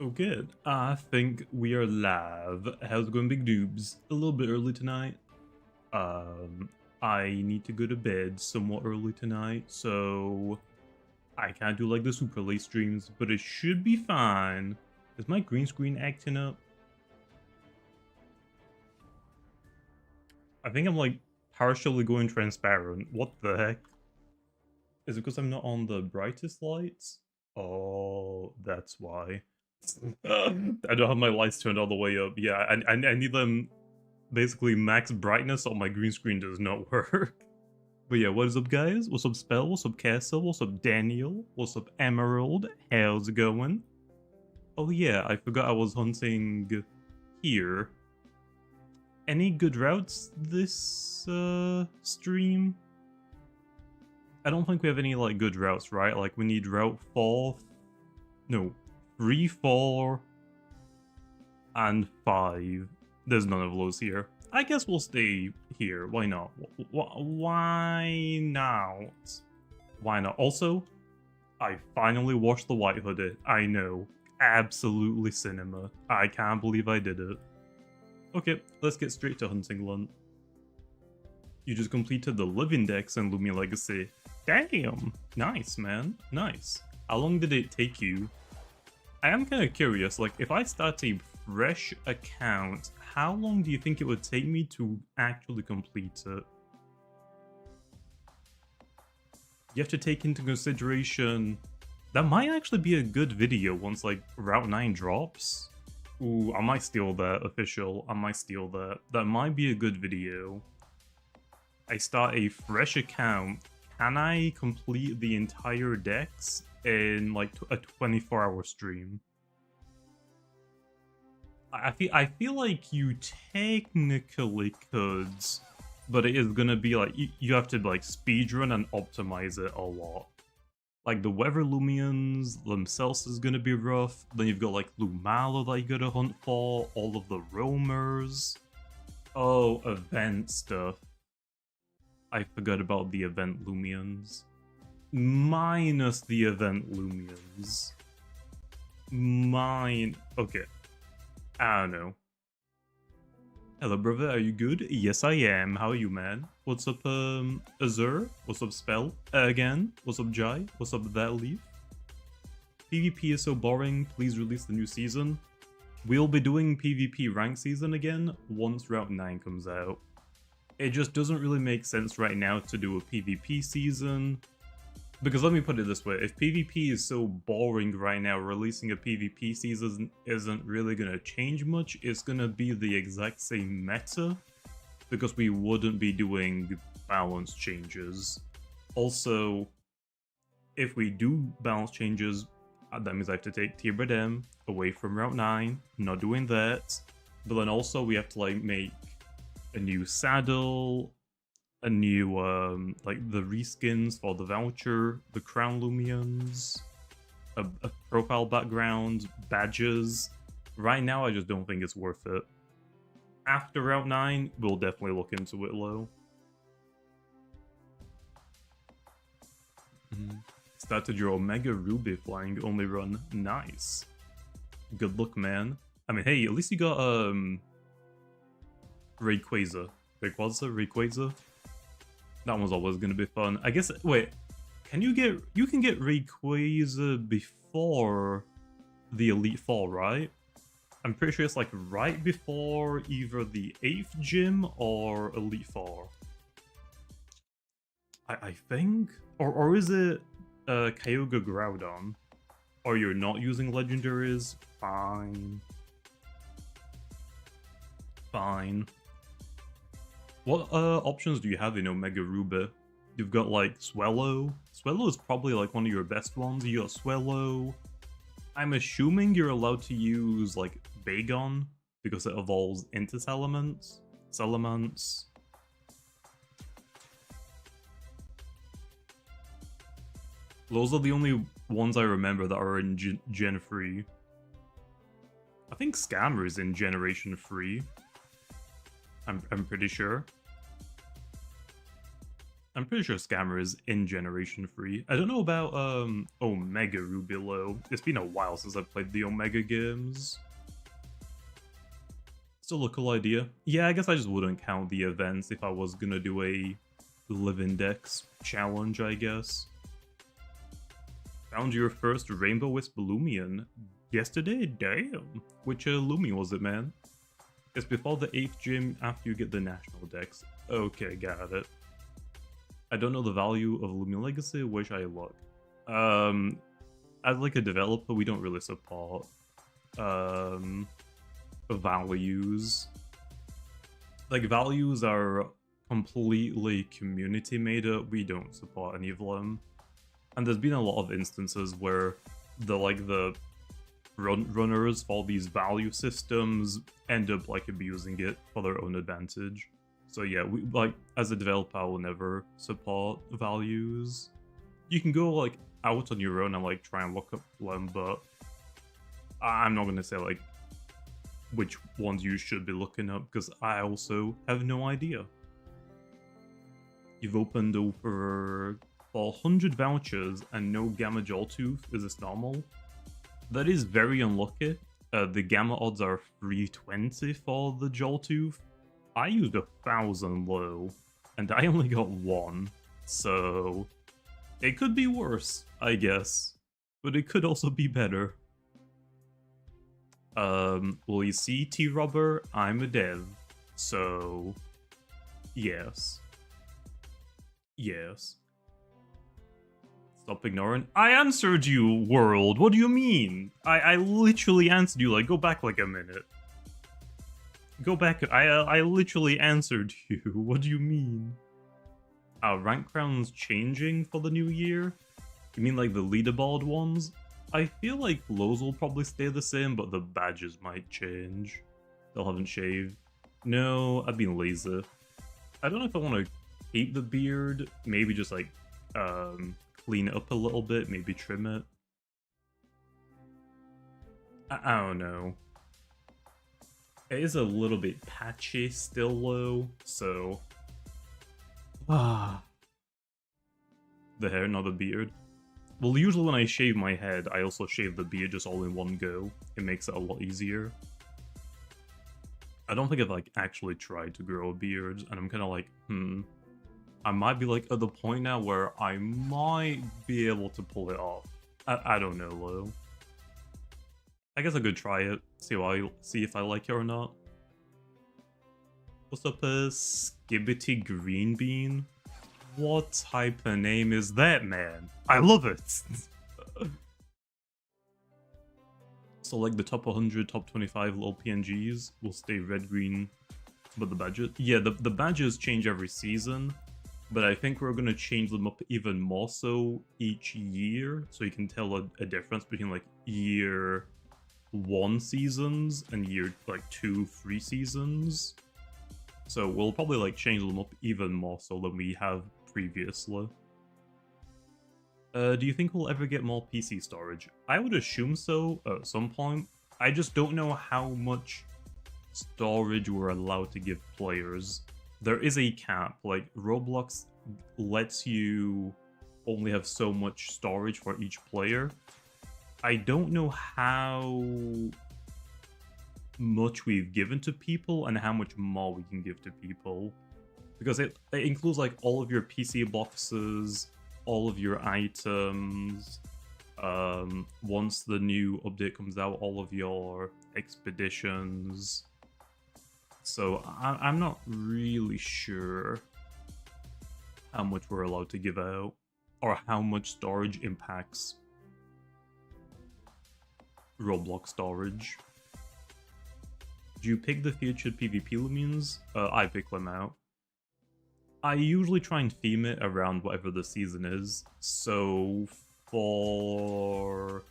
Okay, I think we are live. How's it going, big noobs? A little bit early tonight. Um, I need to go to bed somewhat early tonight, so I can't do like the super late streams, but it should be fine. Is my green screen acting up? I think I'm like partially going transparent. What the heck? Is it because I'm not on the brightest lights? Oh, that's why. I don't have my lights turned all the way up. Yeah, I need them basically max brightness or my green screen does not work. But yeah, what is up, guys? What's up, Spell? What's up, Castle? What's up, Daniel? What's up, Emerald? How's it going? Oh yeah, I forgot I was hunting here. Any good routes this stream? I don't think we have any like good routes, right? Like we need route 4, no, 3, 4, and 5. There's none of those here. I guess we'll stay here. Why not? Why not? Why not? Also, I finally watched the White Hoodie. I know. Absolutely cinema. I can't believe I did it. Okay, let's get straight to hunting Lunt. You just completed the Live Index and Loomian Legacy. Damn! Nice, man. Nice. How long did it take you? I am kind of curious, like, if I start a fresh account, how long do you think it would take me to actually complete it? You have to take into consideration that might actually be a good video once, like, Route 9 drops. Ooh, I might steal that, official. I might steal that. That might be a good video. I start a fresh account. Can I complete the entire dex in like a 24-hour stream? I feel like you technically could, but it is gonna be like you have to like speedrun and optimize it a lot. Like the Weather Loomians themselves is gonna be rough. Then you've got like Lumala that you gotta hunt for, all of the roamers. Oh, event stuff. I forgot about the event Loomians. Minus the event Loomians. Okay. I don't know. Hello, brother. Are you good? Yes, I am. How are you, man? What's up, Azur? What's up, Spell? Again? What's up, Jai? What's up, That Leaf? PvP is so boring. Please release the new season. We'll be doing PvP rank season again once Route 9 comes out. It just doesn't really make sense right now to do a PvP season. Because let me put it this way, if PvP is so boring right now, releasing a PvP season isn't really going to change much. It's going to be the exact same meta, because we wouldn't be doing balance changes. Also, if we do balance changes, that means I have to take Tier away from Route 9, not doing that. But then also we have to like make a new saddle, a new, like, the reskins for the voucher, the crown Loomians, a profile background, badges. Right now, I just don't think it's worth it. After Route 9, we'll definitely look into it, low. Started your Omega Ruby flying only run. Nice. Good luck, man. I mean, hey, at least you got, Rayquaza. Rayquaza? That one's always gonna be fun. I guess, wait, you can get Rayquaza before the Elite Four, right? I'm pretty sure it's like right before either the 8th gym or Elite Four. I think? Or is it Kyogre Groudon? Or you're not using legendaries? Fine. Fine. What options do you have in Omega Ruby? You've got like Swellow. Swellow is probably like one of your best ones. You got Swellow. I'm assuming you're allowed to use like Bagon because it evolves into Salamence. Those are the only ones I remember that are in Gen 3. I think Scammer is in Generation 3. I'm pretty sure. I'm pretty sure Scammer is in Generation 3. I don't know about Omega Rubilo. It's been a while since I've played the Omega games. Still a cool idea. Yeah, I guess I just wouldn't count the events if I was gonna do a Live Index challenge, I guess. Found your first Rainbow Wisp Loomian yesterday? Damn. Which Loomian was it, man? It's before the 8th gym after you get the national decks. Okay, got it. I don't know the value of Loomian Legacy, wish I look. As like a developer, we don't really support values. Like, values are completely community made up, we don't support any of them. And there's been a lot of instances where the runners for these value systems end up like abusing it for their own advantage. So yeah, we, like, as a developer, I will never support values. You can go like out on your own and like try and look up them, but I'm not gonna say like which ones you should be looking up because I also have no idea. You've opened over 400 vouchers and no Gamma Jawtooth. Is this normal? That is very unlucky. The Gamma odds are 320 for the Jawtooth. I used 1,000 low, and I only got 1, so it could be worse, I guess, but it could also be better. Will you see, T-Rubber? I'm a dev, so yes. Yes. Stop ignoring. I answered you, world. What do you mean? I literally answered you. Like, go back like a minute. Go back. I literally answered you. What do you mean? Rank crowns changing for the new year? You mean like the leaderboard ones? I feel like those will probably stay the same, but the badges might change. Still haven't shaved. No, I've been lazy. I don't know if I want to keep the beard. Maybe just like clean it up a little bit. Maybe trim it. I don't know. It is a little bit patchy still low, so... The hair, not the beard. Well, usually when I shave my head, I also shave the beard just all in one go. It makes it a lot easier. I don't think I've like actually tried to grow a beard, and I'm kind of like, I might be like at the point now where I might be able to pull it off. I don't know, though. I guess I could try it, see if I like it or not. What's up, Skibbity Green Bean? What type of name is that, man? I love it! So like the top 100, top 25 little PNGs will stay red, green, but the badges... Yeah, the badges change every season, but I think we're gonna change them up even more so each year, so you can tell a difference between like year 1 seasons and year like 2, 3 seasons. So we'll probably like change them up even more so than we have previously. Do you think we'll ever get more PC storage? I would assume so at some point. I just don't know how much storage we're allowed to give players. There is a cap, like Roblox lets you only have so much storage for each player. I don't know how much we've given to people and how much more we can give to people, because it includes like all of your PC boxes, all of your items, once the new update comes out, all of your expeditions. So I'm not really sure how much we're allowed to give out or how much storage impacts Roblox storage. Do you pick the featured PvP Loomians? I pick them out. I usually try and theme it around whatever the season is. So for...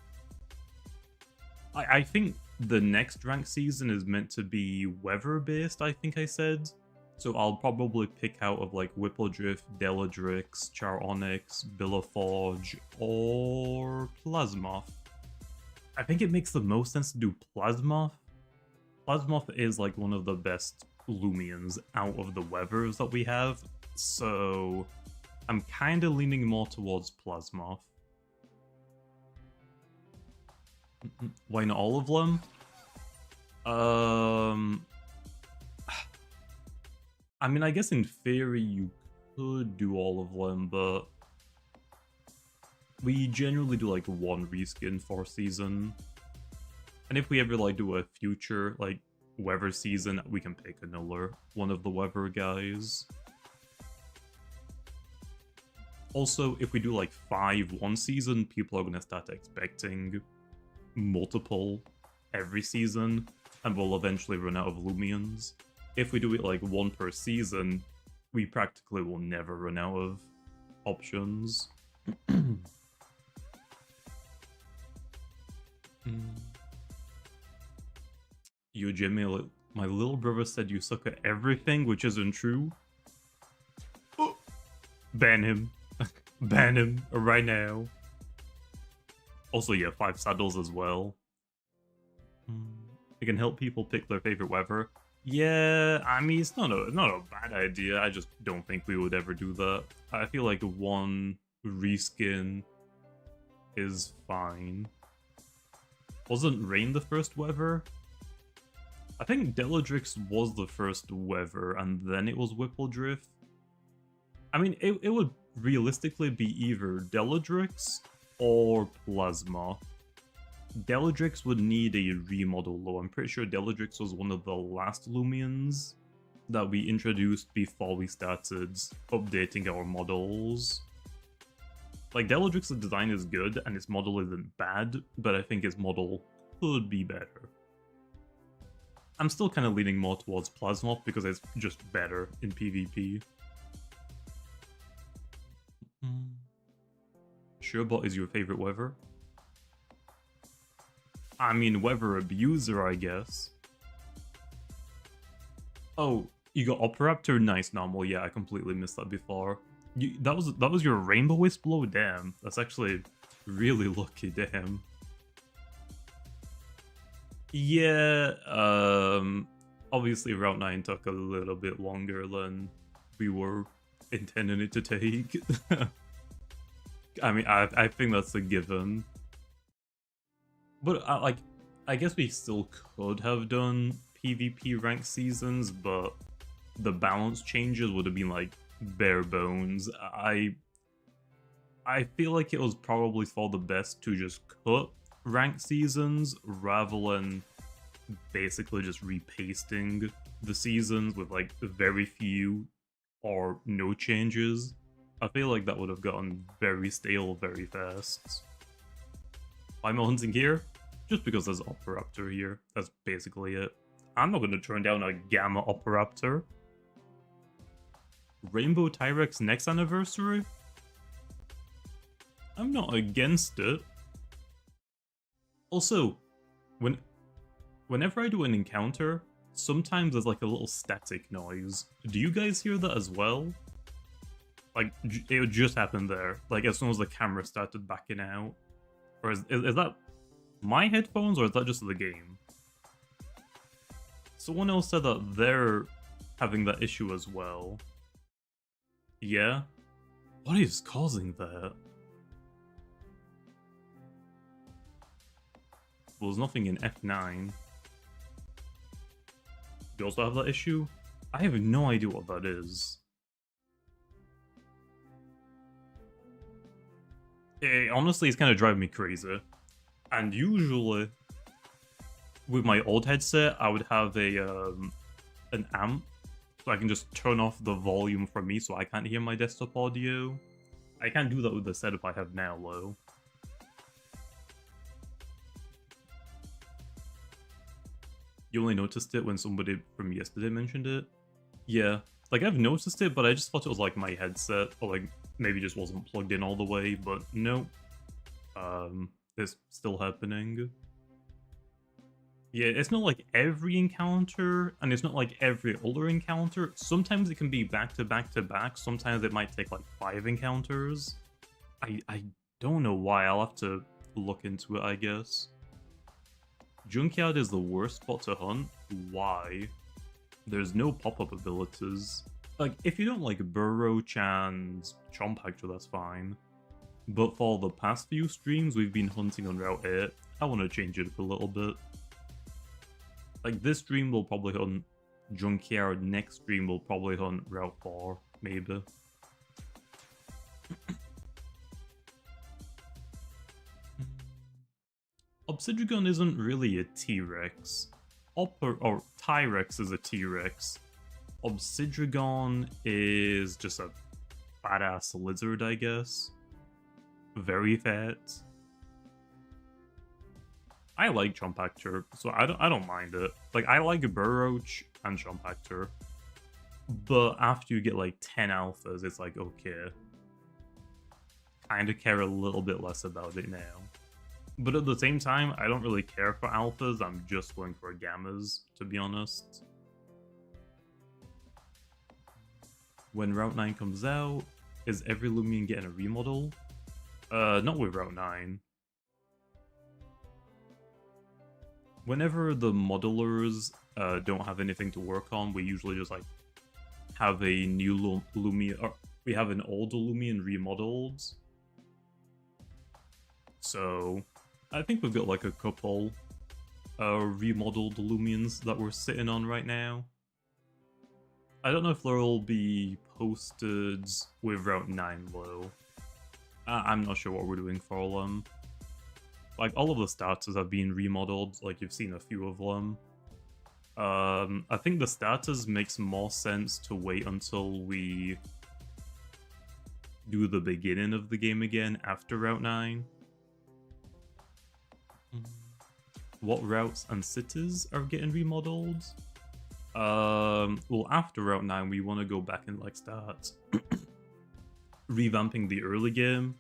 I think the next rank season is meant to be weather-based, I think I said. So I'll probably pick out of like Whippledrift, Deladrix, Charonix, Billaforge, or Plasmoth. I think it makes the most sense to do Plasmoth. Plasmoth is like one of the best Loomians out of the weathers that we have, so I'm kind of leaning more towards Plasmoth. Why not all of them? I mean, I guess in theory you could do all of them, but we generally do like one reskin for season. And if we ever like do a future like weather season, we can pick another one of the weather guys. Also, if we do like 5 one season, people are gonna start expecting multiple every season, and we'll eventually run out of Loomians. If we do it like 1 per season, we practically will never run out of options. Yo, Jimmy, my little brother said you suck at everything, which isn't true. Oh. Ban him. Ban him right now. Also, yeah, 5 saddles as well. It can help people pick their favorite weather. Yeah, I mean, it's not a bad idea. I just don't think we would ever do that. I feel like 1 reskin is fine. Wasn't Rain the first weather? I think Deladrix was the first weather, and then it was Whippledrift. I mean, it would realistically be either Deladrix or Plasma. Deladrix would need a remodel though. I'm pretty sure Deladrix was one of the last Loomians that we introduced before we started updating our models. Like, Deladrix's design is good and its model isn't bad, but I think its model could be better. I'm still kind of leaning more towards Plasmoth because it's just better in PvP. Surebot is your favorite weather? I mean, weather abuser, I guess. Oh, you got Operaptor? Nice, normal. Yeah, I completely missed that before. That was your Rainbow Wisp blow? Damn, that's actually really lucky, damn. Yeah, obviously Route 9 took a little bit longer than we were intending it to take. I mean, I think that's a given. But, I guess we still could have done PvP rank seasons, but the balance changes would have been, like, bare bones. I feel like it was probably for the best to just cut rank seasons rather than basically just repasting the seasons with, like, very few or no changes. I feel like that would have gotten very stale very fast. Why am I hunting here? Just because there's Operaptor here. That's basically it. I'm not going to turn down a Gamma Operaptor. Rainbow Tyrex next anniversary? I'm not against it. Also, whenever I do an encounter, sometimes there's like a little static noise. Do you guys hear that as well? Like, it would just happen there. Like, as soon as the camera started backing out. Or is that my headphones, or is that just the game? Someone else said that they're having that issue as well. Yeah? What is causing that? Well, there's nothing in F9. Do you also have that issue? I have no idea what that is. Honestly, it's kind of driving me crazy. And usually, with my old headset, I would have an amp, so I can just turn off the volume from me so I can't hear my desktop audio. I can't do that with the setup I have now, though. You only noticed it when somebody from yesterday mentioned it? Yeah, like I've noticed it, but I just thought it was like my headset, or like maybe just wasn't plugged in all the way, but no. It's still happening. Yeah, it's not like every encounter, and it's not like every other encounter. Sometimes it can be back to back to back, sometimes it might take like 5 encounters. I don't know why, I'll have to look into it, I guess. Junkyard is the worst spot to hunt? Why? There's no pop-up abilities. Like, if you don't like Burroach and Chompactor, that's fine. But for the past few streams, we've been hunting on Route 8. I want to change it up a little bit. Like, this stream will probably hunt Junkyard, next stream will probably hunt Route 4, maybe. Obsidian isn't really a T-Rex. Or Tyrex is a T-Rex. Obsidian is just a badass lizard, I guess. Very fat. I like Chompactor, so I don't mind it. Like, I like Burroach and Chompactor, but after you get like 10 alphas, it's like, okay. Kinda care a little bit less about it now. But at the same time, I don't really care for alphas, I'm just going for gammas, to be honest. When Route 9 comes out, is every Loomian getting a remodel? Not with Route 9. Whenever the modelers don't have anything to work on, we usually just like have a new Loomian, or we have an older Loomian remodeled. So I think we've got like a couple remodeled Loomians that we're sitting on right now. I don't know if they'll be posted with Route 9 though. I'm not sure what we're doing for them. Like, all of the starters have been remodeled, like you've seen a few of them. I think the starters makes more sense to wait until we do the beginning of the game again after Route 9. What routes and cities are getting remodeled? Well, after Route 9, we want to go back and like start revamping the early game.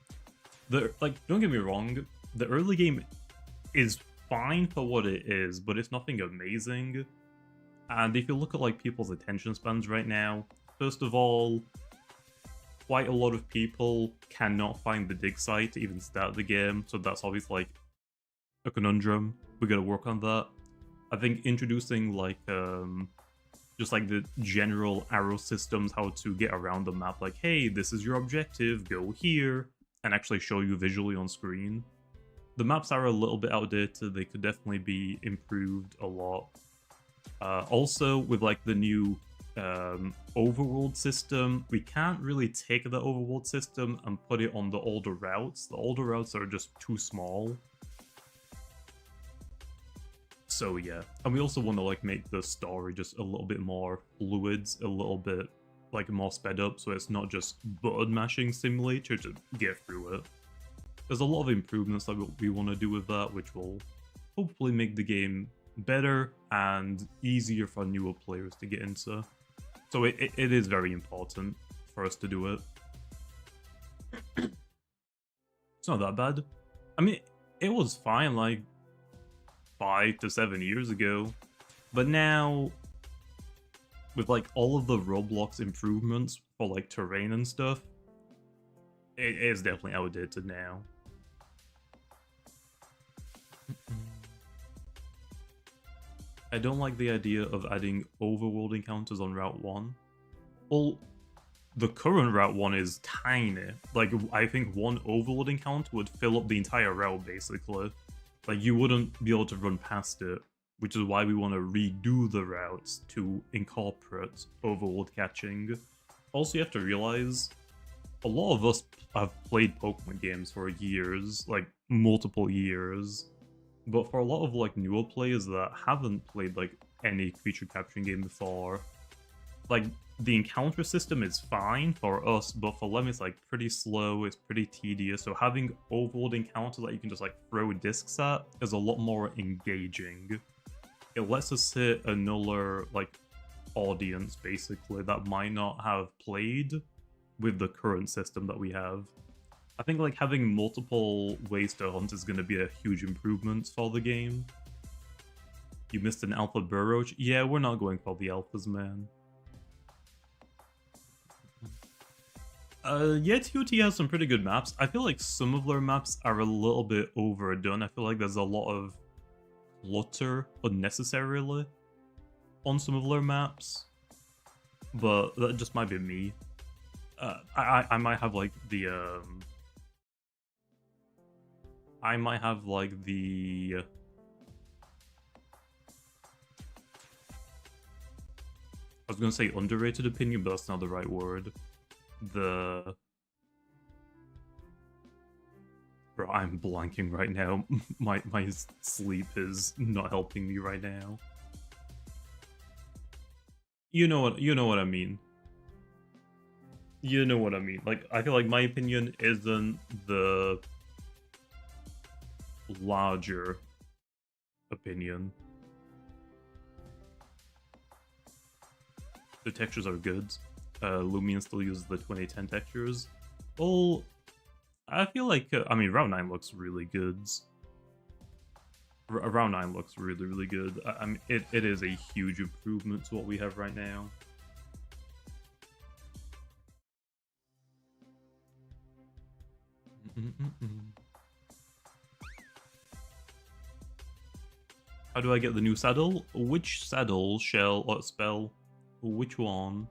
Don't get me wrong, the early game is fine for what it is, but it's nothing amazing. And if you look at like people's attention spans right now, first of all, quite a lot of people cannot find the dig site to even start the game, so that's obviously like a conundrum. We gotta work on that. I think introducing like just like the general arrow systems, how to get around the map, like, hey, this is your objective, go here, and actually show you visually on screen. The maps are a little bit outdated, they could definitely be improved a lot. Also, with like the new overworld system, we can't really take the overworld system and put it on the older routes. The older routes are just too small. So yeah, and we also want to like make the story just a little bit more fluid, a little bit like more sped up, so it's not just button mashing simulator to get through it. There's a lot of improvements that we want to do with that, which will hopefully make the game better and easier for newer players to get into. So it is very important for us to do it. It's not that bad. I mean, it was fine like 5 to 7 years ago, but now with like all of the Roblox improvements for like terrain and stuff, it is definitely outdated now. I don't like the idea of adding overworld encounters on Route 1. Well, the current Route 1 is tiny. Like, I think one overworld encounter would fill up the entire route, basically. Like, you wouldn't be able to run past it, which is why we want to redo the routes to incorporate overworld catching. Also, you have to realize, a lot of us have played Pokemon games for years, like, multiple years. But for a lot of like newer players that haven't played like any creature capturing game before, like the encounter system is fine for us, but for them it's like pretty slow, it's pretty tedious. So having overworld encounters that you can just like throw discs at is a lot more engaging. It lets us hit another like audience basically that might not have played with the current system that we have. I think like having multiple ways to hunt is going to be a huge improvement for the game. You missed an alpha Burroach? Yeah, we're not going for the alphas, man. Yeah, TOT has some pretty good maps. I feel like some of their maps are a little bit overdone. I feel like there's a lot of clutter unnecessarily on some of their maps. but that just might be me. I might have like the I might have like the I was gonna say underrated opinion, but that's not the right word. The Bro, I'm blanking right now. My sleep is not helping me right now. You know what I mean. You know what I mean. Like, I feel like my opinion isn't the larger opinion. The textures are good. Loomian still uses the 2010 textures. Well, I feel like, I mean, Round 9 looks really good. Round 9 looks really, really good. I mean, it is a huge improvement to what we have right now. How do I get the new saddle? Which saddle shall or spell? Which one?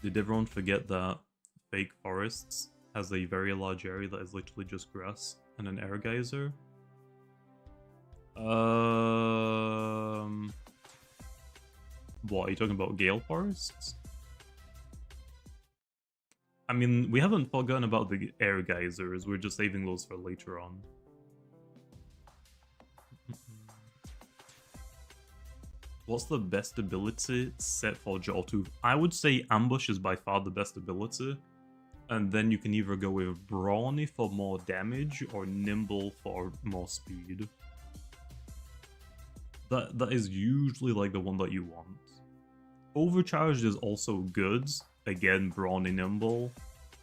Did everyone forget that Fake Forests has a very large area that is literally just grass and an air geyser? What, are you talking about Gale Forests? I mean, we haven't forgotten about the air geysers, we're just saving those for later on. What's the best ability set for Jawtooth? I would say Ambush is by far the best ability. And then you can either go with Brawny for more damage or Nimble for more speed. That is usually like the one that you want. Overcharged is also good. Again, Brawny, Nimble.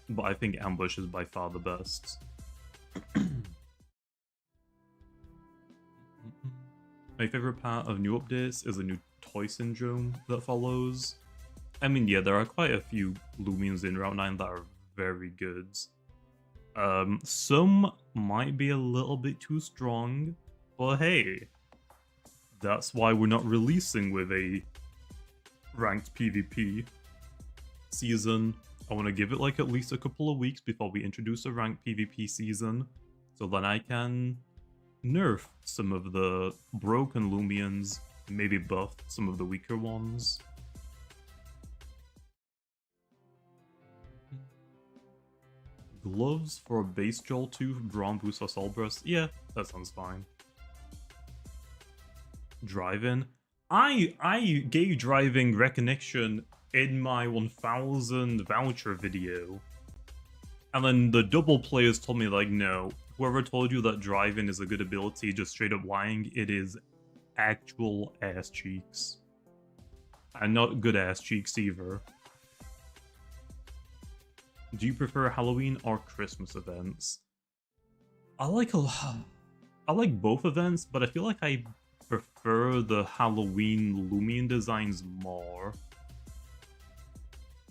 But I think Ambush is by far the best. My favorite part of new updates is a new toy syndrome that follows. I mean, yeah, there are quite a few Loomians in Route 9 that are very good. Some might be a little bit too strong, but hey, that's why we're not releasing with a ranked PvP season. I want to give it like at least a couple of weeks before we introduce a ranked PvP season, so then I can nerf some of the broken Loomians, maybe buff some of the weaker ones. Gloves for base Jawtooth, Brawn Boost or Soul Burst? Yeah, that sounds fine. Driving? I gave driving recognition in my 1000 voucher video. And then the double players told me, like, no, whoever told you that driving is a good ability just straight up lying. It is actual ass cheeks. And not good ass cheeks either. Do you prefer Halloween or Christmas events? I like both events, but I feel like I prefer the Halloween Loomian designs more.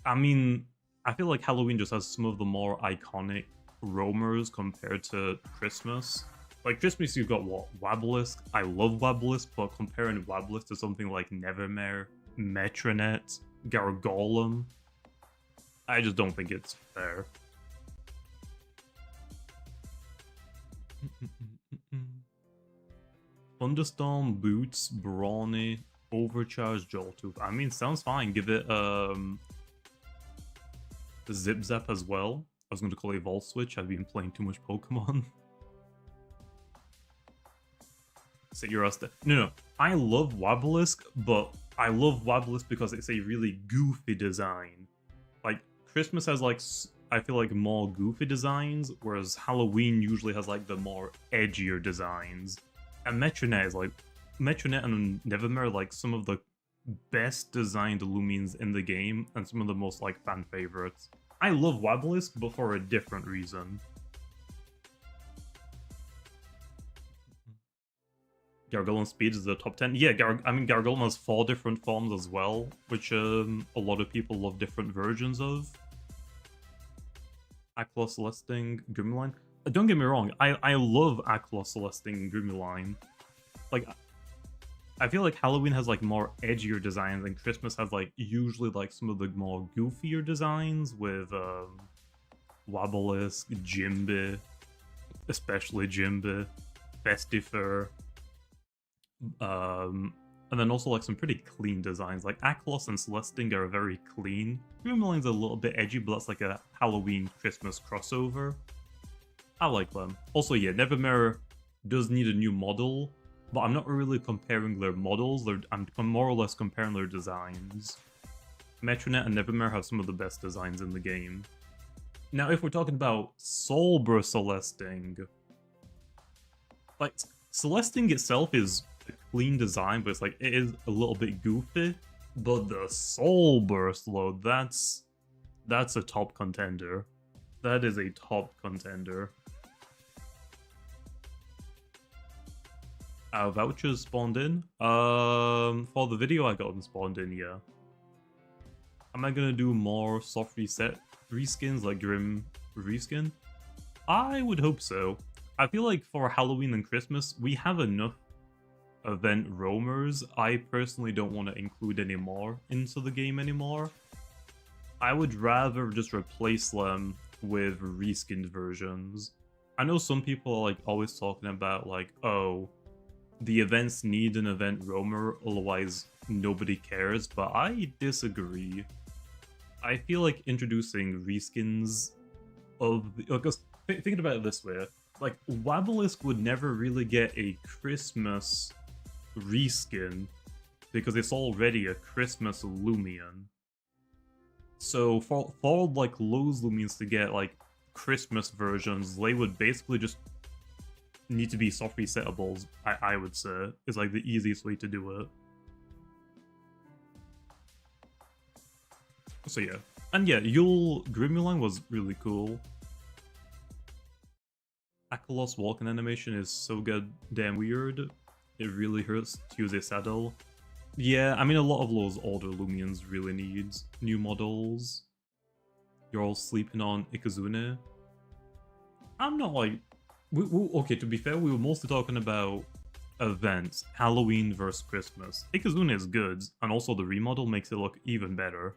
I mean, I feel like Halloween just has some of the more iconic roamers compared to Christmas. Like, Christmas you've got what? Wabblisk? I love Wabblisk, but comparing Wabblisk to something like Nevermare, Metronet, Gargolem, I just don't think it's fair. Thunderstorm, Boots, Brawny, Overcharged, Jawtooth. I mean, sounds fine. Give it Zip Zap as well. I was going to call it Evolve Switch. I've been playing too much Pokemon. Set your ass. No. I love Wabblisk, but I love Wabblisk because it's a really goofy design. Like, Christmas has, like, I feel like more goofy designs, whereas Halloween usually has, like, the more edgier designs. And Metronet is, like, Metronet and Nevermare are, like, some of the best designed Loomians in the game, and some of the most, like, fan favorites. I love Wabblisk, but for a different reason. Gargolem Speed is the top 10. Yeah, I mean, Gargolem has 4 different forms as well, which a lot of people love different versions of. Aqua Celesting, Grimline. Don't get me wrong, I love Aqua Celesting and Grimline. like, I feel like Halloween has like more edgier designs, and Christmas has like usually like some of the more goofier designs with Wobelisk, Jimbe, especially Jimbe, Festifer, and then also like some pretty clean designs. Like Aklos and Celesting are very clean. Grimline's a little bit edgy, but that's like a Halloween Christmas crossover. I like them. Also, yeah, Nevermere does need a new model, but I'm not really comparing their models. I'm more or less comparing their designs. Metronet and Nevermere have some of the best designs in the game. Now, if we're talking about Soulbur Celesting, like, Celesting itself is a clean design, but it's like, it is a little bit goofy. But the Soul Burst load, that's a top contender. That is a top contender. Vouchers spawned in. For the video, I got them spawned in, yeah. Am I gonna do more soft reset reskins like Grim reskin? I would hope so. I feel like for Halloween and Christmas, we have enough event roamers. I personally don't want to include any more into the game anymore. I would rather just replace them with reskinned versions. I know some people are like always talking about like, oh, the events need an event roamer, otherwise nobody cares, but I disagree. I feel like introducing reskins of the... Because thinking about it this way, like, Wobelisk would never really get a Christmas reskin because it's already a Christmas Loomian. So for like those Loomians to get like Christmas versions, they would basically just need to be soft resetables, I would say, is like the easiest way to do it. So yeah. And yeah, Yule Grimulan was really cool. Akalos walking animation is so goddamn weird. It really hurts to use a saddle. Yeah, I mean a lot of those older Loomians really need new models. You're all sleeping on Ikazune. I'm not like... okay, to be fair, we were mostly talking about events, Halloween versus Christmas. Ikazune is good, and also the remodel makes it look even better.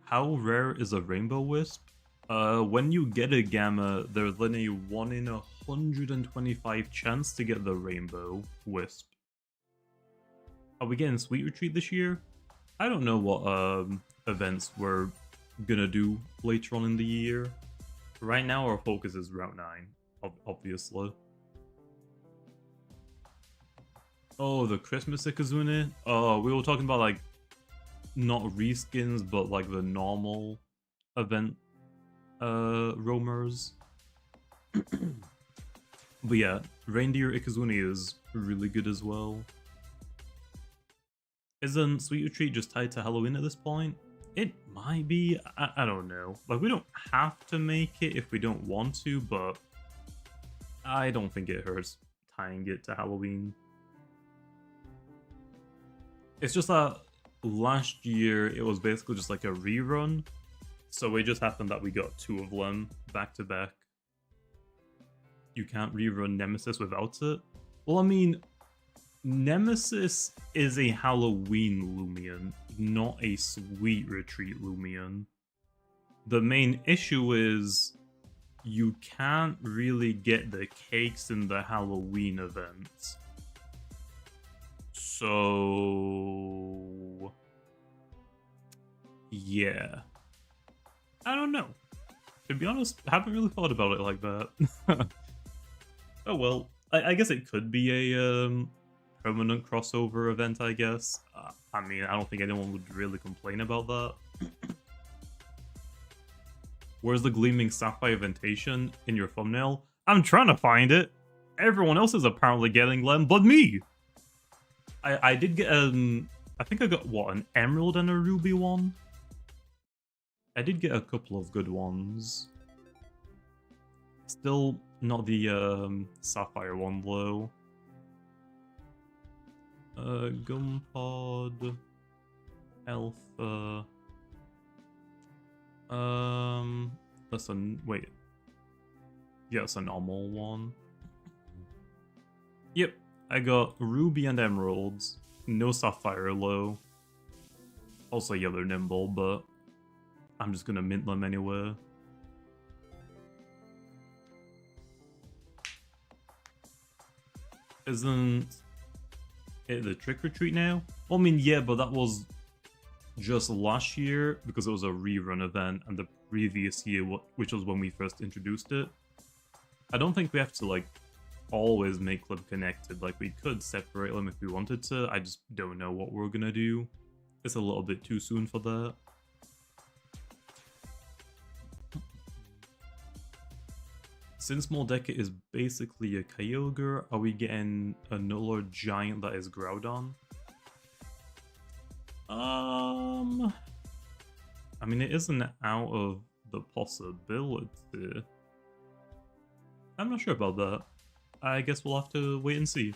How rare is a Rainbow Wisp? When you get a Gamma, there's then a 1 in 125 chance to get the Rainbow Wisp. Are we getting Sweet Retreat this year? I don't know what events we're gonna do later on in the year. Right now our focus is Route 9, obviously. Oh, the Christmas Ikazune? Oh, we were talking about like not reskins, but like the normal event roamers. But yeah, Reindeer Ikazune is really good as well. Isn't Sweet Retreat just tied to Halloween at this point? It might be, I don't know. Like, we don't have to make it if we don't want to, but I don't think it hurts tying it to Halloween. It's just that last year it was basically just like a rerun, so it just happened that we got 2 of them back to back. You can't rerun Nemesis without it. Well, I mean, Nemesis is a Halloween Loomian, not a Sweet Retreat Loomian. The main issue is you can't really get the cakes in the Halloween events. So... yeah. I don't know. To be honest, I haven't really thought about it like that. Oh well, I guess it could be a permanent crossover event, I guess. I mean, I don't think anyone would really complain about that. Where's the Gleaming Sapphire Ventation in your thumbnail? I'm trying to find it! Everyone else is apparently getting them, but me! I did get, I think I got, what, an Emerald and a Ruby one? I did get a couple of good ones. Still not the Sapphire one, though. Gumpod, Alpha, That's a wait. Yeah, it's a normal one. Yep, I got ruby and emeralds. No sapphire low. Also yellow nimble, but I'm just gonna mint them anyway. Isn't it the trick or treat now? Well, I mean, yeah, but that was just last year because it was a rerun event, and the previous year, which was when we first introduced it. I don't think we have to like always make them connected. Like we could separate them if we wanted to. I just don't know what we're gonna do. It's a little bit too soon for that. Since Mordecai is basically a Kyogre, are we getting another giant that is Groudon? I mean, it isn't out of the possibility. I'm not sure about that. I guess we'll have to wait and see.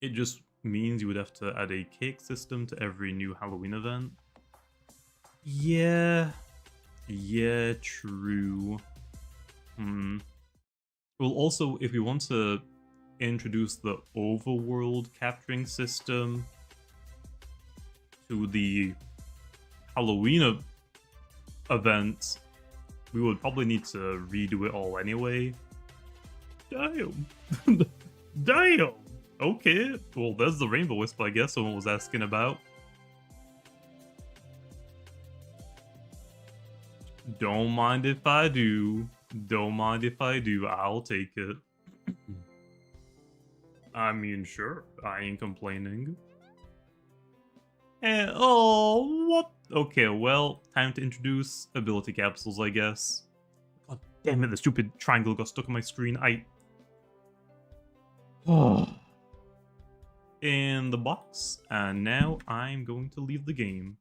It just means you would have to add a cake system to every new Halloween event. Yeah, true. Well, also, if we want to introduce the overworld capturing system to the Halloween event, we would probably need to redo it all anyway. Damn. Damn! Okay, well, there's the Rainbow Wisp, I guess someone was asking about. Don't mind if I do. Don't mind if I do. I'll take it. I mean, sure. I ain't complaining. And, oh, what? Okay, well, time to introduce ability capsules, I guess. God damn it, the stupid triangle got stuck on my screen. In the box. And now I'm going to leave the game.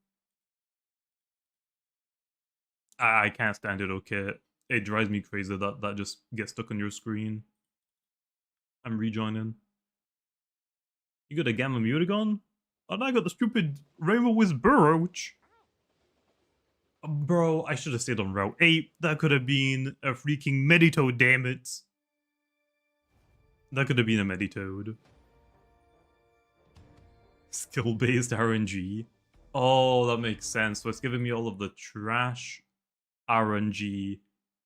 I can't stand it, okay? It drives me crazy that just gets stuck on your screen. I'm rejoining. You got a Gamma Mutagon? And I got the stupid Rainbow Wisp Burroach. Bro, I should have stayed on Route 8. That could have been a freaking Meditoad, damn it. That could have been a Meditoad. Skill-based RNG. Oh, that makes sense. So it's giving me all of the trash RNG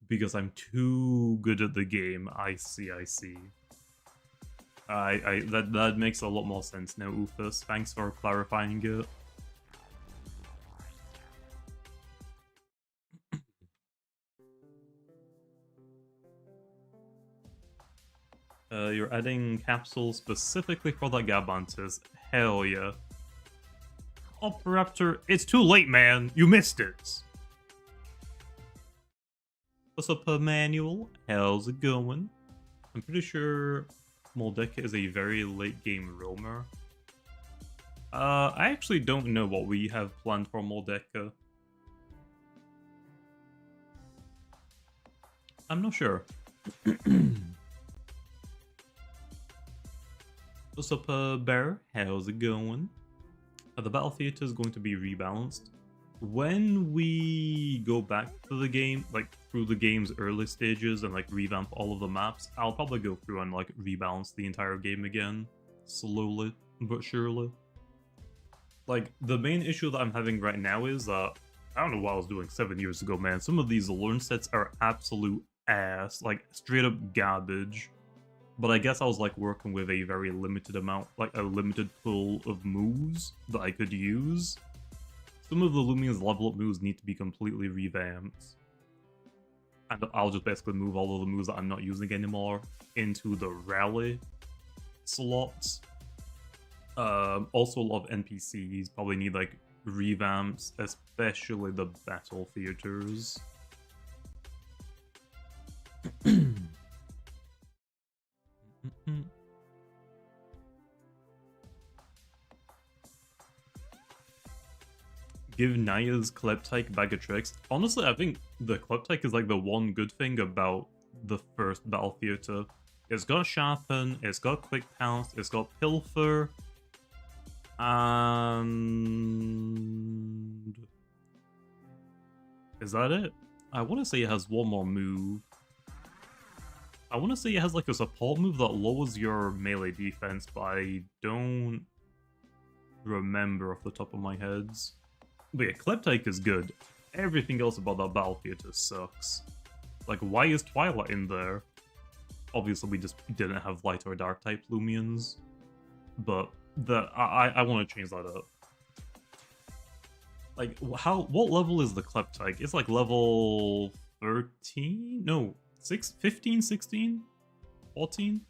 because I'm too good at the game. I see. That makes a lot more sense now, Ufus. Thanks for clarifying it. You're adding capsules specifically for the Gabantis. Hell yeah. Oh, Raptor, it's too late, man. You missed it. What's up, Emmanuel? How's it going? I'm pretty sure Mordecai is a very late game roamer. I actually don't know what we have planned for Mordecai. I'm not sure. What's up, Bear? How's it going? The battle theater is going to be rebalanced. When we go back to the game, like through the game's early stages and like revamp all of the maps, I'll probably go through and like rebalance the entire game again. Slowly but surely. Like, the main issue that I'm having right now is that I don't know what I was doing 7 years ago, man. Some of these learn sets are absolute ass, like straight up garbage. But I guess I was like working with a very limited amount, like a limited pool of moves that I could use. Some of the Loomian's level up moves need to be completely revamped. And I'll just basically move all of the moves that I'm not using anymore into the rally slots. Also a lot of NPCs probably need like revamps, especially the battle theaters. Give Naya's Kleptyke bag of tricks. Honestly, I think the Kleptyke is like the one good thing about the first battle theater. It's got Sharpen, it's got Quick Pounce, it's got Pilfer. And is that it? I want to say it has one more move. I want to say it has like a support move that lowers your melee defense, but I don't remember off the top of my head. But yeah, Kleptyke is good. Everything else about that battle theater sucks. Like, why is Twilight in there? Obviously, we just didn't have light or dark type Loomians, but I want to change that up. Like, what level is the Kleptyke? It's like level 13? No, 15, 16? 14?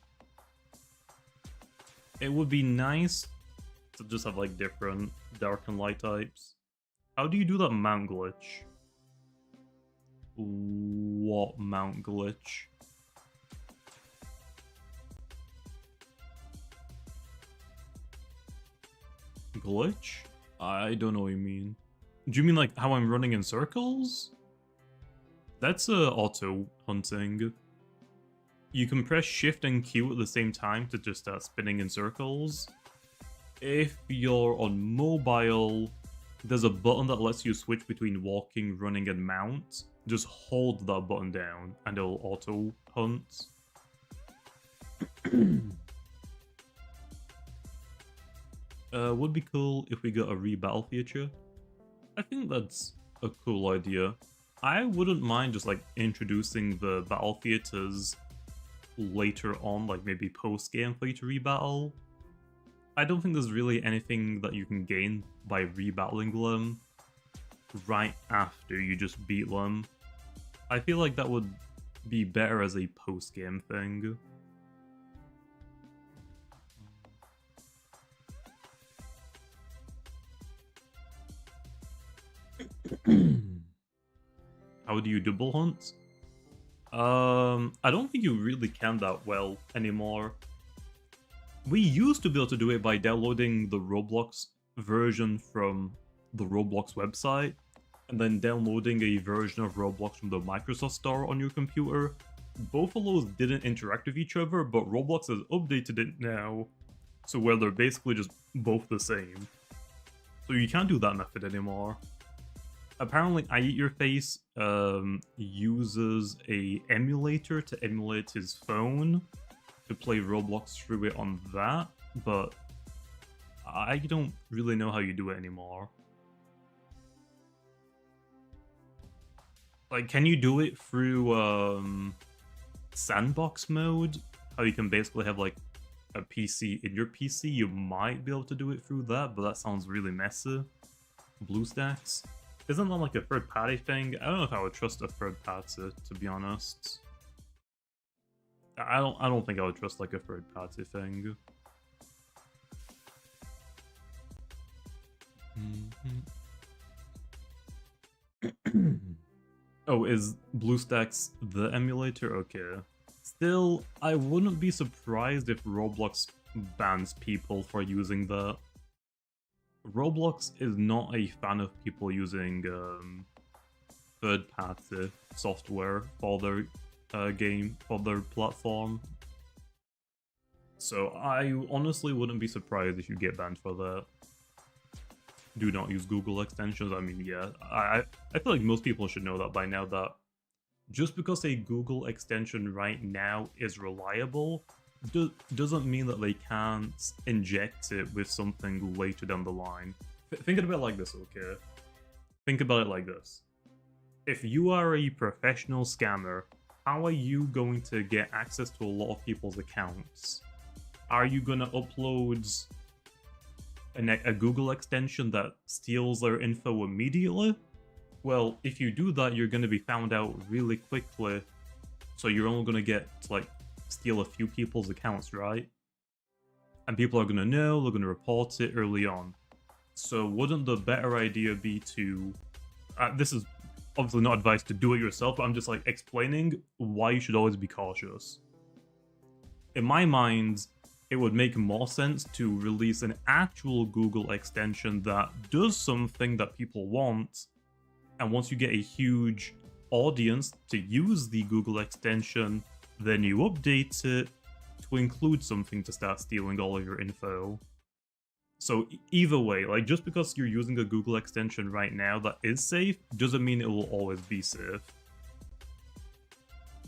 It would be nice to just have like different dark and light types. How do you do that mount glitch? What mount glitch? Glitch? I don't know what you mean. Do you mean like how I'm running in circles? That's auto hunting. You can press shift and Q at the same time to just start spinning in circles. If you're on mobile, there's a button that lets you switch between walking, running, and mount. Just hold that button down and it'll auto hunt. Would be cool if we got a rebattle feature. I think that's a cool idea. I wouldn't mind just like introducing the battle theaters later on, like maybe post-game for you to rebattle. I don't think there's really anything that you can gain by rebattling them right after you just beat them. I feel like that would be better as a post-game thing. How do you double hunt? I don't think you really can that well anymore. We used to be able to do it by downloading the Roblox version from the Roblox website, and then downloading a version of Roblox from the Microsoft Store on your computer. Both of those didn't interact with each other, but Roblox has updated it now, so where they're basically just both the same. So you can't do that method anymore. Apparently, I Eat Your Face uses a emulator to emulate his phone to play Roblox through it on that, but I don't really know how you do it anymore. Like, can you do it through sandbox mode? How you can basically have like a PC in your PC? You might be able to do it through that, but that sounds really messy. BlueStacks? Isn't that like a third-party thing? I don't know if I would trust a third-party, to be honest. I don't think I would trust like a third-party thing. Oh, is BlueStacks the emulator? Okay. Still, I wouldn't be surprised if Roblox bans people for using that. Roblox is not a fan of people using third-party software for their game, for their platform. So I honestly wouldn't be surprised if you get banned for that. Do not use Google extensions. I mean, yeah, I feel like most people should know that by now, that just because a Google extension right now is reliable doesn't mean that they can't inject it with something later down the line. Think about it like this, okay? Think about it like this. If you are a professional scammer, how are you going to get access to a lot of people's accounts? Are you going to upload a Google extension that steals their info immediately? Well, if you do that, you're going to be found out really quickly, so you're only going to get to, like, steal a few people's accounts, right? And people are going to know, they're going to report it early on. So wouldn't the better idea be to... this is obviously not advice to do it yourself, but I'm just like explaining why you should always be cautious. In my mind, it would make more sense to release an actual Google extension that does something that people want, and once you get a huge audience to use the Google extension, then you update it to include something to start stealing all of your info. So either way, like just because you're using a Google extension right now that is safe, doesn't mean it will always be safe.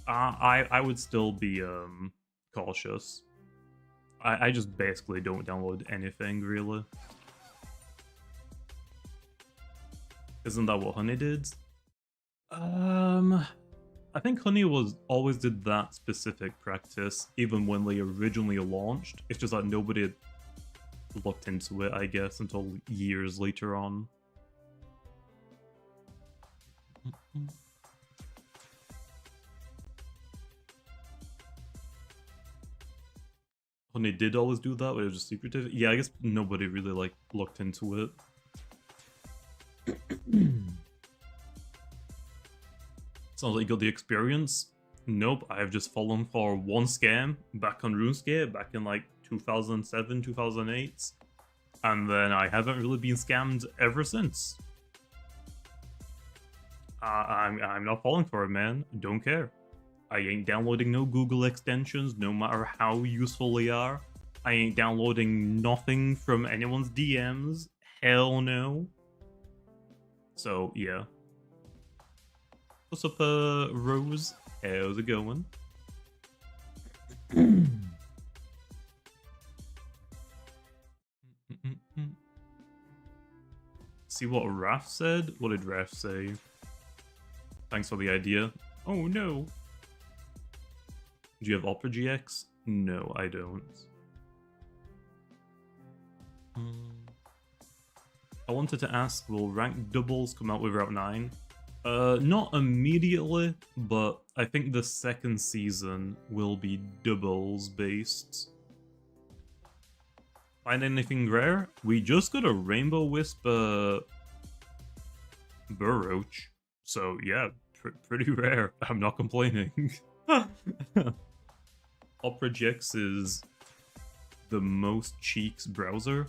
I would still be cautious. I just basically don't download anything really. Isn't that what Honey did? I think Honey always did that specific practice, even when they originally launched. It's just that nobody had looked into it, I guess, until years later on. Honey did always do that, but it was just secretive. Yeah, I guess nobody really like looked into it. Sounds like you got the experience. Nope, I've just fallen for one scam back on RuneScape back in like 2007, 2008. And then I haven't really been scammed ever since. I'm not falling for it, man. Don't care. I ain't downloading no Google extensions, no matter how useful they are. I ain't downloading nothing from anyone's DMs. Hell no. So, yeah. What's up, Rose? How's it going? See what Raph said? What did Raph say? Thanks for the idea. Oh no. Do you have Opera GX? No, I don't. I wanted to ask, will ranked doubles come out with Route 9? Not immediately, but I think the second season will be doubles based. Find anything rare? We just got a Rainbow Wisp Burroach. So yeah, pretty rare. I'm not complaining. Opera GX is the most cheeks browser.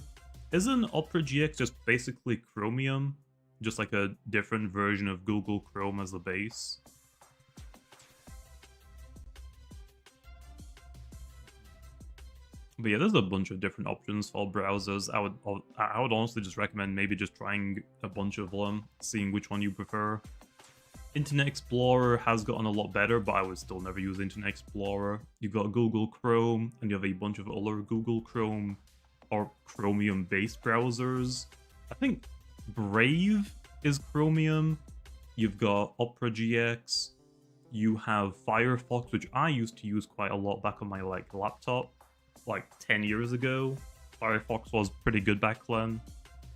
Isn't Opera GX just basically Chromium? Just like a different version of Google Chrome as the base? But yeah, there's a bunch of different options for browsers. I would honestly just recommend maybe just trying a bunch of them, seeing which one you prefer. Internet Explorer has gotten a lot better, but I would still never use Internet Explorer. You've got Google Chrome, and you have a bunch of other Google Chrome or Chromium-based browsers. I think Brave is Chromium. You've got Opera GX. You have Firefox, which I used to use quite a lot back on my laptop, like 10 years ago. Firefox was pretty good back then.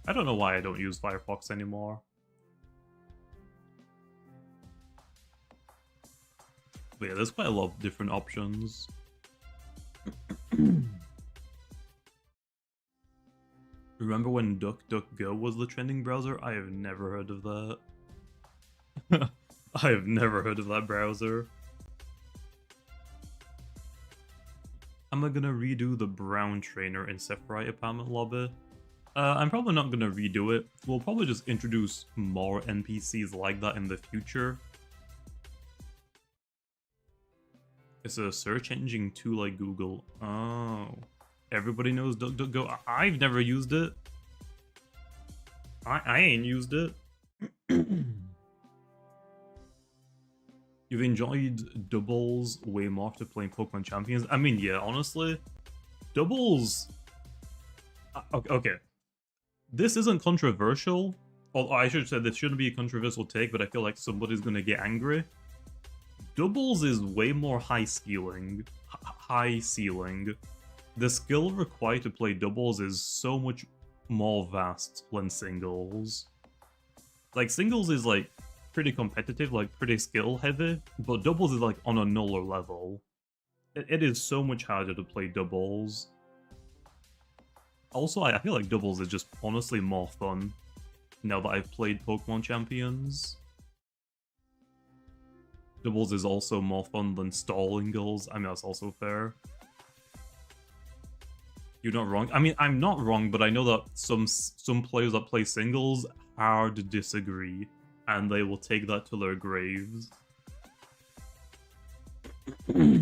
I don't know why I don't use Firefox anymore. But yeah, there's quite a lot of different options. Remember when DuckDuckGo was the trending browser? I have never heard of that. I have never heard of that browser. Am I gonna redo the brown trainer in Sephiroth apartment lobby? I'm probably not gonna redo it. We'll probably just introduce more NPCs like that in the future. It's a search engine too, like Google. Oh. Everybody knows DuckDuckGo. I've never used it. I ain't used it. You've enjoyed doubles way more after playing Pokemon Champions? I mean, yeah, honestly. Doubles... Okay. This isn't controversial. Or I should say this shouldn't be a controversial take, but I feel like somebody's gonna get angry. Doubles is way more high ceiling. The skill required to play doubles is so much more vast than singles. Like, singles is, like, pretty competitive, like, pretty skill heavy, but doubles is, like, on another level. It is so much harder to play doubles. Also, I feel like doubles is just honestly more fun now that I've played Pokemon Champions. Doubles is also more fun than stalling goals. I mean, that's also fair. You're not wrong. I mean, I'm not wrong, but I know that some players that play singles hard disagree, and they will take that to their graves. Now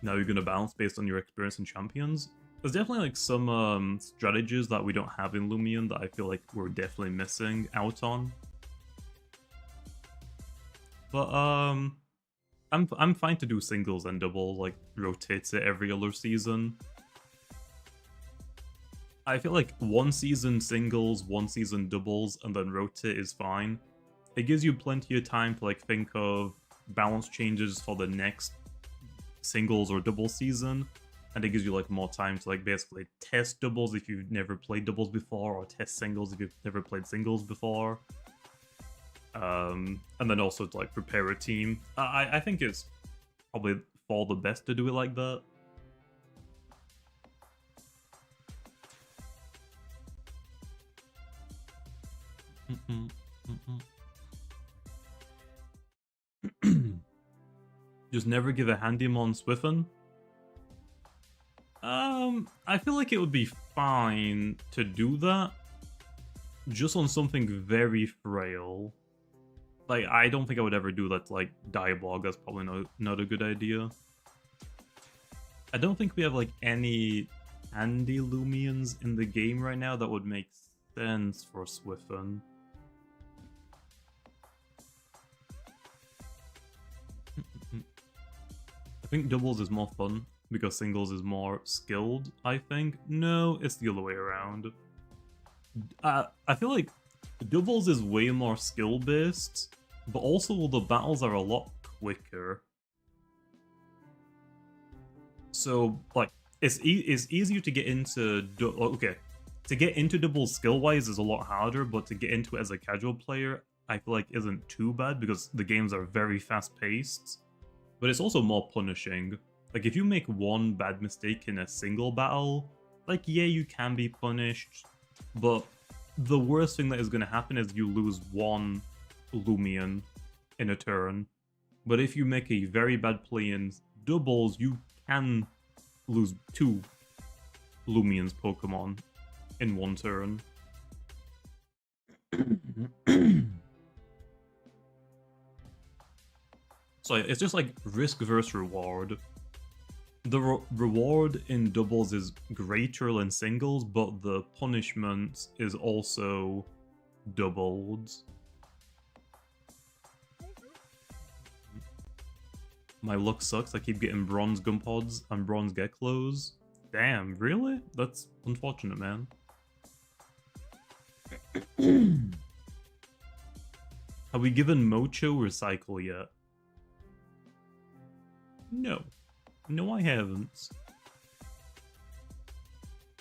you're gonna balance based on your experience in Champions? There's definitely like some strategies that we don't have in Loomian that I feel like we're definitely missing out on. But I'm fine to do singles and doubles, like rotate it every other season. I feel like one season singles, one season doubles, and then rotate is fine. It gives you plenty of time to like think of balance changes for the next singles or double season, and it gives you like more time to like basically test doubles if you've never played doubles before, or test singles if you've never played singles before. And then also to like prepare a team. I think it's probably for the best to do it like that. Just never give a Handymon Swiffen. I feel like it would be fine to do that, just on something very frail. Like, I don't think I would ever do that to, like, Diabolg. That's probably not a good idea. I don't think we have, like, any handy Loomians in the game right now that would make sense for Swiffen. I think doubles is more fun, because singles is more skilled, I think. No, it's the other way around. I feel like doubles is way more skill-based, but also the battles are a lot quicker. So, like, it's easier to get into... Okay, to get into doubles skill-wise is a lot harder, but to get into it as a casual player, I feel like isn't too bad, because the games are very fast-paced. But it's also more punishing. Like, if you make one bad mistake in a single battle, like, yeah, you can be punished, but the worst thing that is going to happen is you lose one Loomian in a turn. But if you make a very bad play in doubles, you can lose 2 Loomian's Pokemon in one turn. So it's just like risk versus reward. The reward in doubles is greater than singles, but the punishment is also doubled. My luck sucks, I keep getting bronze Gammaodds and bronze Geklos. Damn, really? That's unfortunate, man. Have we given Mocho Recycle yet? No. No, I haven't.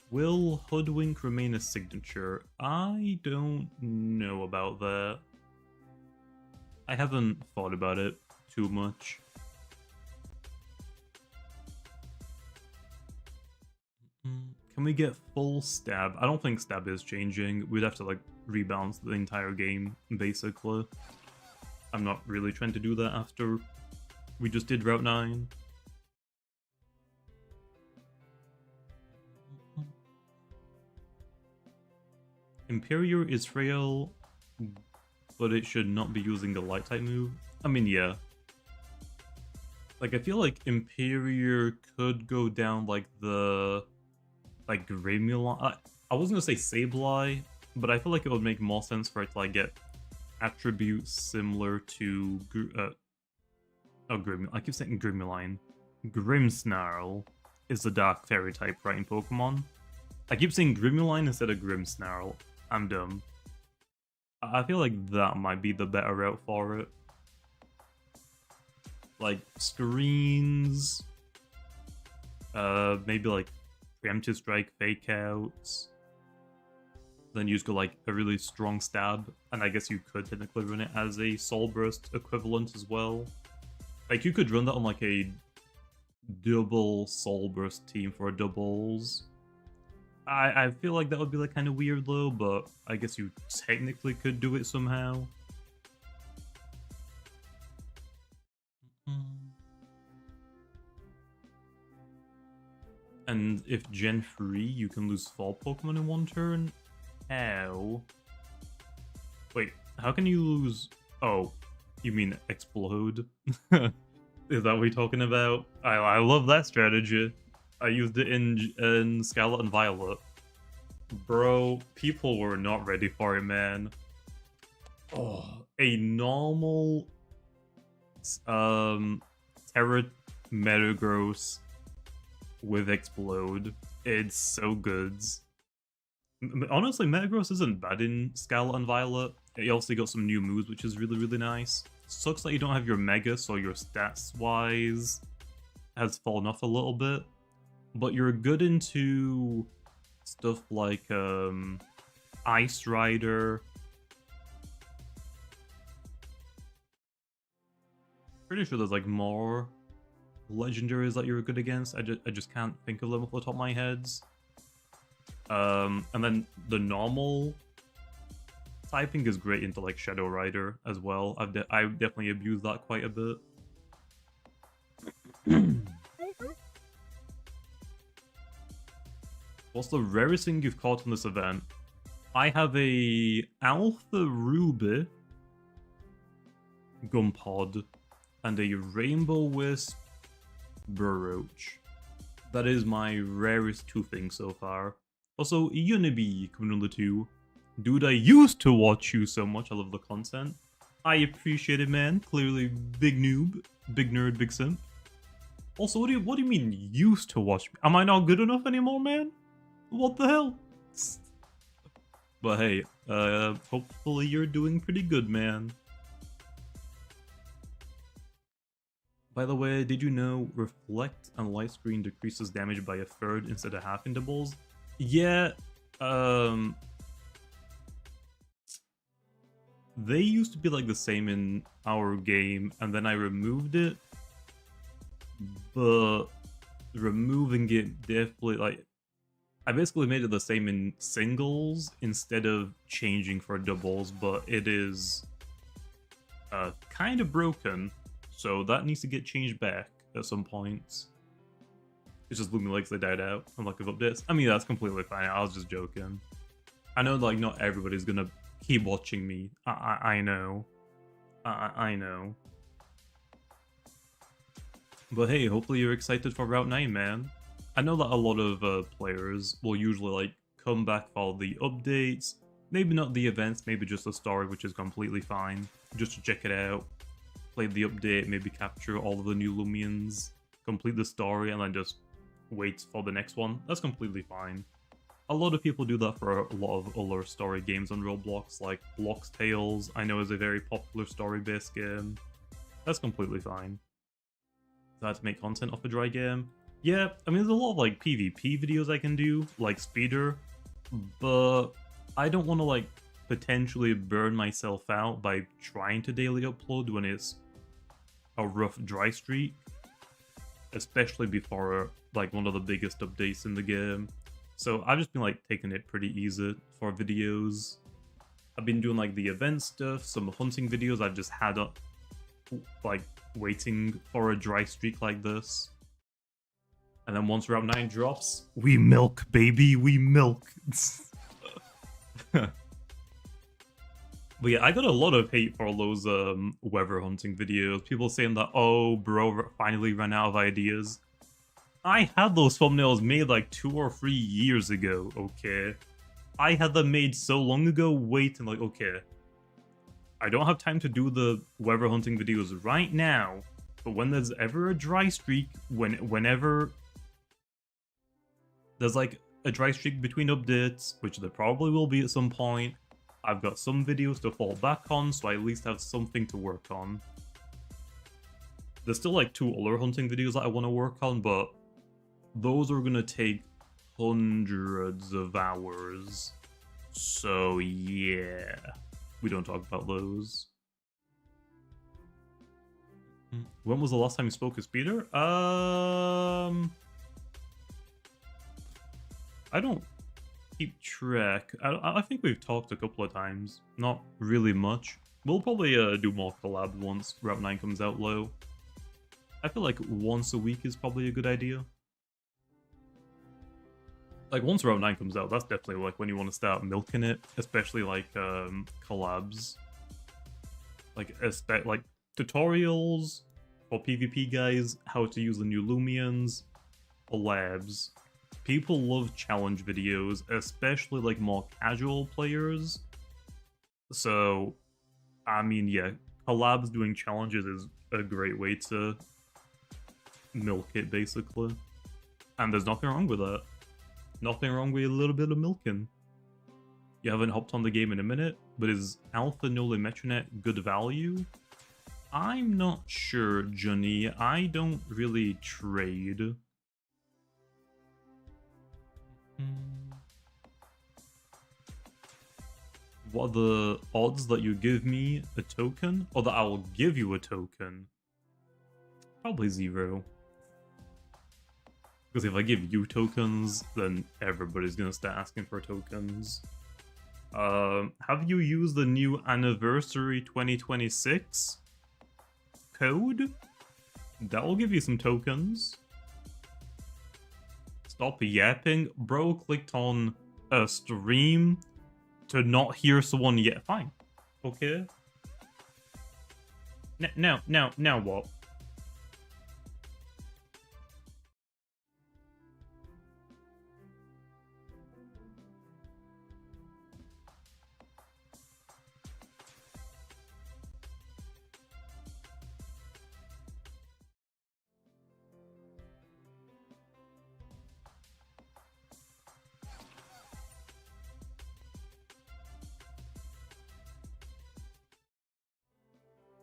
Will Hoodwink remain a signature? I don't know about that. I haven't thought about it too much. Can we get full stab? I don't think stab is changing. We'd have to like rebalance the entire game, basically. I'm not really trying to do that after we just did Route 9. Imperial is frail, but it should not be using the light type move. I mean, yeah. Like, I feel like Imperial could go down like the... like Grimmulon. I was gonna say Sableye, but I feel like it would make more sense for it to like get attributes similar to I keep saying Grimmulon. Grimmsnarl is the Dark Fairy type fighting Pokemon. I keep saying Grimmulon instead of Grimmsnarl. I'm dumb. I feel like that might be the better route for it. Like screens, maybe like preemptive strike, fake outs. Then you just go like a really strong stab, and I guess you could technically run it as a Soul Burst equivalent as well. Like you could run that on like a double Soul Burst team for doubles. I feel like that would be like kind of weird though, but I guess you technically could do it somehow. And if Gen 3, you can lose 4 Pokemon in one turn? How? Wait, how can you lose... Oh, you mean Explode? Is that what we're talking about? I love that strategy. I used it in Scarlet and Violet. Bro, people were not ready for it, man. Oh, a normal Terra Metagross with Explode. It's so good. Honestly, Metagross isn't bad in Scarlet and Violet. It also got some new moves, which is really, really nice. Sucks that you don't have your Mega, so your stats-wise has fallen off a little bit. But you're good into stuff like Ice Rider. Pretty sure there's like more legendaries that you're good against. I just can't think of them off the top of my head. And then the normal typing is great into like Shadow Rider as well. I've definitely abused that quite a bit. What's the rarest thing you've caught in this event? I have a Alpha Ruby Gumpod and a Rainbow Wisp Burroach. That is my rarest two things so far. Also, Unibi coming on the 2. Dude, I used to watch you so much. I love the content. I appreciate it, man. Clearly, big noob, big nerd, big simp. Also, what do you mean used to watch me? Am I not good enough anymore, man? What the hell? But hey, hopefully you're doing pretty good, man. By the way, did you know Reflect and Light Screen decreases damage by 1/3 instead of half intervals? Yeah, they used to be like the same in our game, and then I removed it. But removing it definitely, like, I basically made it the same in singles instead of changing for doubles, but it is kind of broken. So that needs to get changed back at some points. It's just Loomian likes they died out on lack of updates. I mean, that's completely fine. I was just joking. I know, like, not everybody's gonna keep watching me. I know. I know. But hey, hopefully you're excited for Route 9, man. I know that a lot of players will usually, like, come back for the updates. Maybe not the events, maybe just the story, which is completely fine. Just to check it out. Play the update, maybe capture all of the new Loomians, complete the story, and then just wait for the next one. That's completely fine. A lot of people do that for a lot of other story games on Roblox, like Blox Tales, I know is a very popular story-based game. That's completely fine. So I had to make content off a dry game. Yeah, I mean, there's a lot of like PvP videos I can do, like Speeder, but I don't want to like potentially burn myself out by trying to daily upload when it's a rough dry streak, especially before like one of the biggest updates in the game. So I've just been like taking it pretty easy for videos. I've been doing like the event stuff, some hunting videos I've just had up, like waiting for a dry streak like this. And then once Route 9 drops, we milk, baby, we milk. But yeah, I got a lot of hate for those weather hunting videos. People saying that, oh, bro, finally ran out of ideas. I had those thumbnails made like 2 or 3 years ago, okay? I had them made so long ago, waiting like, okay, I don't have time to do the weather hunting videos right now, but when there's ever a dry streak, whenever there's like a dry streak between updates, which there probably will be at some point, I've got some videos to fall back on, so I at least have something to work on. There's still like 2 other hunting videos that I want to work on, but those are going to take hundreds of hours. So yeah, we don't talk about those. When was the last time you spoke with Peter? I don't keep track. I think we've talked a couple of times. Not really much. We'll probably do more collabs once Route 9 comes out low. I feel like once a week is probably a good idea. Like, once Route 9 comes out, that's definitely like when you want to start milking it, especially like collabs. Like tutorials for PvP guys, how to use the new Loomians, collabs. People love challenge videos, especially like more casual players. So, I mean, yeah, collabs doing challenges is a great way to milk it, basically. And there's nothing wrong with that. Nothing wrong with a little bit of milking. You haven't hopped on the game in a minute, but is Alpha Noli Metronet good value? I'm not sure, Johnny. I don't really trade. What are the odds that you give me a token? Or that I will give you a token? Probably 0. Because if I give you tokens, then everybody's gonna start asking for tokens. Have you used the new Anniversary 2026 code? That will give you some tokens. Stop yapping. Bro clicked on a stream to not hear someone yet. Fine. Okay. Now what?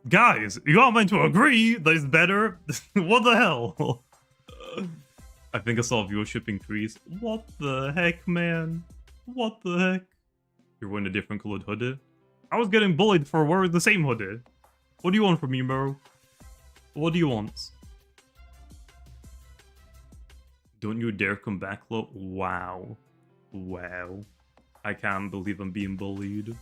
Guys, you aren't meant to agree that it's better. What the hell? I think I saw viewership increase. What the heck, man? What the heck? You're wearing a different colored hoodie? I was getting bullied for wearing the same hoodie. What do you want from me, bro? What do you want? Don't you dare come back, Lo. Wow. Wow. I can't believe I'm being bullied.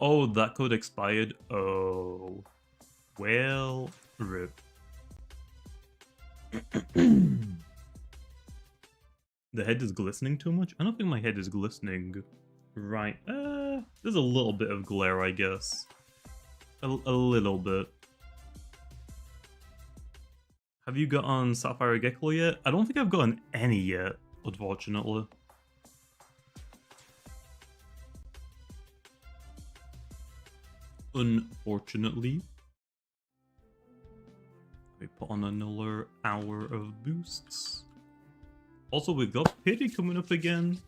Oh, that code expired. Oh. Well, rip. The head is glistening too much? I don't think my head is glistening. Right. There's a little bit of glare, I guess. A little bit. Have you gotten Sapphire Gecko yet? I don't think I've gotten any yet, unfortunately. Unfortunately. We put on another hour of boosts. Also, we've got Pity coming up again.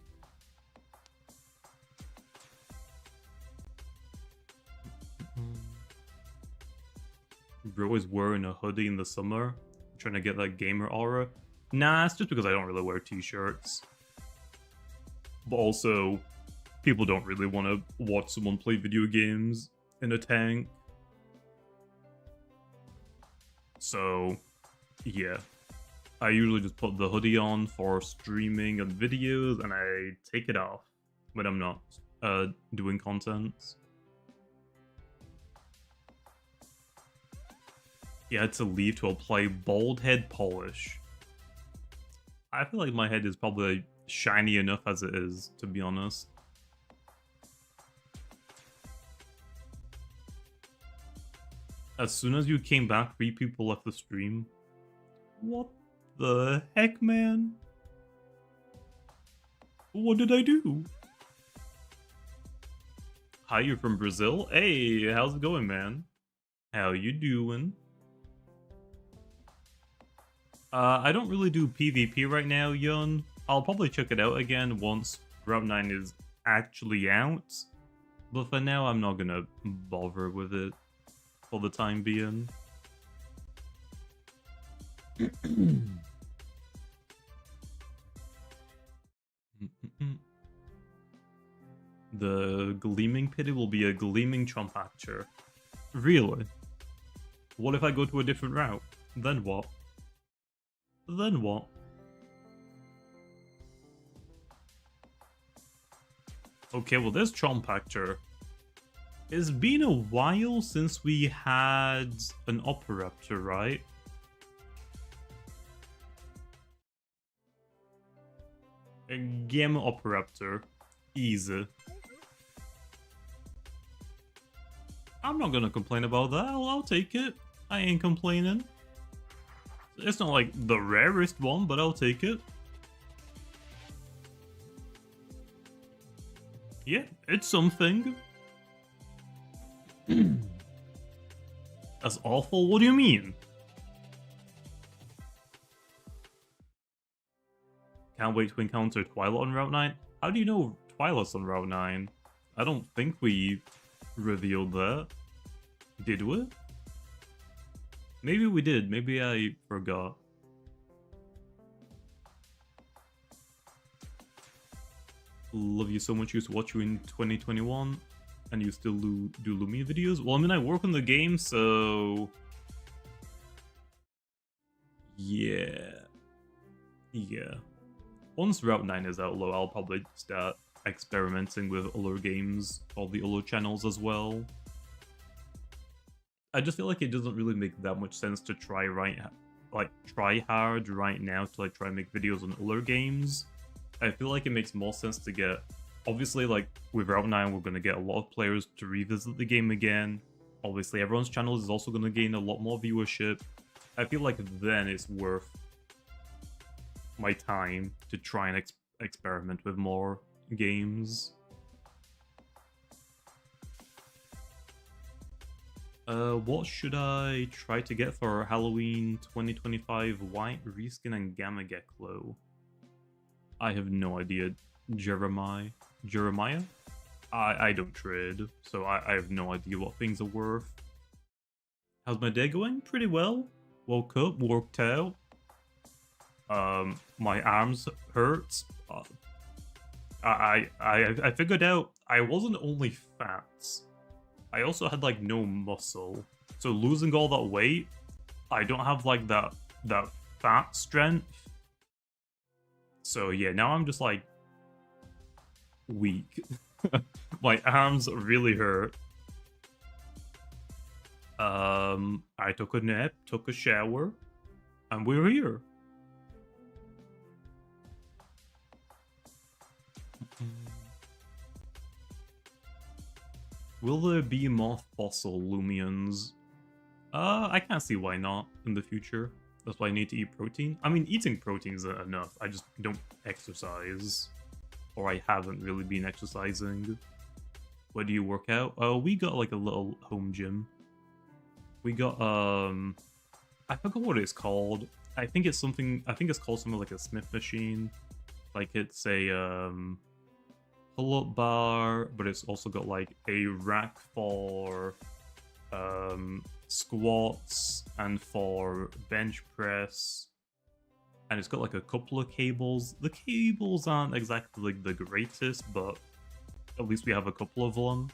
Bro is wearing a hoodie in the summer, trying to get that gamer aura. Nah, it's just because I don't really wear t-shirts. But also, people don't really want to watch someone play video games in a tank. So, yeah. I usually just put the hoodie on for streaming and videos, and I take it off when I'm not doing content. He had to leave to apply bald head polish. I feel like my head is probably shiny enough as it is, to be honest. As soon as you came back, 3 people left the stream. What the heck, man? What did I do? Hi, you're from Brazil? Hey, how's it going, man? How you doing? I don't really do PvP right now, Yun. I'll probably check it out again once Route 9 is actually out. But for now, I'm not gonna bother with it for the time being. The Gleaming Pity will be a Gleaming Chompacture. Really? What if I go to a different route? Then what? Then what? Okay, well, this Chompacture. It's been a while since we had an Operaptor, right? A Gamma Operaptor. Easy. I'm not gonna complain about that. I'll take it. I ain't complaining. It's not like the rarest one, but I'll take it. Yeah, it's something. That's awful? What do you mean? Can't wait to encounter Twilight on Route 9. How do you know Twilight's on Route 9? I don't think we revealed that. Did we? Maybe we did. Maybe I forgot. Love you so much. Used to watch you in 2021. And you still do Loomian videos? Well, I mean, I work on the game, so... Yeah. Yeah. Once Route 9 is out, I'll probably start experimenting with other games, all the other channels as well. I just feel like it doesn't really make that much sense to try hard right now to try and make videos on other games. I feel like it makes more sense to get, obviously with Route 9 we're going to get a lot of players to revisit the game again. Obviously everyone's channel is also going to gain a lot more viewership. I feel like then it's worth my time to try and experiment with more games. What should I try to get for Halloween 2025 white reskin and gammagecal? I have no idea. Jeremiah? I don't trade, so I have no idea what things are worth. How's my day going? Pretty well. Woke up, worked out. My arms hurt. I figured out I wasn't only fat. I also had no muscle. So losing all that weight, I don't have that fat strength. So yeah, now I'm just weak. My arms really hurt. I took a nap, took a shower, and we're here. Will there be more fossil Loomians? I can't see why not in the future. That's why I need to eat protein. I mean, eating protein is enough. I just don't exercise. Or I haven't really been exercising. Where do you work out? We got a little home gym. We got, I forgot what it's called. I think it's called something like a Smith machine. It's a, pull-up bar, but it's also got a rack for squats and for bench press, and it's got a couple of cables. The cables aren't exactly the greatest, but at least we have a couple of them.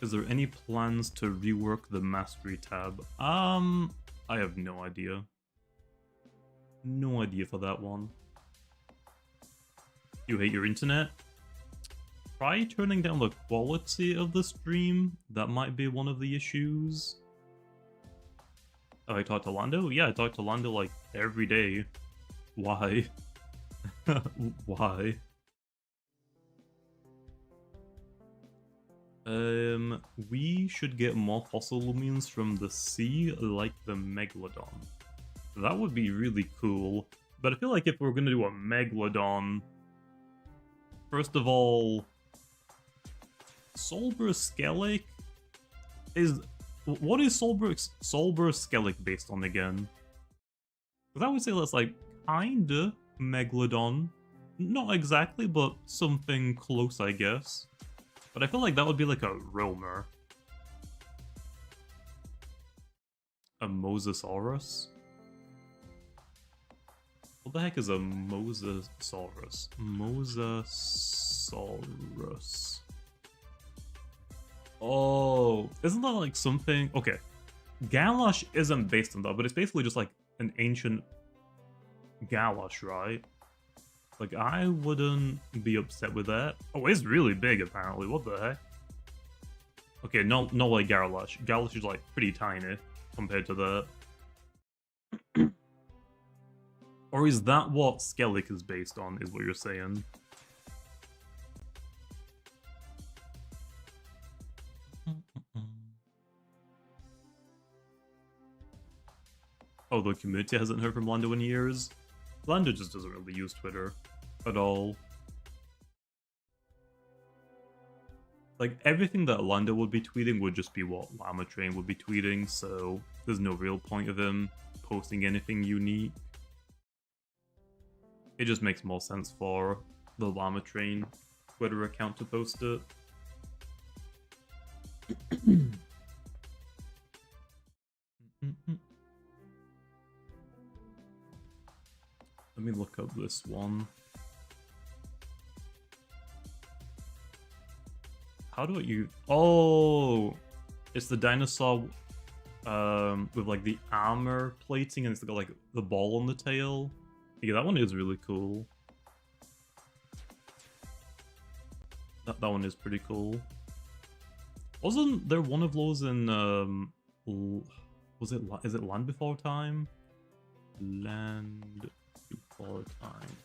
Is there any plans to rework the mastery tab? I have no idea. No idea for that one. You hate your internet? Try turning down the quality of the stream. That might be one of the issues. Oh, I talk to Lando? Yeah, I talk to Lando every day. Why? Why? We should get more fossil Loomians from the sea, like the Megalodon. That would be really cool. But I feel like if we're gonna do a Megalodon, first of all, Solber is... What is Solber based on again? Because I would say that's kinda Megalodon. Not exactly, but something close, I guess. But I feel like that would be a Roamer. A Mosasaurus? What the heck is a Mosasaurus? Mosasaurus. Oh, isn't that something... Okay, Galash isn't based on that, but it's basically just an ancient Galash, right? I wouldn't be upset with that. Oh, it's really big, apparently. What the heck? Okay, no like Galash. Galash is, pretty tiny compared to that. Or is that what Skellig is based on, is what you're saying? Oh, the community hasn't heard from Lando in years? Lando just doesn't really use Twitter at all. Like, everything that Lando would be tweeting would just be what Llama Train would be tweeting, so there's no real point of him posting anything unique. It just makes more sense for the Llama Train Twitter account to post it. Let me look up this one. How do I use... Oh! It's the dinosaur with like the armor plating and it's got like the ball on the tail. Yeah, that one is really cool. That one is pretty cool. Wasn't there one of those in is it Land Before Time? Land Before Time.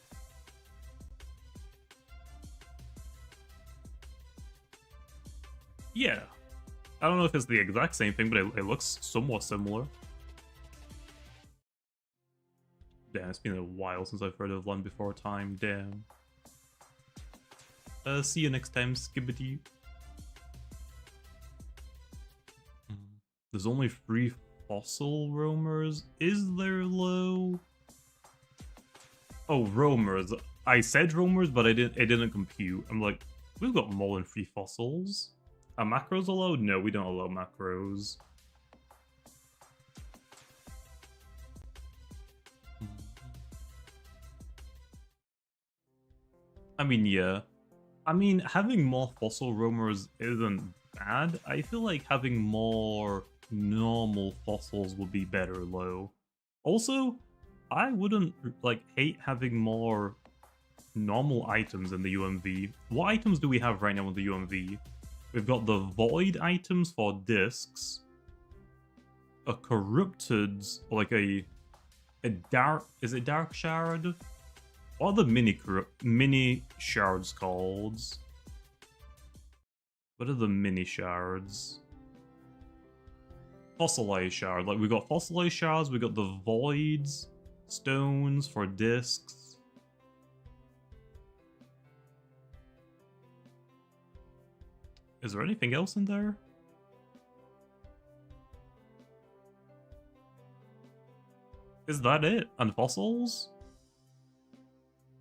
Yeah. I don't know if it's the exact same thing, but it looks somewhat similar. Damn, it's been a while since I've heard of Land Before Time, damn. See you next time, Skibbity. There's only 3 fossil roamers. Is there, low? Oh, roamers. I said roamers, but it didn't compute. I'm like, we've got more than 3 fossils. Are macros allowed? No, we don't allow macros. I mean, yeah. I mean, having more fossil roamers isn't bad. I feel like having more normal fossils would be better, low. Also, I wouldn't, like, hate having more normal items in the UMV. What items do we have right now in the UMV? We've got the void items for discs, a corrupted, like a dark, is it dark shard? What are the mini shards called? What are the mini shards? Fossilized shard. Like, we got fossilized shards, we got the voids, stones for discs. Is there anything else in there? Is that it? And fossils?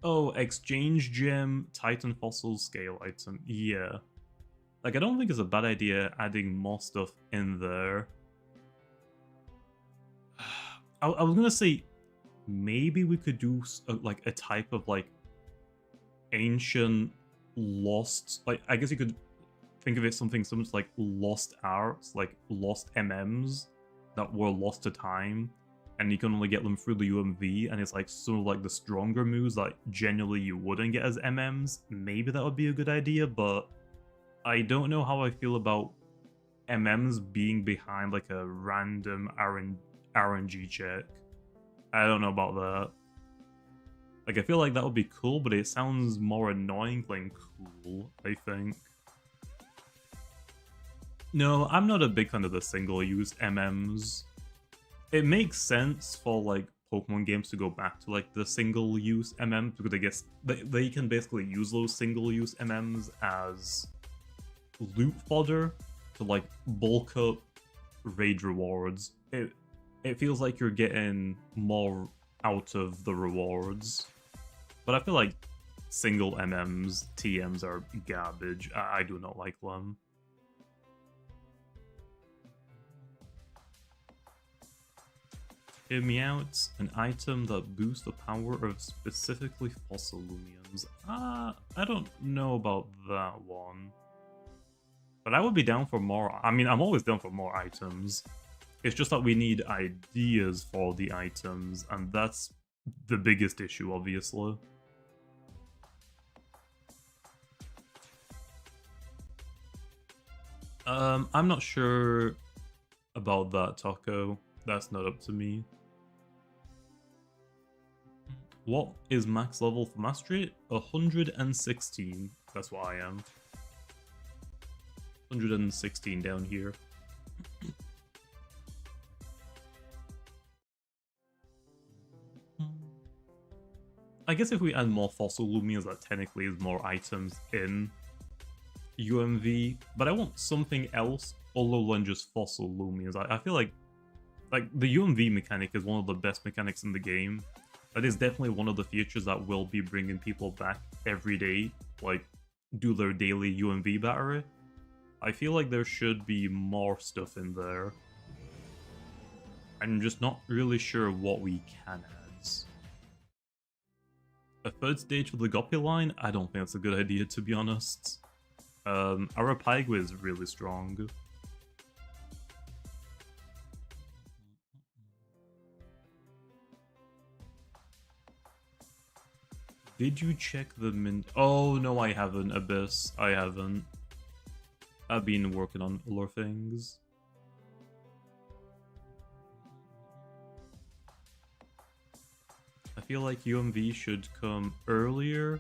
Oh, exchange gem, titan fossil scale item. Yeah. Like, I don't think it's a bad idea adding more stuff in there. I was gonna say, maybe we could do like a type of like ancient lost, like, I guess you could think of it something like lost arts, like lost MMs that were lost to time, and you can only get them through the UMV, and it's like sort of like the stronger moves that generally you wouldn't get as MMs. Maybe that would be a good idea, but I don't know how I feel about MMs being behind like a random RNG check. I don't know about that. Like, I feel like that would be cool, but it sounds more annoying than cool, I think. No, I'm not a big fan of the single-use MMs. It makes sense for, like, Pokemon games to go back to, like, the single-use MMs, because I guess they can basically use those single-use MMs as loot fodder to, like, bulk up raid rewards. It feels like you're getting more out of the rewards. But I feel like single MMs, TMs are garbage. I do not like them. Hear me out. An item that boosts the power of specifically fossil Loomians. I don't know about that one. But I would be down for more. I mean, I'm always down for more items. It's just that we need ideas for the items, and that's the biggest issue, obviously. I'm not sure about that, Taco. That's not up to me. What is max level for mastery? 116. That's what I am. 116 down here. I guess if we add more fossil Loomians, that technically is more items in UMV, but I want something else other than just fossil Loomians. I feel like the UMV mechanic is one of the best mechanics in the game. That is definitely one of the features that will be bringing people back every day, like do their daily UMV battery. I feel like there should be more stuff in there. I'm just not really sure what we can add. A third stage for the Guppy line? I don't think that's a good idea, to be honest. Arapaigo is really strong. Did you check the min? Oh, no, I haven't, Abyss. I haven't. I've been working on other things. I feel like UMV should come earlier.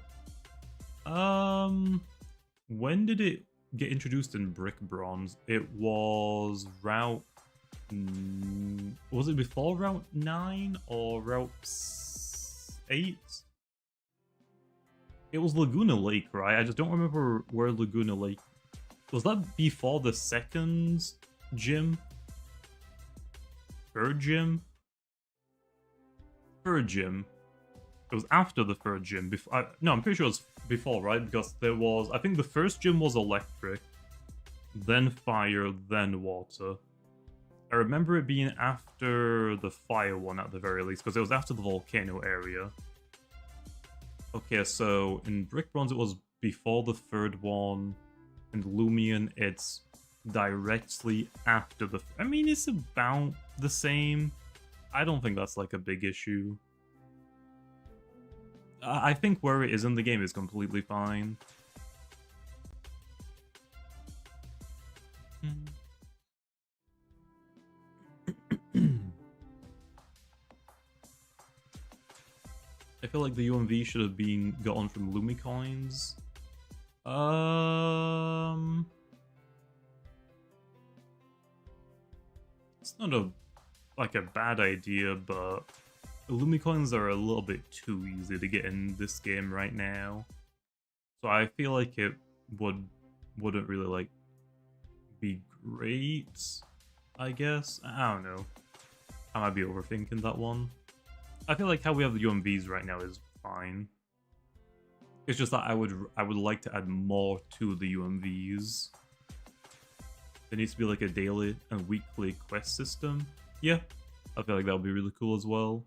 When did it get introduced in Brick Bronze? It was Route... Was it before Route 9 or Route 8? It was Laguna Lake, right? I just don't remember where Laguna Lake... Was that before the second gym? Third gym? Third gym. It was after the third gym. No, I'm pretty sure it was before, right? Because there was... I think the first gym was electric, then fire, then water. I remember it being after the fire one at the very least, because it was after the volcano area. Okay, so in Brick Bronze it was before the third one. In Loomian it's directly after the... I mean, it's about the same. I don't think that's like a big issue. I think where it is in the game is completely fine. I feel like the UMV should have been gotten from Lumi coins. It's not a bad idea, but Lumi coins are a little bit too easy to get in this game right now. So I feel like it wouldn't really like be great, I guess. I don't know. I might be overthinking that one. I feel like how we have the UMVs right now is fine. It's just that I would like to add more to the UMVs. There needs to be like a daily and weekly quest system. Yeah, I feel like that would be really cool as well.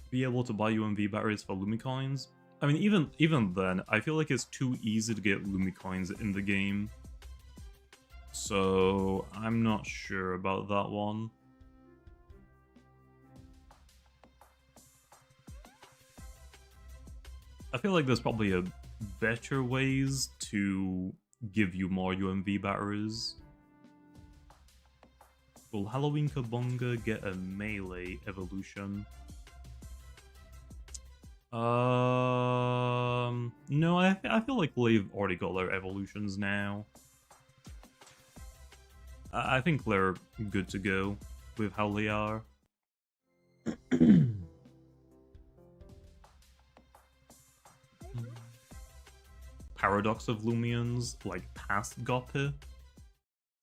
Be able to buy UMV batteries for Lumi coins. I mean, even then, I feel like it's too easy to get Lumi coins in the game. So I'm not sure about that one. I feel like there's probably a better ways to give you more UMV batteries. Will Halloween Kabunga get a melee evolution? No, I feel like they've already got their evolutions now. I think they're good to go with how they are. Paradox of Loomians, like past Goppy.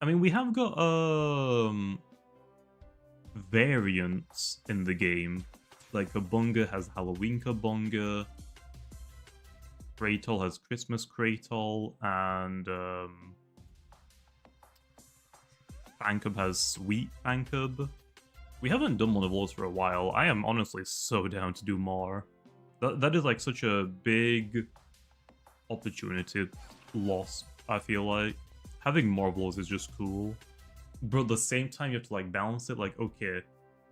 I mean, we have got variants in the game. Like Kabunga has Halloween Kabunga, Kratal has Christmas Kratal, and Fankub has Sweet Fankub. We haven't done one of those for a while. I am honestly so down to do more. That is like such a big opportunity lost, I feel like. Having more of those is just cool. But at the same time, you have to like balance it, like, okay,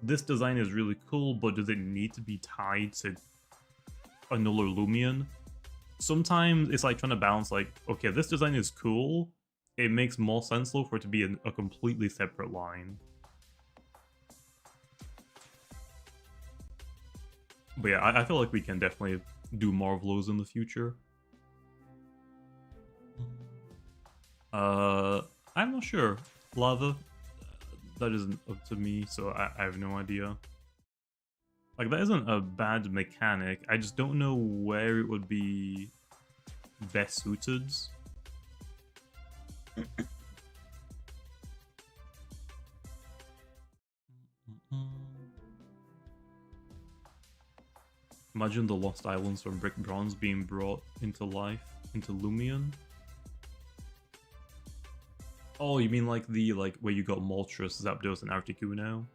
this design is really cool, but does it need to be tied to another Loomian? Sometimes it's like trying to balance, like, okay, this design is cool, it makes more sense though for it to be a completely separate line. But yeah, I feel like we can definitely do more of those in the future. I'm not sure. Lava, that isn't up to me, so I have no idea. Like, that isn't a bad mechanic, I just don't know where it would be best suited. Imagine the Lost Islands from Brick Bronze being brought into life, into Loomian. Oh, you mean like the, where you got Moltres, Zapdos, and Articuno?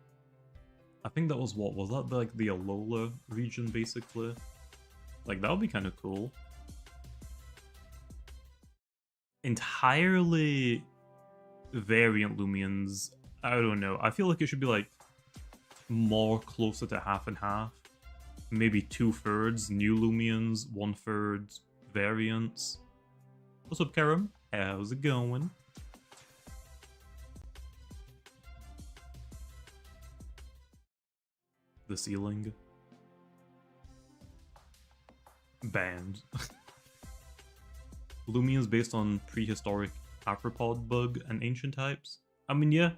I think that was what? Was that like the Alola region, basically? Like, that would be kind of cool. Entirely variant Loomians, I don't know. I feel like it should be like more closer to half and half. Maybe 2/3 new Loomians, 1/3 variants. What's up, Karam? How's it going? The ceiling. Banned. Loomians based on prehistoric arthropod bug and ancient types. I mean, yeah.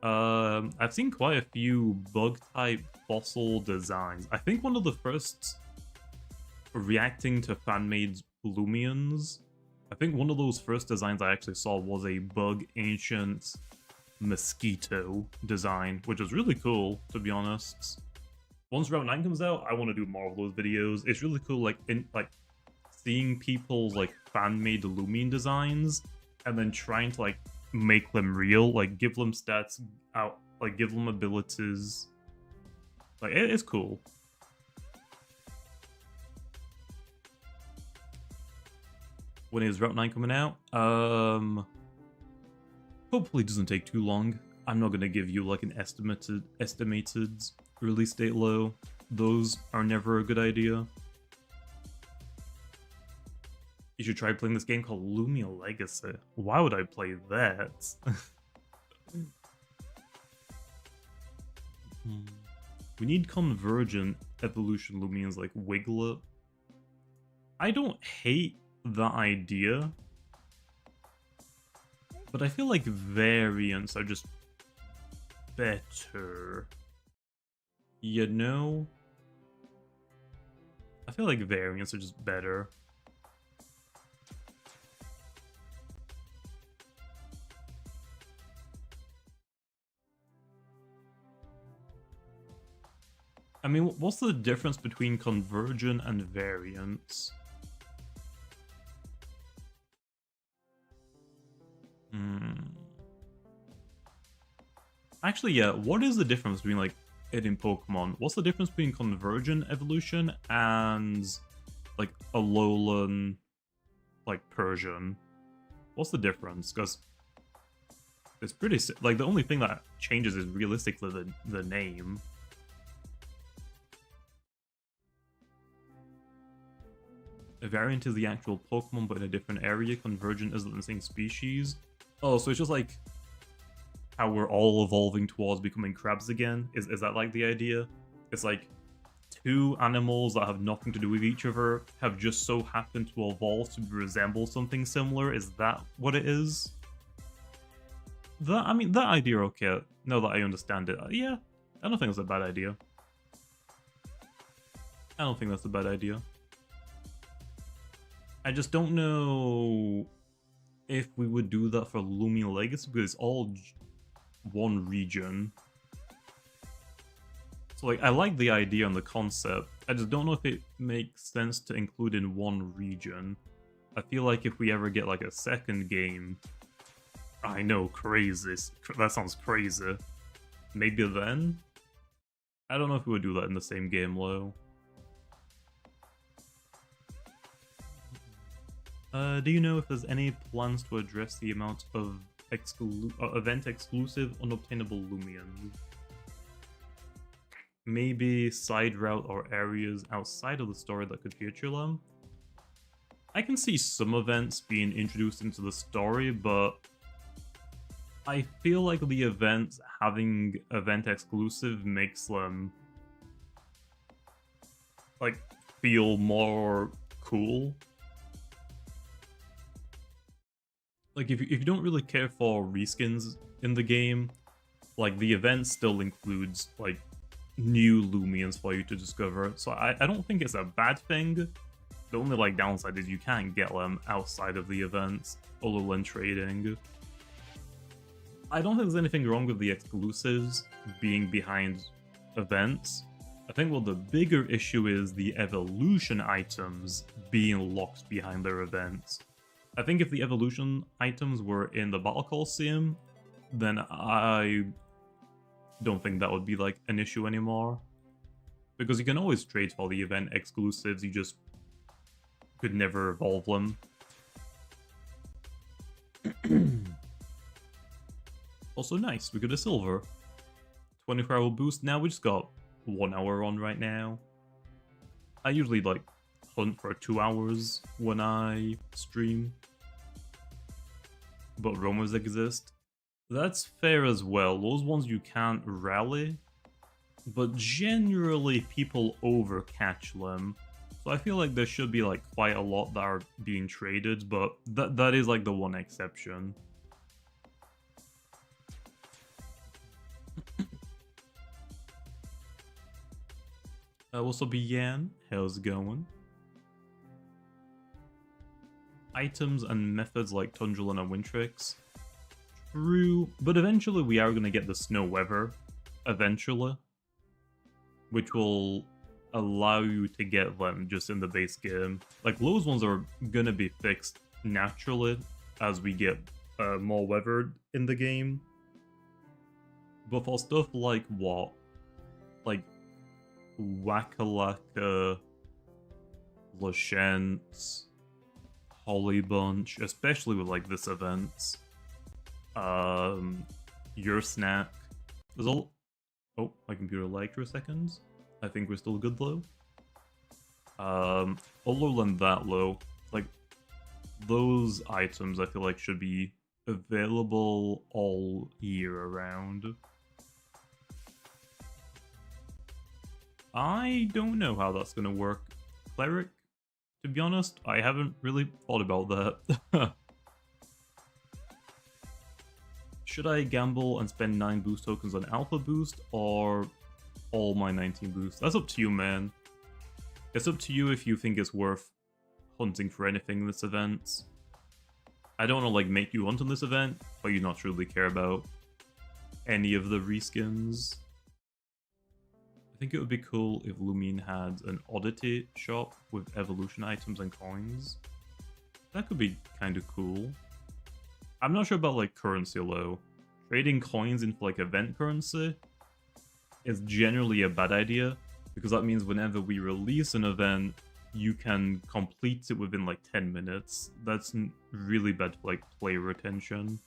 I've seen quite a few bug type fossil designs. I think one of the first reacting to fan-made Loomians, I think one of those first designs I actually saw was a bug ancient mosquito design, which was really cool, to be honest. Once Route 9 comes out, I want to do more of those videos. It's really cool, like seeing people's like fan-made Loomian designs and then trying to like make them real, like give them stats out, like give them abilities. Like, it's cool. When is Route 9 coming out? Hopefully it doesn't take too long. I'm not gonna give you like an estimated release date low. Those are never a good idea. You should try playing this game called Loomian Legacy. Why would I play that? We need convergent evolution Loomians like Wiglet. I don't hate the idea, but I feel like variants are just better. You know? I feel like variants are just better. I mean, what's the difference between convergent and variants? Actually, yeah, what is the difference between, like, it in Pokemon? What's the difference between convergent evolution and, like, Alolan, like, Persian? What's the difference? Because it's pretty... Like, the only thing that changes is realistically the name. A variant is the actual Pokemon, but in a different area. Convergent isn't the same species. Oh, so it's just like how we're all evolving towards becoming crabs again? Is that like the idea? It's like two animals that have nothing to do with each other have just so happened to evolve to resemble something similar? Is that what it is? I mean, that idea, okay, now that I understand it, yeah, I don't think that's a bad idea. I don't think that's a bad idea. I just don't know if we would do that for Loomian Legacy, because it's all one region. So, like, I like the idea and the concept. I just don't know if it makes sense to include in one region. I feel like if we ever get, like, a second game... I know, crazy. That sounds crazy. Maybe then? I don't know if we would do that in the same game, though. Do you know if there's any plans to address the amount of event-exclusive, unobtainable Loomians? Maybe side route or areas outside of the story that could feature them? I can see some events being introduced into the story, but I feel like the events having event exclusive makes them like feel more cool. Like if you don't really care for reskins in the game, like the event still includes like new Loomians for you to discover. So I don't think it's a bad thing. The only like downside is you can't get them outside of the events other than trading. I don't think there's anything wrong with the exclusives being behind events. I think what the bigger issue is the evolution items being locked behind their events. I think if the evolution items were in the Battle Coliseum, then I don't think that would be like an issue anymore. Because you can always trade for the event exclusives, you just could never evolve them. Also nice, we got a silver. 24-hour boost, now we just got 1 hour on right now. I usually like hunt for 2 hours when I stream. But roamers exist. That's fair as well, those ones you can't rally. But generally people overcatch them. So I feel like there should be like quite a lot that are being traded, but that is like the one exception. What's up, Yan? How's it going? Items and methods like Tundrelin and Wintrix. True, but eventually we are going to get the Snow Weather. Eventually. Which will allow you to get them just in the base game. Like, those ones are going to be fixed naturally as we get more weather in the game. But for stuff like what? Like, Wackalaka, Lashent, Holly Bunch, especially with like this event. Your Snack. There's all. Oh, my computer lagged for a second. I think we're still good though. Other than that though, like those items I feel like should be available all year around. I don't know how that's gonna work. Cleric? To be honest, I haven't really thought about that. Should I gamble and spend 9 boost tokens on Alpha Boost, or all my 19 boosts? That's up to you, man. It's up to you if you think it's worth hunting for anything in this event. I don't want to like make you hunt on this event, but you not truly care about any of the reskins. I think it would be cool if Loomian had an oddity shop with evolution items and coins. That could be kind of cool. I'm not sure about like currency though. Trading coins into like event currency is generally a bad idea, because that means whenever we release an event, you can complete it within like 10 minutes. That's really bad for like player retention.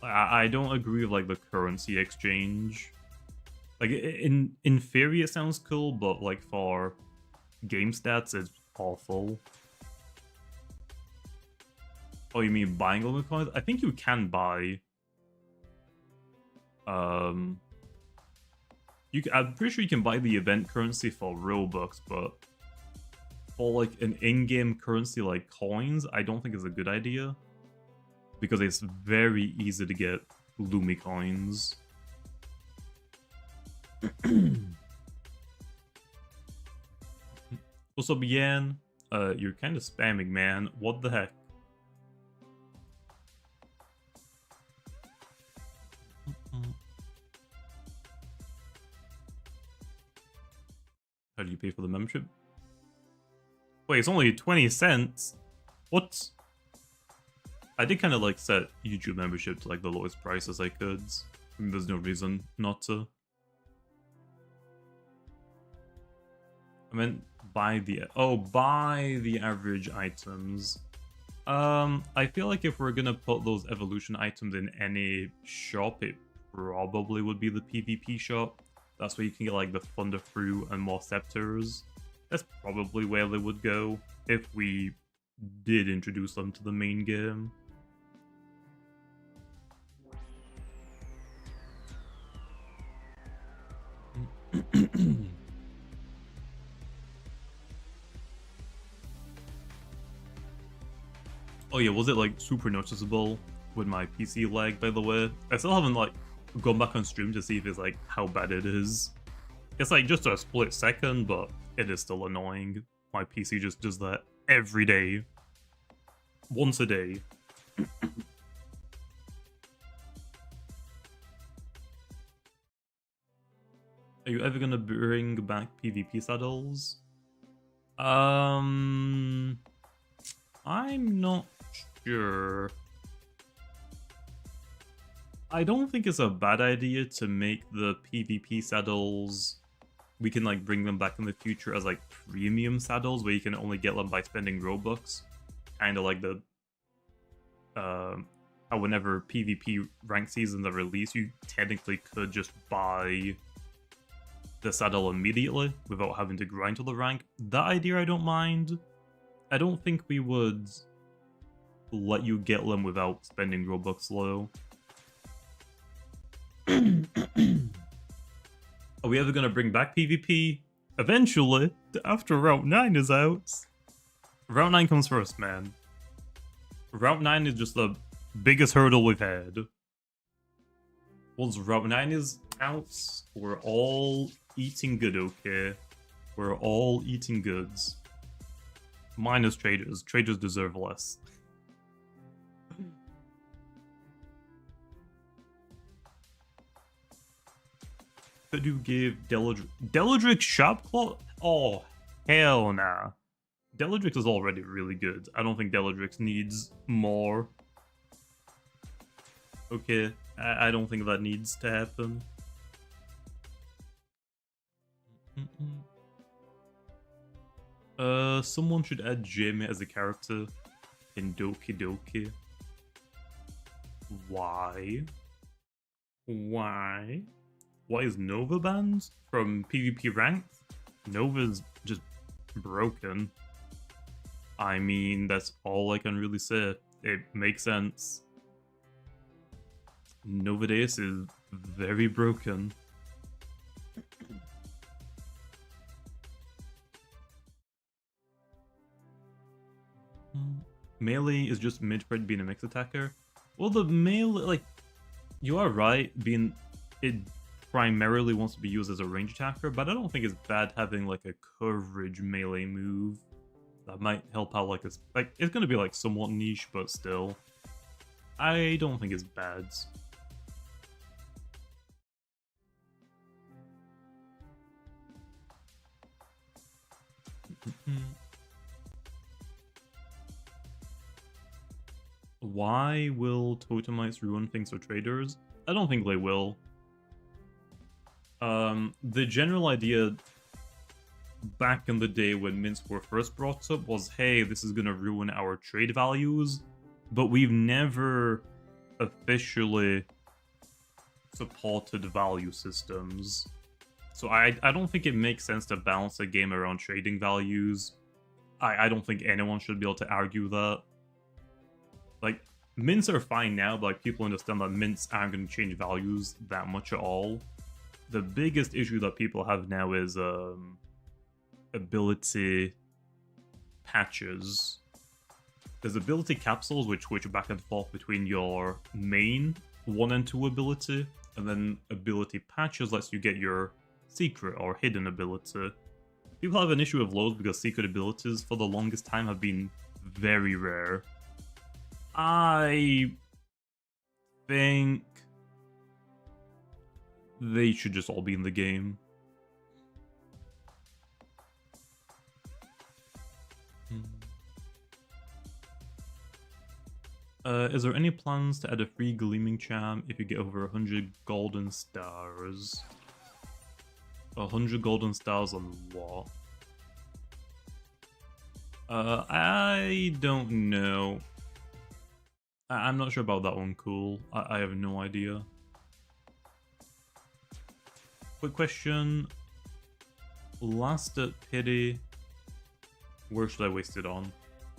I don't agree with like the currency exchange. Like, in theory it sounds cool, but like for game stats it's awful. Oh, you mean buying all the coins? I think you can buy... I'm pretty sure you can buy the event currency for Robux, but for like an in-game currency like coins, I don't think it's a good idea. Because it's very easy to get Loomy coins. What's up, Yan? You're kind of spamming, man. What the heck? How do you pay for the membership? Wait, it's only 20 cents? What? I did kind of like set YouTube membership to like the lowest price as I could. I mean, there's no reason not to. I meant buy the average items. I feel like if we're gonna put those evolution items in any shop, it probably would be the PvP shop. That's where you can get like the thunderfruit and more scepters. That's probably where they would go. if we did introduce them to the main game. Oh yeah, was it like super noticeable with my PC lag, by the way? I still haven't like gone back on stream to see if it's like how bad it is. It's like just a split second, but it is still annoying. My PC just does that every day. Once a day. Are you ever gonna bring back PvP saddles? I'm not sure. I don't think it's a bad idea to make the PvP saddles. We can like bring them back in the future as like premium saddles where you can only get them by spending Robux. Kind of like the how whenever PvP rank seasons are released, you technically could just buy the saddle immediately without having to grind to the rank. That idea I don't mind. I don't think we would let you get them without spending Robux low. Are we ever gonna bring back PvP? Eventually, after Route 9 is out. Route 9 comes first, man. Route 9 is just the biggest hurdle we've had. Once Route 9 is out, we're all eating good, okay? We're all eating goods. Minus traders. Traders deserve less. Could you give Deladric Sharpclaw? Oh, hell nah. Deladrix is already really good. I don't think Deladrix needs more. Okay, I don't think that needs to happen. Someone should add Jamie as a character in Doki Doki. Why? Why? Why is Nova banned from PvP ranked? Nova's just broken. I mean, that's all I can really say. It makes sense. Nova Days is very broken. Melee is just mid-spread being a mix attacker. Well, the melee, like, you are right, it primarily wants to be used as a range attacker, but I don't think it's bad having like a coverage melee move that might help out. Like it's gonna be like somewhat niche, but still, I don't think it's bad. Why will totemites ruin things for traders? I don't think they will. The general idea back in the day when mints were first brought up was, hey, this is gonna ruin our trade values, but we've never officially supported value systems. So I don't think it makes sense to balance a game around trading values. I don't think anyone should be able to argue that. Like, mints are fine now, but like, people understand that mints aren't going to change values that much at all. The biggest issue that people have now is ability patches. There's ability capsules which switch back and forth between your main 1 and 2 ability, and then ability patches lets you get your secret or hidden ability. People have an issue with those because secret abilities for the longest time have been very rare. I think they should just all be in the game. Is there any plans to add a free gleaming charm if you get over 100 golden stars? 100 golden stars on what? I don't know. I'm not sure about that one, cool. I have no idea. Quick question. Last at Pity, Where should I waste it on?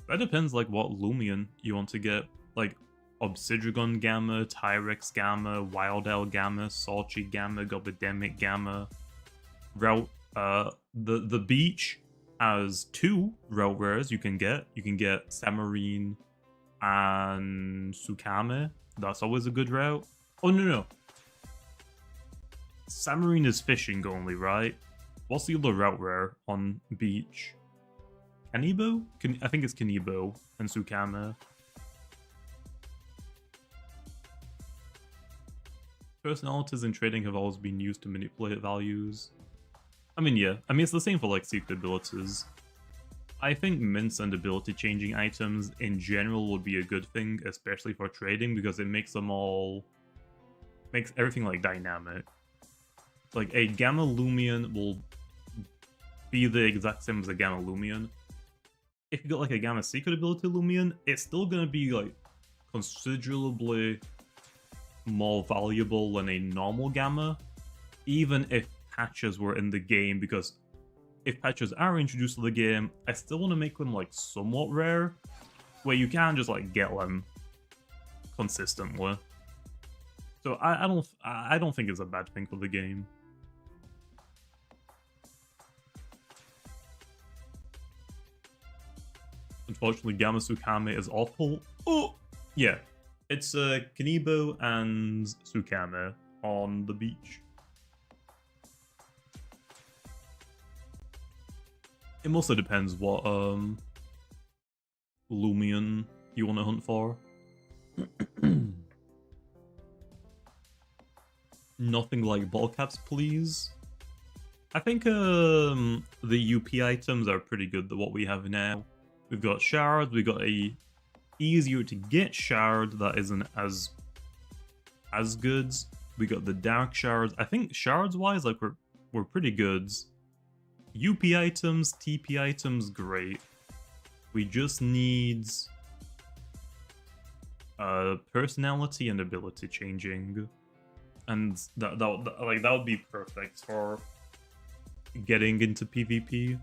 That depends, like, what Loomian you want to get. Like, Obsidragon Gamma, Tyrex Gamma, Wild Owl Gamma, Salchi Gamma, Gobidemic Gamma. The beach has 2 route rares you can get. You can get Samarine and Sukame. That's always a good route. Oh, no. Samarine is fishing only, right? What's the other route rare on beach? Kanibo? I think it's Kanibo and Sukame. Personalities in trading have always been used to manipulate values. I mean, yeah. I mean, it's the same for, like, secret abilities. I think mints and ability changing items in general would be a good thing, especially for trading, because it makes them all... makes everything, like, dynamic. Like, a Gamma Loomian will be the exact same as a Gamma Loomian. If you got, like, a Gamma Secret Ability Loomian, it's still gonna be, like, considerably more valuable than a normal Gamma, even if patches were in the game, because if patches are introduced to the game, I still want to make them, like, somewhat rare, where you can just, like, get them consistently. So I don't think it's a bad thing for the game. Unfortunately, Gamma Sukame is awful. Oh! Yeah. It's Kanibo and Sukame on the beach. It mostly depends what Loomian you want to hunt for. Nothing like ball caps, please. I think the UP items are pretty good, what we have now. We've got shards, we've got a easier to get shard that isn't as good. We got the dark shards. I think shards wise, like, we're pretty good. UP items, TP items, great. We just need personality and ability changing, and that would be perfect for getting into PvP.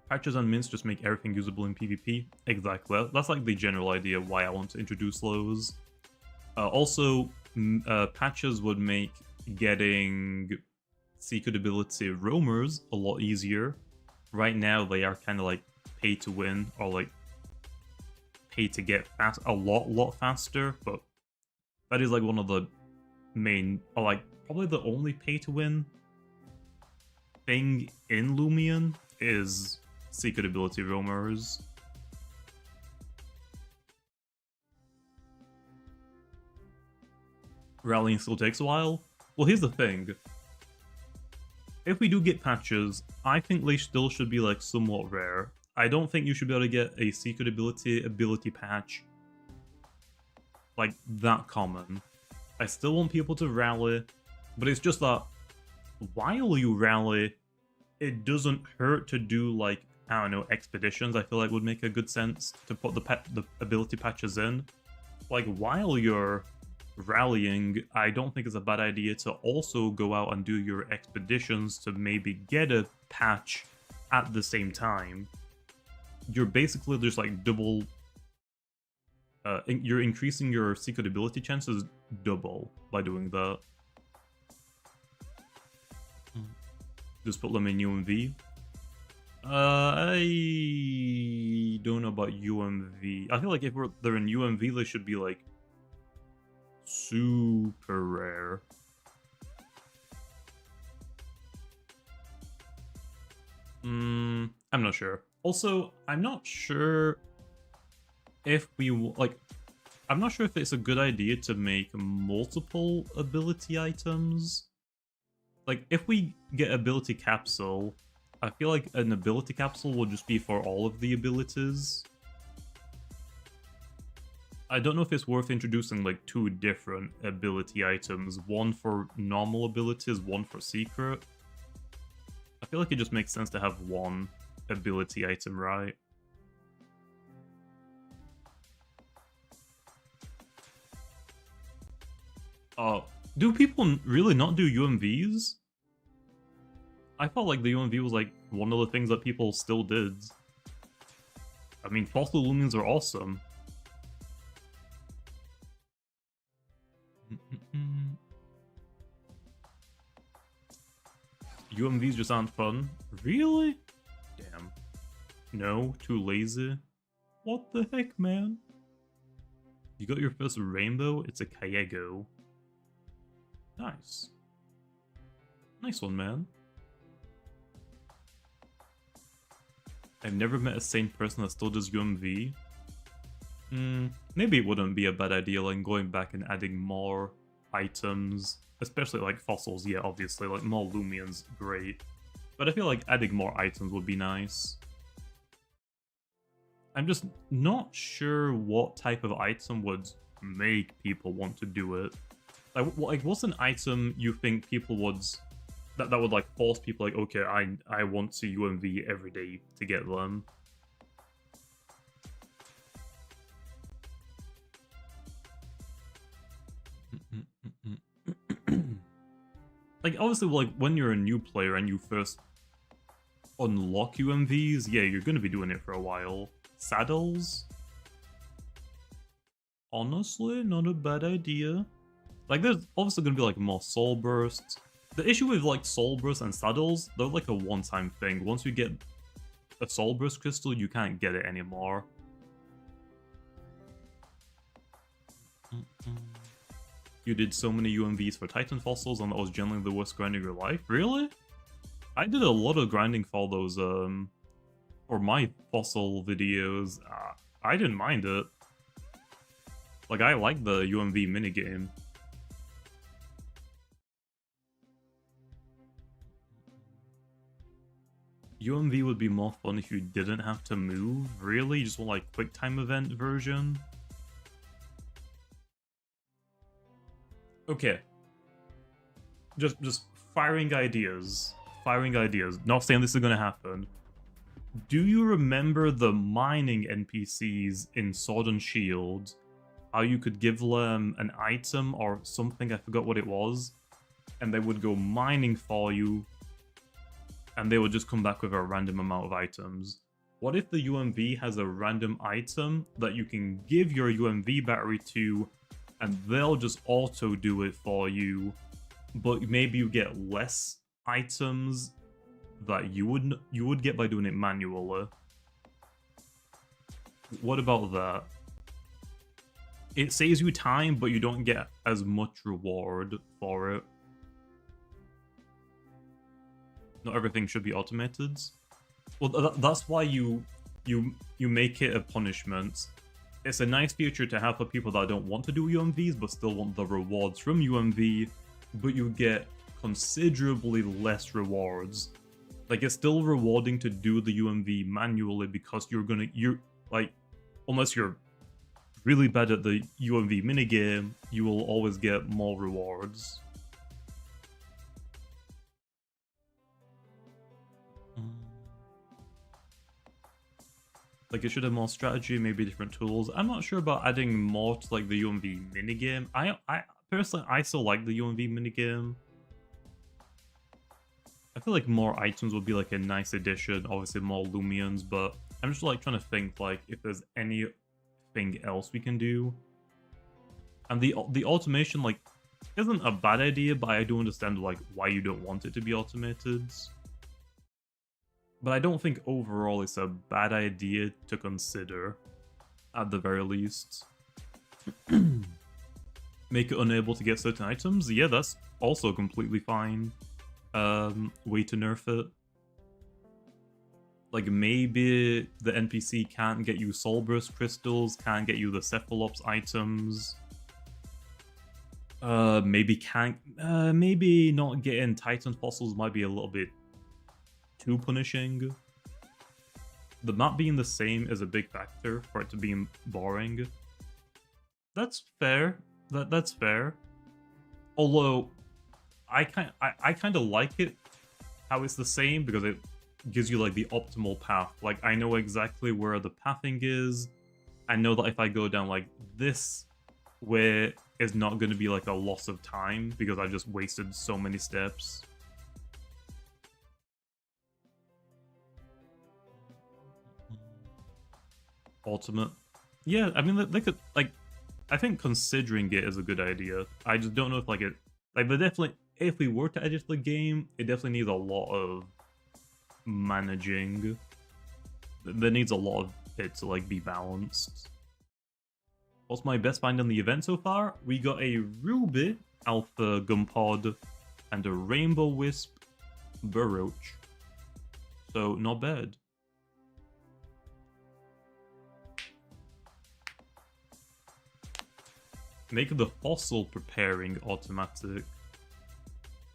Patches and mints just make everything usable in PvP. Exactly. That's like the general idea why I want to introduce those. Also, patches would make getting secret ability roamers a lot easier. Right now, they are kind of like pay to win, or like pay to get fast, a lot faster. But that is like one of the main, or like probably the only pay to win thing in Loomian is secret ability roamers. Rallying still takes a while. Well, here's the thing. If we do get patches, I think they still should be, like, somewhat rare. I don't think you should be able to get a secret ability patch like that common. I still want people to rally, but it's just that while you rally, it doesn't hurt to do, like, I don't know, expeditions. I feel like would make a good sense to put the ability patches in. Like, while you're rallying, I don't think it's a bad idea to also go out and do your expeditions to maybe get a patch at the same time. You're basically just like double... you're increasing your secret ability chances double by doing that. Just put them in UMV. I don't know about UMV. I feel like if they're in UMV, they should be like super rare. I'm not sure. Also, I'm not sure if I'm not sure if it's a good idea to make multiple ability items. Like, if we get ability capsule, I feel like an ability capsule will just be for all of the abilities. I don't know if it's worth introducing, like, 2 different ability items. One for normal abilities, one for secret. I feel like it just makes sense to have one ability item, right? Do people really not do UMVs? I felt like the UMV was like one of the things that people still did. I mean, fossil Loomians are awesome. UMVs just aren't fun. Really? Damn. No, too lazy. What the heck, man? You got your first rainbow? It's a Kayego. Nice. Nice one, man. I've never met a sane person that still does UMV. Maybe it wouldn't be a bad idea, like, going back and adding more items. Especially, like, fossils, yeah, obviously. Like, more Loomians, great. But I feel like adding more items would be nice. I'm just not sure what type of item would make people want to do it. Like what's an item you think people would... That would, like, force people, like, okay, I want to UMV every day to get them. Like, obviously, like, when you're a new player and you first unlock UMVs, yeah, you're gonna be doing it for a while. Saddles? Honestly, not a bad idea. Like, there's obviously gonna be, like, more soul bursts. The issue with, like, soul bursts and saddles, they're like a one-time thing. Once you get a soul burst crystal, you can't get it anymore. You did so many UMVs for Titan fossils, and that was generally the worst grind of your life? Really? I did a lot of grinding for those, for my fossil videos. I didn't mind it. Like, I like the UMV minigame. UMV would be more fun if you didn't have to move. Really? You just want, like, quick time event version? Okay. Just firing ideas. Firing ideas. Not saying this is gonna happen. Do you remember the mining NPCs in Sword and Shield? How you could give them an item or something, I forgot what it was, and they would go mining for you, and they would just come back with a random amount of items. What if the UMV has a random item that you can give your UMV battery to, and they'll just auto do it for you, but maybe you get less items that you would get by doing it manually? What about that? It saves you time, but you don't get as much reward for it. Not everything should be automated. Well, that's why you make it a punishment. It's a nice feature to have for people that don't want to do UMVs, but still want the rewards from UMV, but you get considerably less rewards. Like, it's still rewarding to do the UMV manually because you're like, unless you're really bad at the UMV minigame, you will always get more rewards. Like, it should have more strategy, maybe different tools. I'm not sure about adding more to, like, the UMV minigame. I personally, I still like the UMV minigame. I feel like more items would be, like, a nice addition. Obviously, more Loomians, but I'm just, like, trying to think, like, if there's anything else we can do. And the automation, like, isn't a bad idea, but I do understand, like, why you don't want it to be automated. But I don't think overall it's a bad idea to consider, at the very least. Make it unable to get certain items? Yeah, that's also completely fine. Way to nerf it. Like, maybe the NPC can't get you Soul Burst crystals, can't get you the Cephalops items. Maybe not getting Titan fossils might be a little bit too punishing. The map being the same is a big factor for it to be boring. That's fair. That's fair. Although I kind of like it how it's the same because it gives you, like, the optimal path. Like, I know exactly where the pathing is. I know that if I go down, like, this way, it's not going to be, like, a loss of time because I just wasted so many steps. ultimate. Yeah, I mean, they could, like, I think considering it is a good idea. I just don't know if, like, they definitely, if we were to edit the game, it definitely needs a lot of managing. There needs a lot of it to, like, be balanced. What's my best find in the event so far? We got a Ruby Alpha Gumpod and a Rainbow Wisp Burroach. So, not bad. Make the fossil preparing automatic.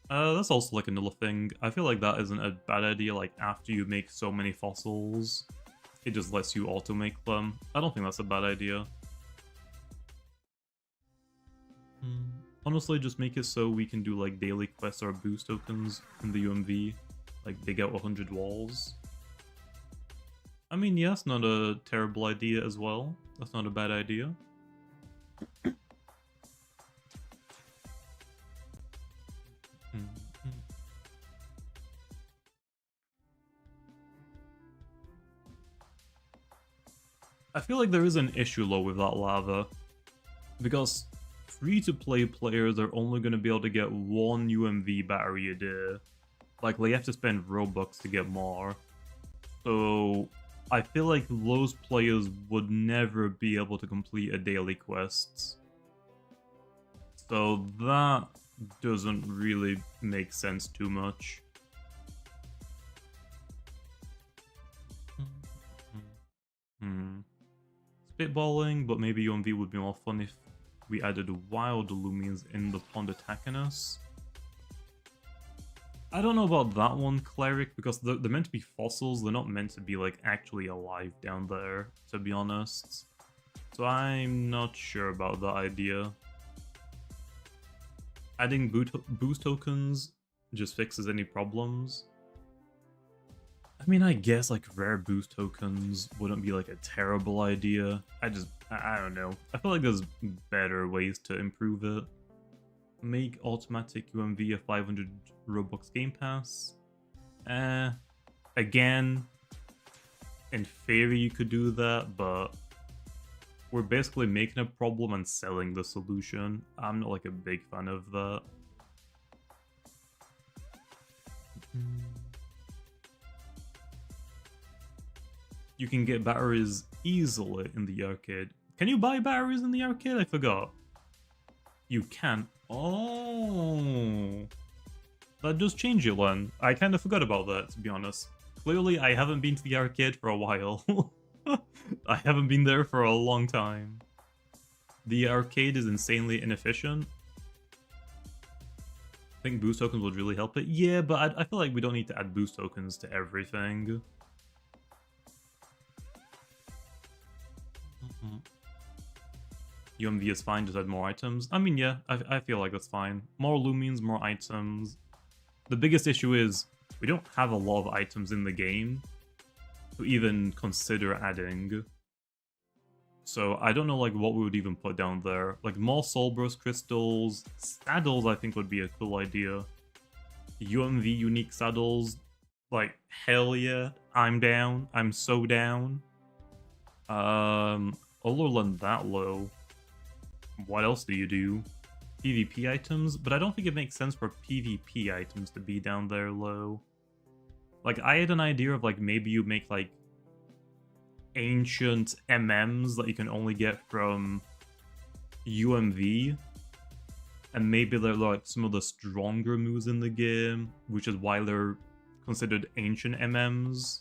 That's also like another thing. I feel like that isn't a bad idea, like after you make so many fossils, it just lets you auto-make them. I don't think that's a bad idea. Honestly, just make it so we can do like daily quests or boost tokens in the UMV, like dig out 100 walls. I mean, yeah, it's not a terrible idea as well. That's not a bad idea. I feel like there is an issue though with that lava, because free-to-play players are only going to be able to get one UMV battery a day. Like, they have to spend Robux to get more. So, I feel like those players would never be able to complete a daily quest. So that doesn't really make sense too much. Spitballing, but maybe UMV would be more fun if we added wild Loomians in the pond attacking us. I don't know about that one, Cleric, because they're meant to be fossils. They're not meant to be, like, actually alive down there, to be honest. So I'm not sure about that idea. Adding boost tokens just fixes any problems. I mean, I guess, like, rare boost tokens wouldn't be, like, a terrible idea. I don't know. I feel like there's better ways to improve it. Make automatic UMV a 500 Robux Game Pass. Again, in theory you could do that, but we're basically making a problem and selling the solution. I'm not, like, a big fan of that. You can get batteries easily in the arcade. Can you buy batteries in the arcade? I forgot. You can. Oh. That does change it then. I kind of forgot about that, to be honest. Clearly, I haven't been to the arcade for a while. I haven't been there for a long time. The arcade is insanely inefficient. I think boost tokens would really help it. Yeah, but I feel like we don't need to add boost tokens to everything. UMV is fine, just add more items. I mean, yeah, I feel like that's fine. More Loomians, more items. The biggest issue is we don't have a lot of items in the game to even consider adding. So I don't know, like, what we would even put down there. Like, more Soulburst crystals. Saddles, I think, would be a cool idea. UMV unique saddles. Like, hell yeah. I'm down. I'm so down. Other than that, low. What else do you do? PvP items, but I don't think it makes sense for PvP items to be down there low. Like, I had an idea of, like, maybe you make, like, ancient MMs that you can only get from UMV, and maybe they're, like, some of the stronger moves in the game, which is why they're considered ancient MMs.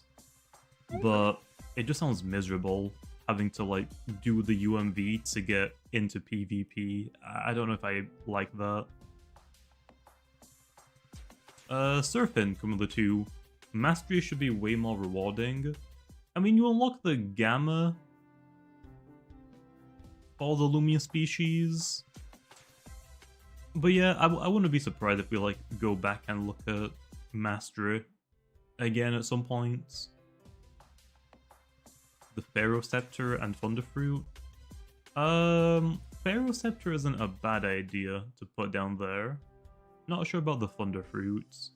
But it just sounds miserable having to, like, do the UMV to get into PvP. I don't know if I like that. Surfing, come of the two. Mastery should be way more rewarding. I mean, you unlock the Gamma for the Loomian species. But yeah, I wouldn't be surprised if we, like, go back and look at Mastery again at some point. The Pharaoh Scepter and Thunderfruit. Pharaoh Scepter isn't a bad idea to put down there. Not sure about the Thunderfruits.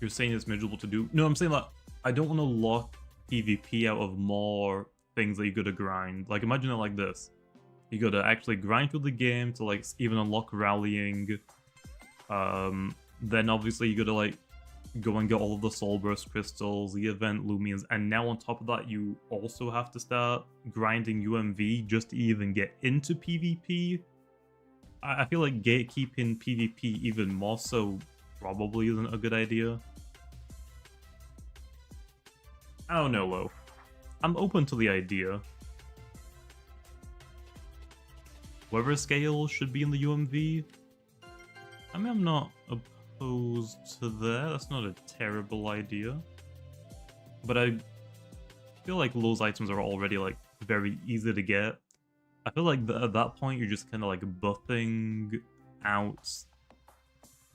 You're saying it's miserable to do? No, I'm saying that I don't want to lock PvP out of more things that you gotta grind. Like, imagine it like this. You gotta actually grind through the game to, like, even unlock rallying. Then, obviously, you gotta, like, go and get all of the Soul Burst crystals, the event Loomians, and now on top of that, you also have to start grinding UMV just to even get into PvP. I feel like gatekeeping PvP even more so probably isn't a good idea. I don't know, Lo. I'm open to the idea. Weather scale should be in the UMV. I mean, I'm not opposed to that. That's not a terrible idea. But I feel like those items are already, like, very easy to get. I feel like at that point, you're just kind of, like, buffing out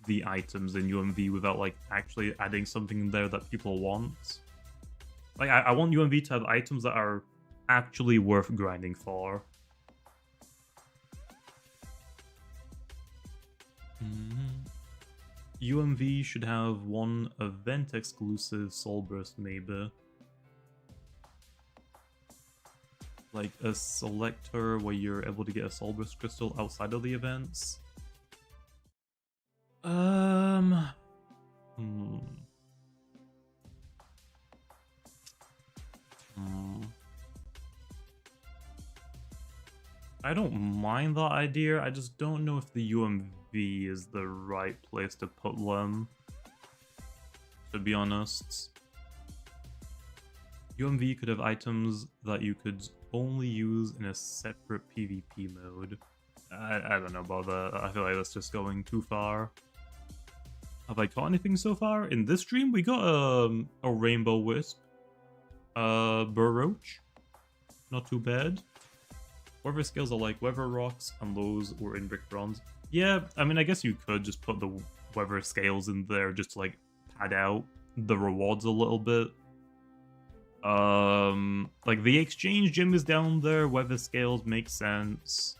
the items in UMV without, like, actually adding something in there that people want. Like, I want UMV to have items that are actually worth grinding for. UMV should have one event-exclusive Soul Burst, maybe. Like a selector where you're able to get a Soul Burst crystal outside of the events. I don't mind that idea, I just don't know if the UMV is the right place to put them, to be honest. UMV could have items that you could only use in a separate PvP mode. I don't know about that, I feel like that's just going too far. Have I caught anything so far? In this stream, we got a Rainbow Wisp. Burroach. Not too bad. Weather scales are like weather rocks, and those were in brick bronze. Yeah, I mean, I guess you could just put the weather scales in there just to, like, pad out the rewards a little bit. Like, the exchange gym is down there, weather scales make sense.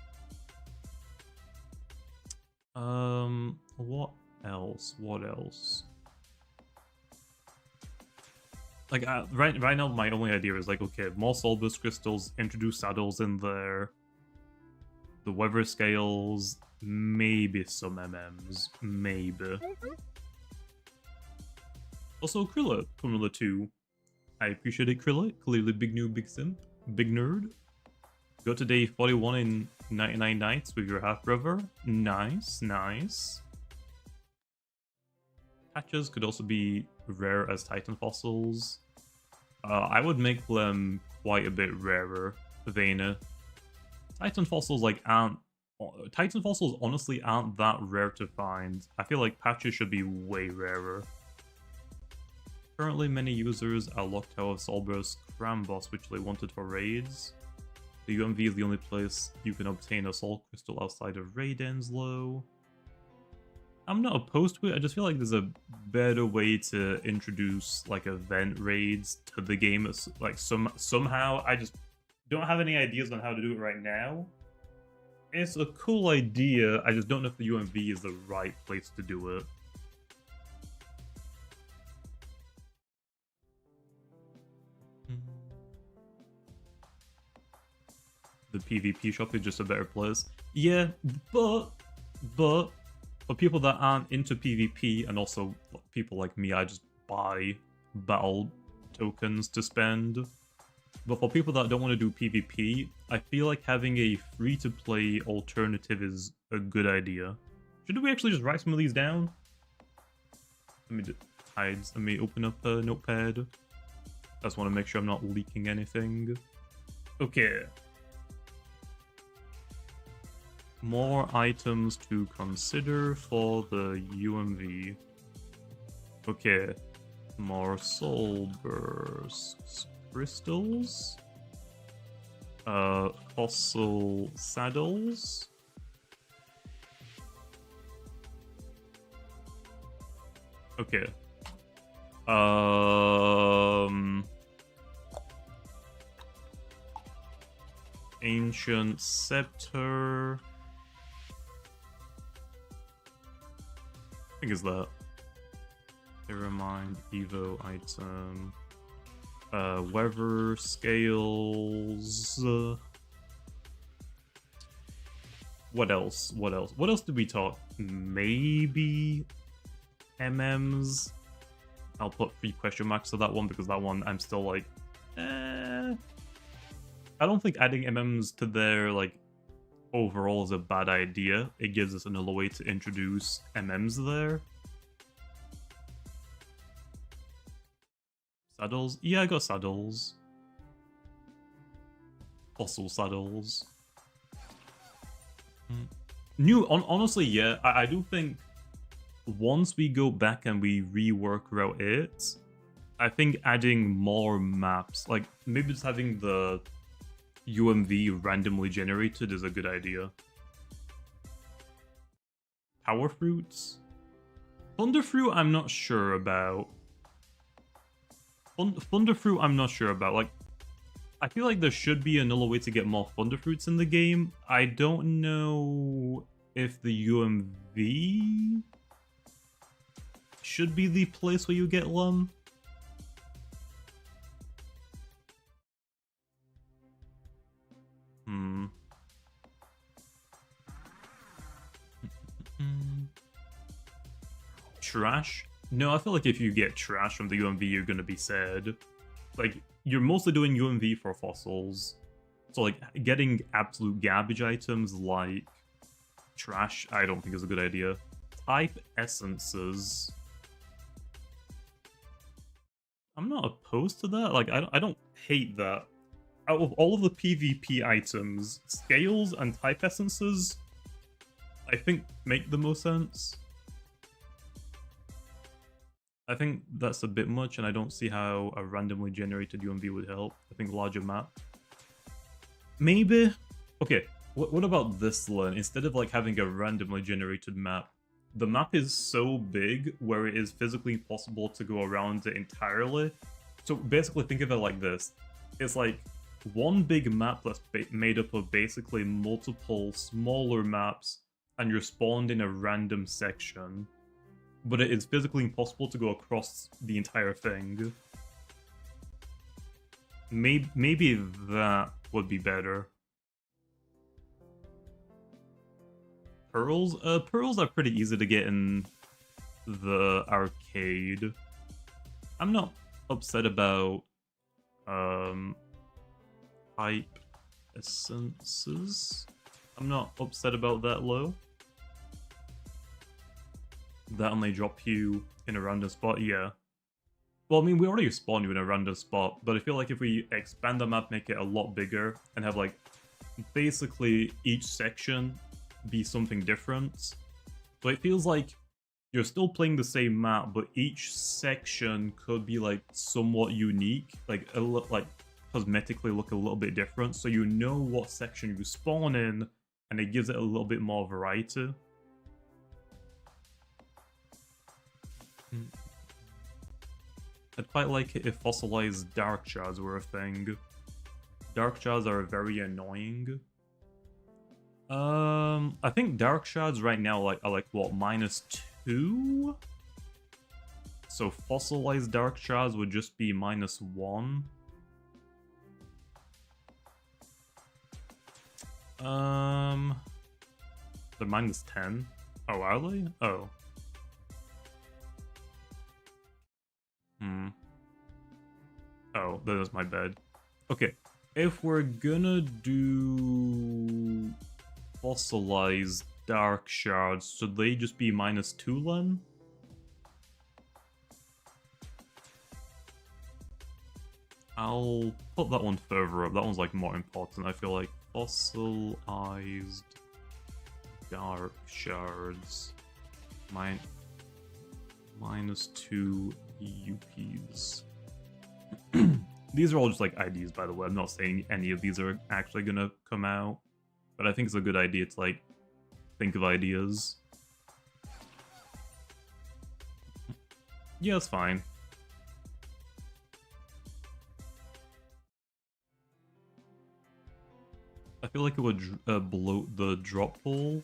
What else? What else? Like, right now, my only idea is, like, okay, more Soul Burst crystals, introduce saddles in there, the weather scales, maybe some MMs, maybe. Also, Krilla, Formula 2. I appreciate it, Krilla. Clearly big noob, big simp, big nerd. Go to day 41 in 99 nights with your half-brother. Nice, nice. Patches could also be rare as Titan fossils. I would make them quite a bit rarer, Vayne. Titan fossils Titan fossils honestly aren't that rare to find. I feel like patches should be way rarer. Currently, many users are locked out of Soul Burst Crambos, which they wanted for raids. The UMV is the only place you can obtain a Soul Crystal outside of Raid Enslow. I'm not opposed to it, I just feel like there's a better way to introduce, like, event raids to the game. It's, like, somehow, I just don't have any ideas on how to do it right now. It's a cool idea, I just don't know if the UMV is the right place to do it. The PvP shop is just a better place. Yeah, but for people that aren't into PvP, and also people like me, I just buy battle tokens to spend. But for people that don't want to do PvP, I feel like having a free-to-play alternative is a good idea. Should we actually just write some of these down? Let me open up a notepad. I just want to make sure I'm not leaking anything. Okay. More items to consider for the UMV. Okay. More Soul Burst crystals. Fossil saddles. Okay. Ancient scepter. I think it's that. Pyramind, Evo item. Weather scales. What else? What else? What else did we talk? Maybe MMs. I'll put 3 question marks to that one because that one I'm still like, I don't think adding MMs to their like overall is a bad idea. It gives us another way to introduce MMs there. Saddles? Yeah, I got saddles. Fossil saddles. Honestly, yeah, I do think once we go back and we rework Route 8, I think adding more maps, like maybe just having the UMV randomly generated is a good idea. Power fruits? Thunderfruit, I'm not sure about. Thunderfruit, I'm not sure about. Like, I feel like there should be another way to get more thunderfruits in the game. I don't know if the UMV should be the place where you get them. Trash? No, I feel like if you get trash from the UMV, you're gonna be sad. Like, you're mostly doing UMV for fossils. So, like, getting absolute garbage items like trash, I don't think is a good idea. Type essences. I'm not opposed to that. Like, I don't hate that. Out of all of the PvP items, scales and type essences, I think make the most sense. I think that's a bit much, and I don't see how a randomly generated UMV would help. I think larger map. Maybe? Okay, what about this one? Instead of like having a randomly generated map, the map is so big where it is physically impossible to go around it entirely. So basically think of it like this. It's like one big map that's made up of basically multiple smaller maps, and you're spawned in a random section. But it is physically impossible to go across the entire thing. Maybe that would be better. Pearls? Pearls are pretty easy to get in the arcade. I'm not upset about type essences. I'm not upset about that low. That only drop you in a random spot, yeah. Well, I mean, we already spawned you in a random spot, but I feel like if we expand the map, make it a lot bigger, and have, like, basically each section be something different. So it feels like you're still playing the same map, but each section could be, like, somewhat unique, like, cosmetically look a little bit different, so you know what section you spawn in, and it gives it a little bit more variety. I'd quite like it if fossilized dark shards were a thing. Dark shards are very annoying. I think dark shards right now are like what, -2? So fossilized dark shards would just be -1. They're -10. Oh, are they? Oh. Oh, that is my bad. Okay, if we're gonna do fossilized dark shards, should they just be -2 then? I'll put that one further up. That one's like more important. I feel like fossilized dark shards. -2 UPs. These are all just like ideas, by the way. I'm not saying any of these are actually gonna come out, but I think it's a good idea to like think of ideas. Yeah, it's fine. I feel like it would bloat the drop pool.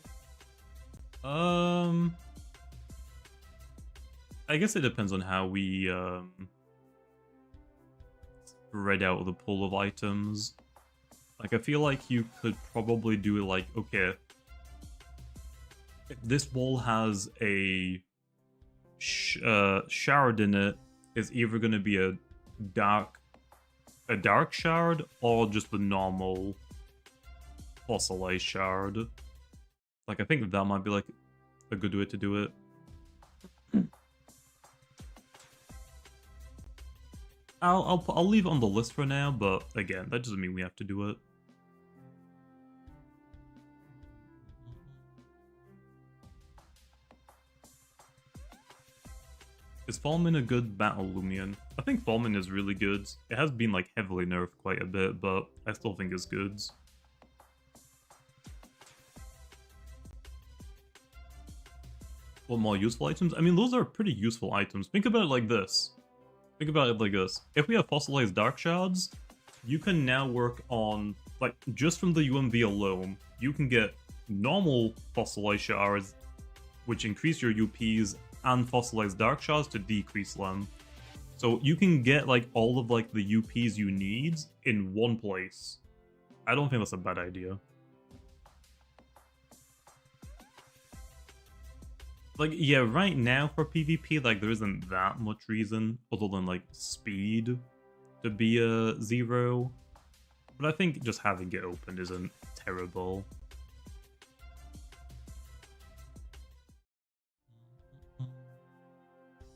I guess it depends on how we spread out the pool of items. Like, I feel like you could probably do like, okay, if this wall has a shard in it, it's either going to be a dark shard or just the normal fossilized shard. Like, I think that might be like a good way to do it. I'll leave it on the list for now, but again, that doesn't mean we have to do it. Is Fallman a good battle Loomian? I think Fallman is really good. It has been like heavily nerfed quite a bit, but I still think it's good. What more useful items? I mean, those are pretty useful items. Think about it like this. Think about it like this. If we have fossilized dark shards, you can now work on, like, just from the UMV alone, you can get normal fossilized shards, which increase your UPs, and fossilized dark shards to decrease them. So you can get, like, all of, like, the UPs you need in one place. I don't think that's a bad idea. Like, yeah, right now for PvP, like, there isn't that much reason, other than, like, speed to be a 0. But I think just having it open isn't terrible.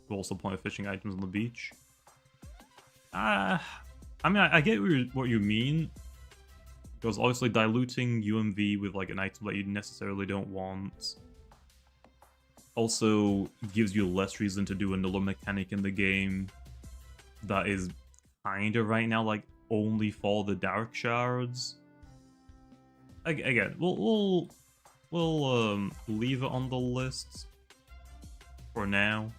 What's the point of fishing items on the beach? I mean, I get what you mean. Because obviously diluting UMV with, like, an item that you necessarily don't want also gives you less reason to do another mechanic in the game that is kinda right now like only for the dark shards. Again, we'll leave it on the list for now.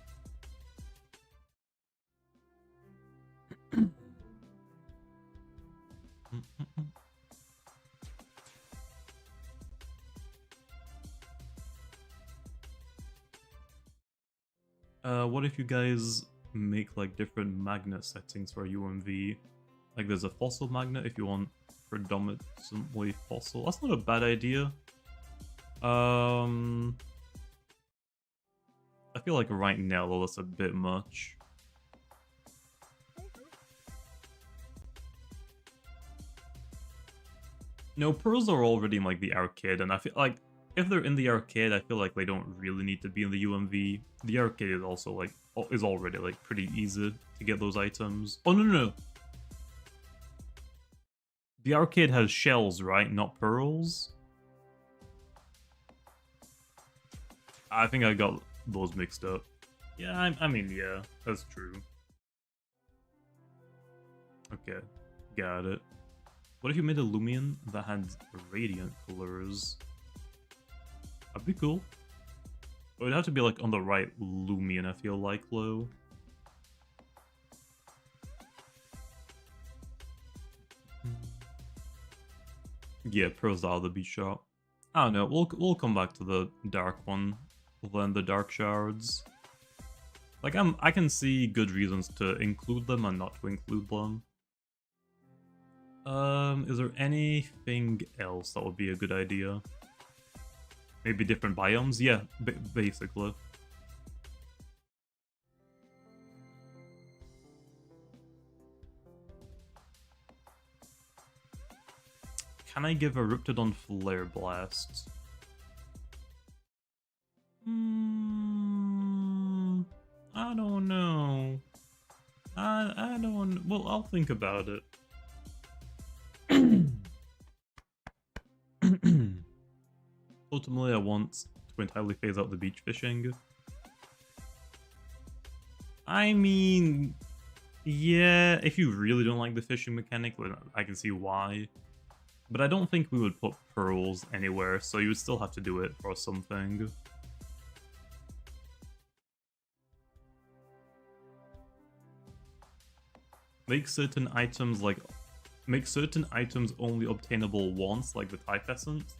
What if you guys make like different magnet settings for UMV? Like there's a fossil magnet if you want predominantly fossil. That's not a bad idea. I feel like right now though that's a bit much. No, pearls are already in like the arcade, and I feel like if they're in the arcade, I feel like they don't really need to be in the UMV. The arcade is also like is already like pretty easy to get those items. Oh no. The arcade has shells, right? Not pearls? I think I got those mixed up. Yeah, I mean, yeah, that's true. Okay, got it. What if you made a Loomian that had radiant colors? That'd be cool. It would have to be like on the right Loomian, I feel like, though. Yeah, pearls out of the beach shop. I don't know, we'll come back to the dark one, then the dark shards. Like I can see good reasons to include them and not to include them. Is there anything else that would be a good idea? Maybe different biomes? Yeah, basically. Can I give a Riptodon Flare Blast? I don't know. I don't... Well, I'll think about it. Ultimately, I want to entirely phase out the beach fishing. I mean... Yeah, if you really don't like the fishing mechanic, I can see why. But I don't think we would put pearls anywhere, so you would still have to do it for something. Make certain items only obtainable once, like the type essence.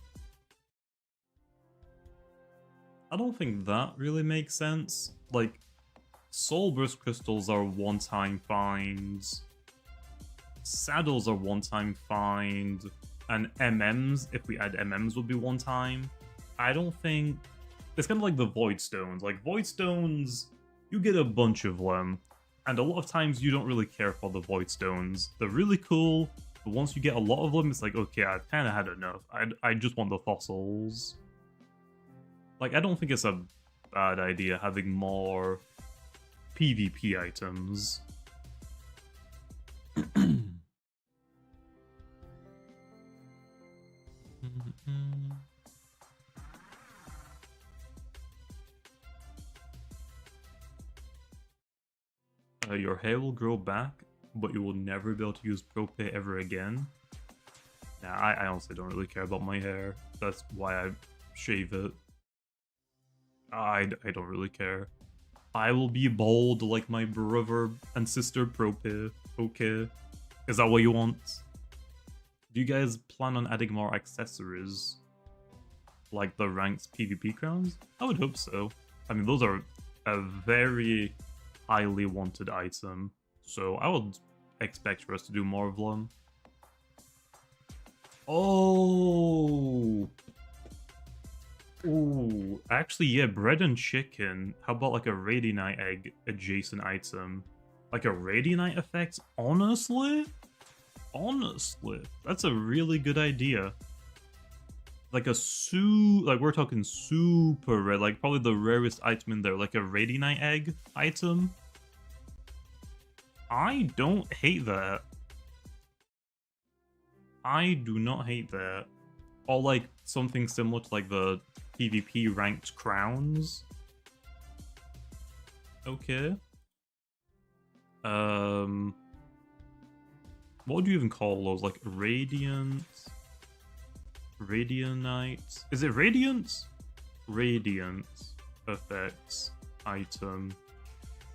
I don't think that really makes sense. Like, Soulburst crystals are one-time finds. Saddles are one-time find. And MMs, if we add MMs, would be one time. I don't think... It's kind of like the Void Stones. Like, Void Stones, you get a bunch of them. And a lot of times you don't really care for the Void Stones. They're really cool, but once you get a lot of them, it's like, okay, I've kind of had enough. I just want the fossils. Like, I don't think it's a bad idea having more PvP items. Your hair will grow back, but you will never be able to use propay ever again. Nah, I honestly don't really care about my hair. That's why I shave it. I don't really care. I will be bald like my brother and sister propay. Okay. Is that what you want? Do you guys plan on adding more accessories? Like the ranked PvP crowns? I would hope so. I mean, those are a very highly wanted item, so I would expect for us to do more of them. Oh! Ooh, actually, yeah, bread and chicken. How about like a Radianite egg adjacent item? Like a Radianite effect? Honestly? Honestly, that's a really good idea. Like a like we're talking super rare, like probably the rarest item in there, like a Radianite egg item. I don't hate that. I do not hate that. Or like something similar to like the PvP ranked crowns. Okay. What would you even call those? Like Radiant? Radianite? Is it Radiant? Radiant effects item.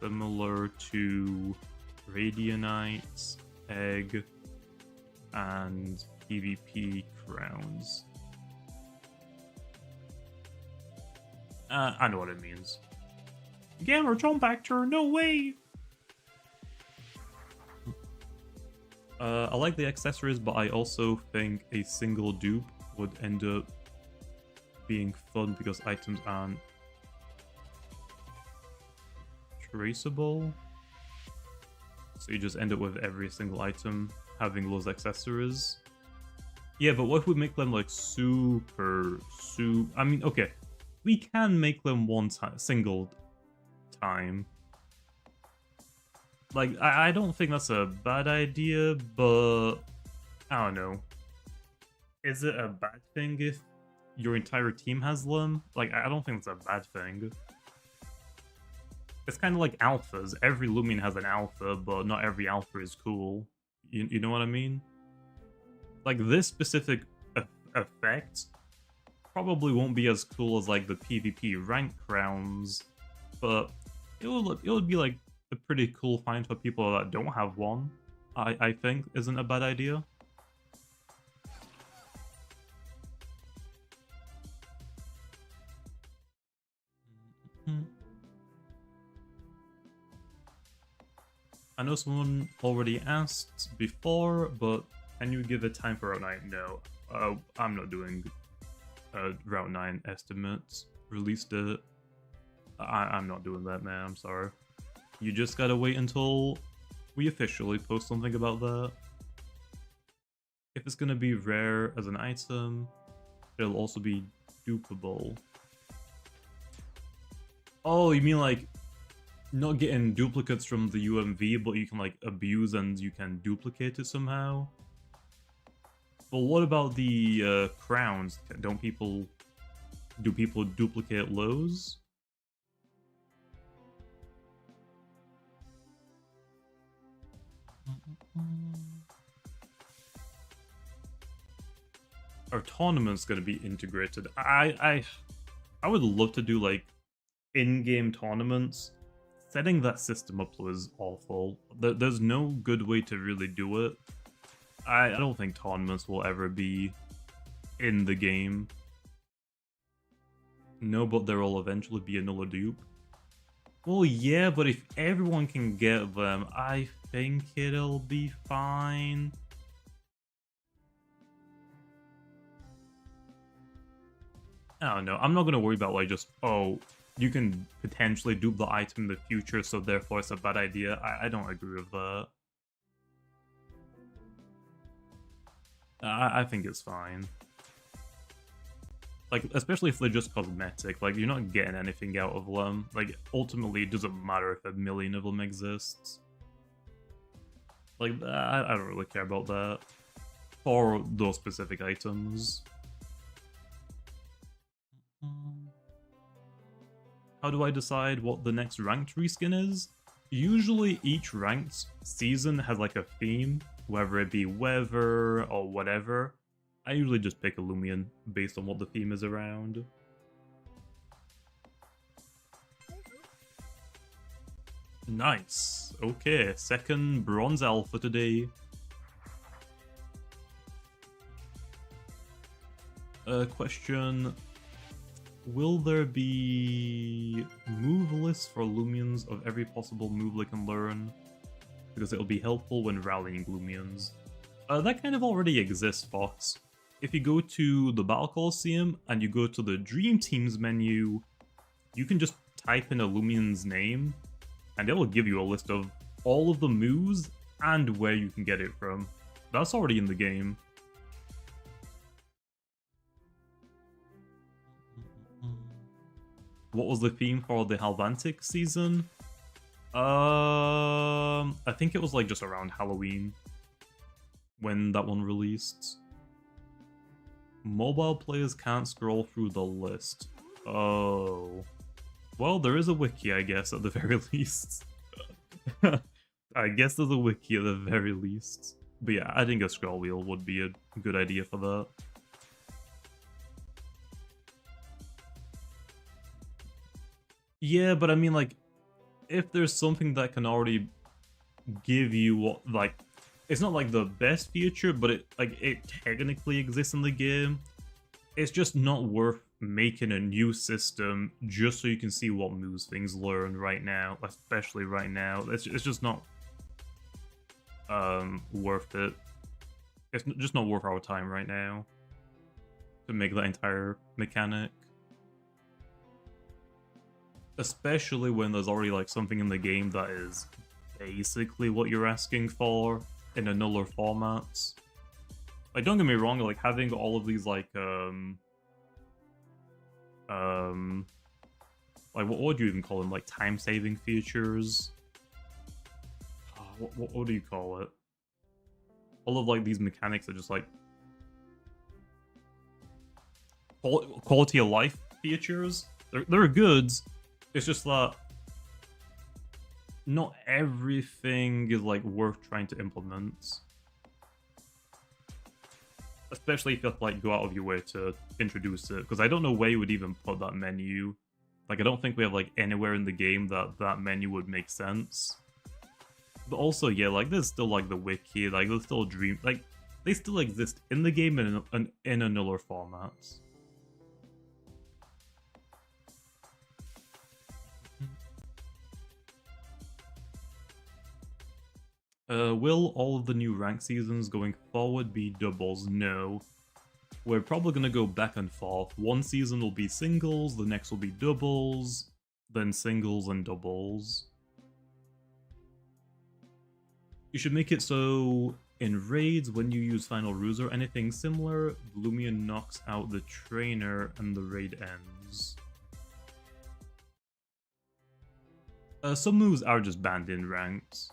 Similar to Radianite, egg, and PvP crowns. I know what it means. Gamma jump actor, no way! I like the accessories, but I also think a single dupe would end up being fun because items aren't traceable. So you just end up with every single item having those accessories. Yeah, but what if we make them like super... I mean, okay. We can make them one time, single time. Like, I don't think that's a bad idea, but I don't know. Is it a bad thing if your entire team has them? Like, I don't think it's a bad thing. It's kind of like alphas. Every Loomian has an alpha, but not every alpha is cool. You know what I mean? Like, this specific effect probably won't be as cool as, like, the PvP rank crowns, but it would be, like, a pretty cool find for people that don't have one. I think isn't a bad idea. I know someone already asked before, but can you give a time for Route 9? No, I'm not doing Route 9 estimates. Release date. I'm not doing that, man. I'm sorry. You just gotta wait until we officially post something about that. If it's gonna be rare as an item, it'll also be dupable. Oh, you mean like not getting duplicates from the UMV, but you can like abuse and you can duplicate it somehow? But what about the crowns? Do people duplicate lows? Our tournament's gonna be integrated. I would love to do like in-game tournaments. Setting that system up was awful. There's no good way to really do it. I don't think tournaments will ever be in the game. No, but there will eventually be another dupe. Well, yeah, but if everyone can get them, I think it'll be fine. I don't know. I'm not gonna worry about like just, oh, you can potentially dupe the item in the future, so therefore it's a bad idea. I don't agree with that. I think it's fine. Like, especially if they're just cosmetic, like, you're not getting anything out of them. Like, ultimately, it doesn't matter if a million of them exists. Like, I don't really care about that. For those specific items. How do I decide what the next ranked reskin is? Usually each ranked season has like a theme, whether it be weather or whatever. I usually just pick a Loomian based on what the theme is around. Nice. Okay, second bronze alpha today. Question. Will there be move lists for Loomians of every possible move they can learn? Because it'll be helpful when rallying Loomians. That kind of already exists, Fox. If you go to the Battle Coliseum and you go to the Dream Teams menu, you can just type in a Loomian's name and it will give you a list of all of the moves and where you can get it from. That's already in the game. What was the theme for the Halvantic season? I think it was like just around Halloween when that one released. Mobile players can't scroll through the list. Oh. Well, there is a wiki, I guess, at the very least. I guess there's a wiki at the very least. But yeah, I think a scroll wheel would be a good idea for that. Yeah, but I mean, like, if there's something that can already give you what, like, it's not like the best feature, but it technically exists in the game. It's just not worth making a new system just so you can see what moves things learn right now, especially right now. It's just not worth it. It's just not worth our time right now to make that entire mechanic. Especially when there's already like something in the game that is basically what you're asking for in a nuller formats. Like, don't get me wrong, like having all of these like what would you even call them? Like time-saving features. What do you call it? All of like these mechanics are just like quality of life features. They're good. It's just that not everything is like worth trying to implement. Especially if you have to like go out of your way to introduce it, because I don't know where you would even put that menu. Like, I don't think we have like anywhere in the game that menu would make sense. But also, yeah, like there's still like the wiki, like there's still dream, like they still exist in the game in a nuller format. Will all of the new rank seasons going forward be doubles? No. We're probably going to go back and forth. One season will be singles, the next will be doubles, then singles and doubles. You should make it so in raids, when you use final ruse or anything similar, Loomian knocks out the trainer and the raid ends. Some moves are just banned in ranks.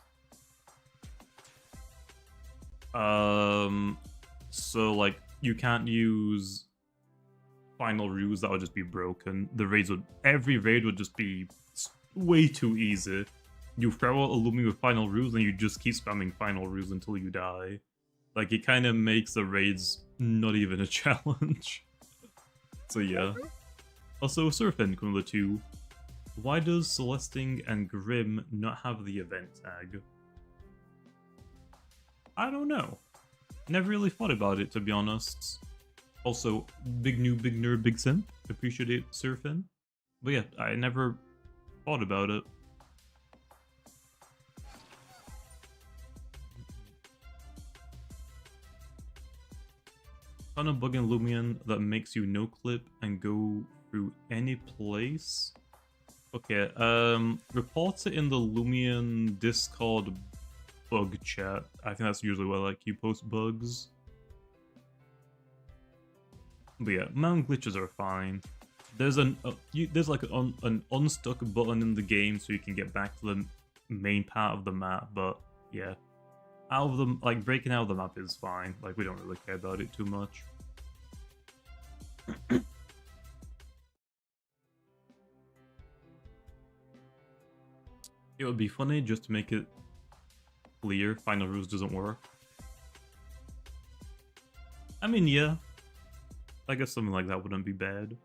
So like you can't use final ruse, that would just be broken. Every raid would just be way too easy. You throw out a Loomian with final ruse and you just keep spamming final ruse until you die. Like, it kind of makes the raids not even a challenge. So yeah. Also, Surfin, Kumula 2. Why does Celesting and Grim not have the event tag? I don't know. Never really thought about it, to be honest. Also, big noob, big nerd, big simp. Appreciate it, Surfin. But yeah, I never thought about it. Found a bug in Loomian that makes you no-clip and go through any place. Okay, report it in the Loomian Discord bug chat. I think that's usually where like you post bugs. But yeah, mountain glitches are fine. There's there's like an unstuck button in the game so you can get back to the main part of the map. But yeah, out of the like breaking out of the map is fine. Like we don't really care about it too much. It would be funny just to make it clear Final Rules doesn't work. I mean, yeah. I guess something like that wouldn't be bad.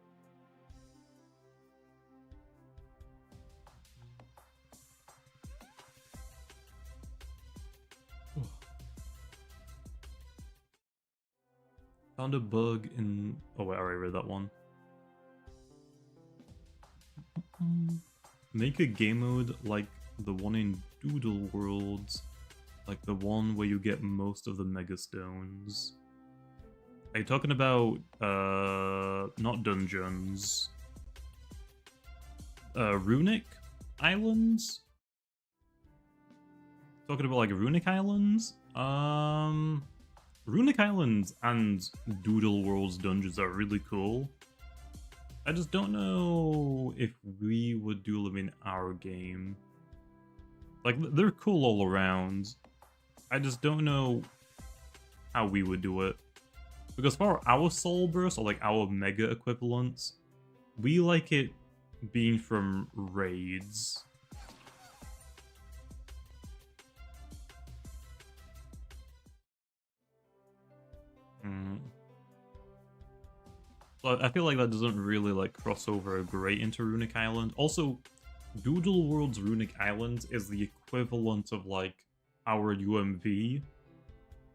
Found a bug in... Oh wait, I already read that one. Make a game mode like the one in Doodle Worlds. Like the one where you get most of the Mega Stones. Are you talking about, not dungeons? Runic Islands? Talking about like Runic Islands? Runic Islands and Doodle Worlds dungeons are really cool. I just don't know if we would do them in our game. Like, they're cool all around. I just don't know how we would do it. Because for our Soul Burst, or like our Mega equivalents, we like it being from raids. So I feel like that doesn't really like cross over great into Runic Island. Also, Doodle World's Runic Island is the equivalent of like our UMV.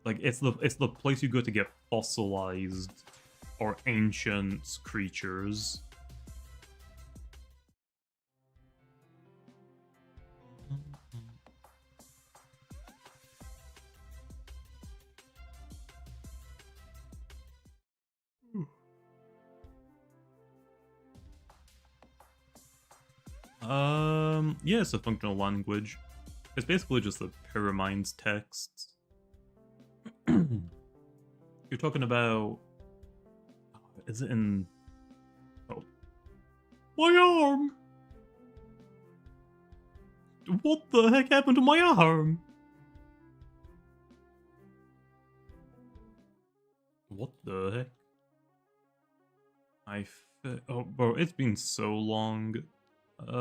Like it's the place you go to get fossilized or ancient creatures. Yeah, it's a functional language. It's basically just the pyramind text. You're talking about... Is it in... Oh. My arm! What the heck happened to my arm? What the heck? Oh, bro, it's been so long. Oh,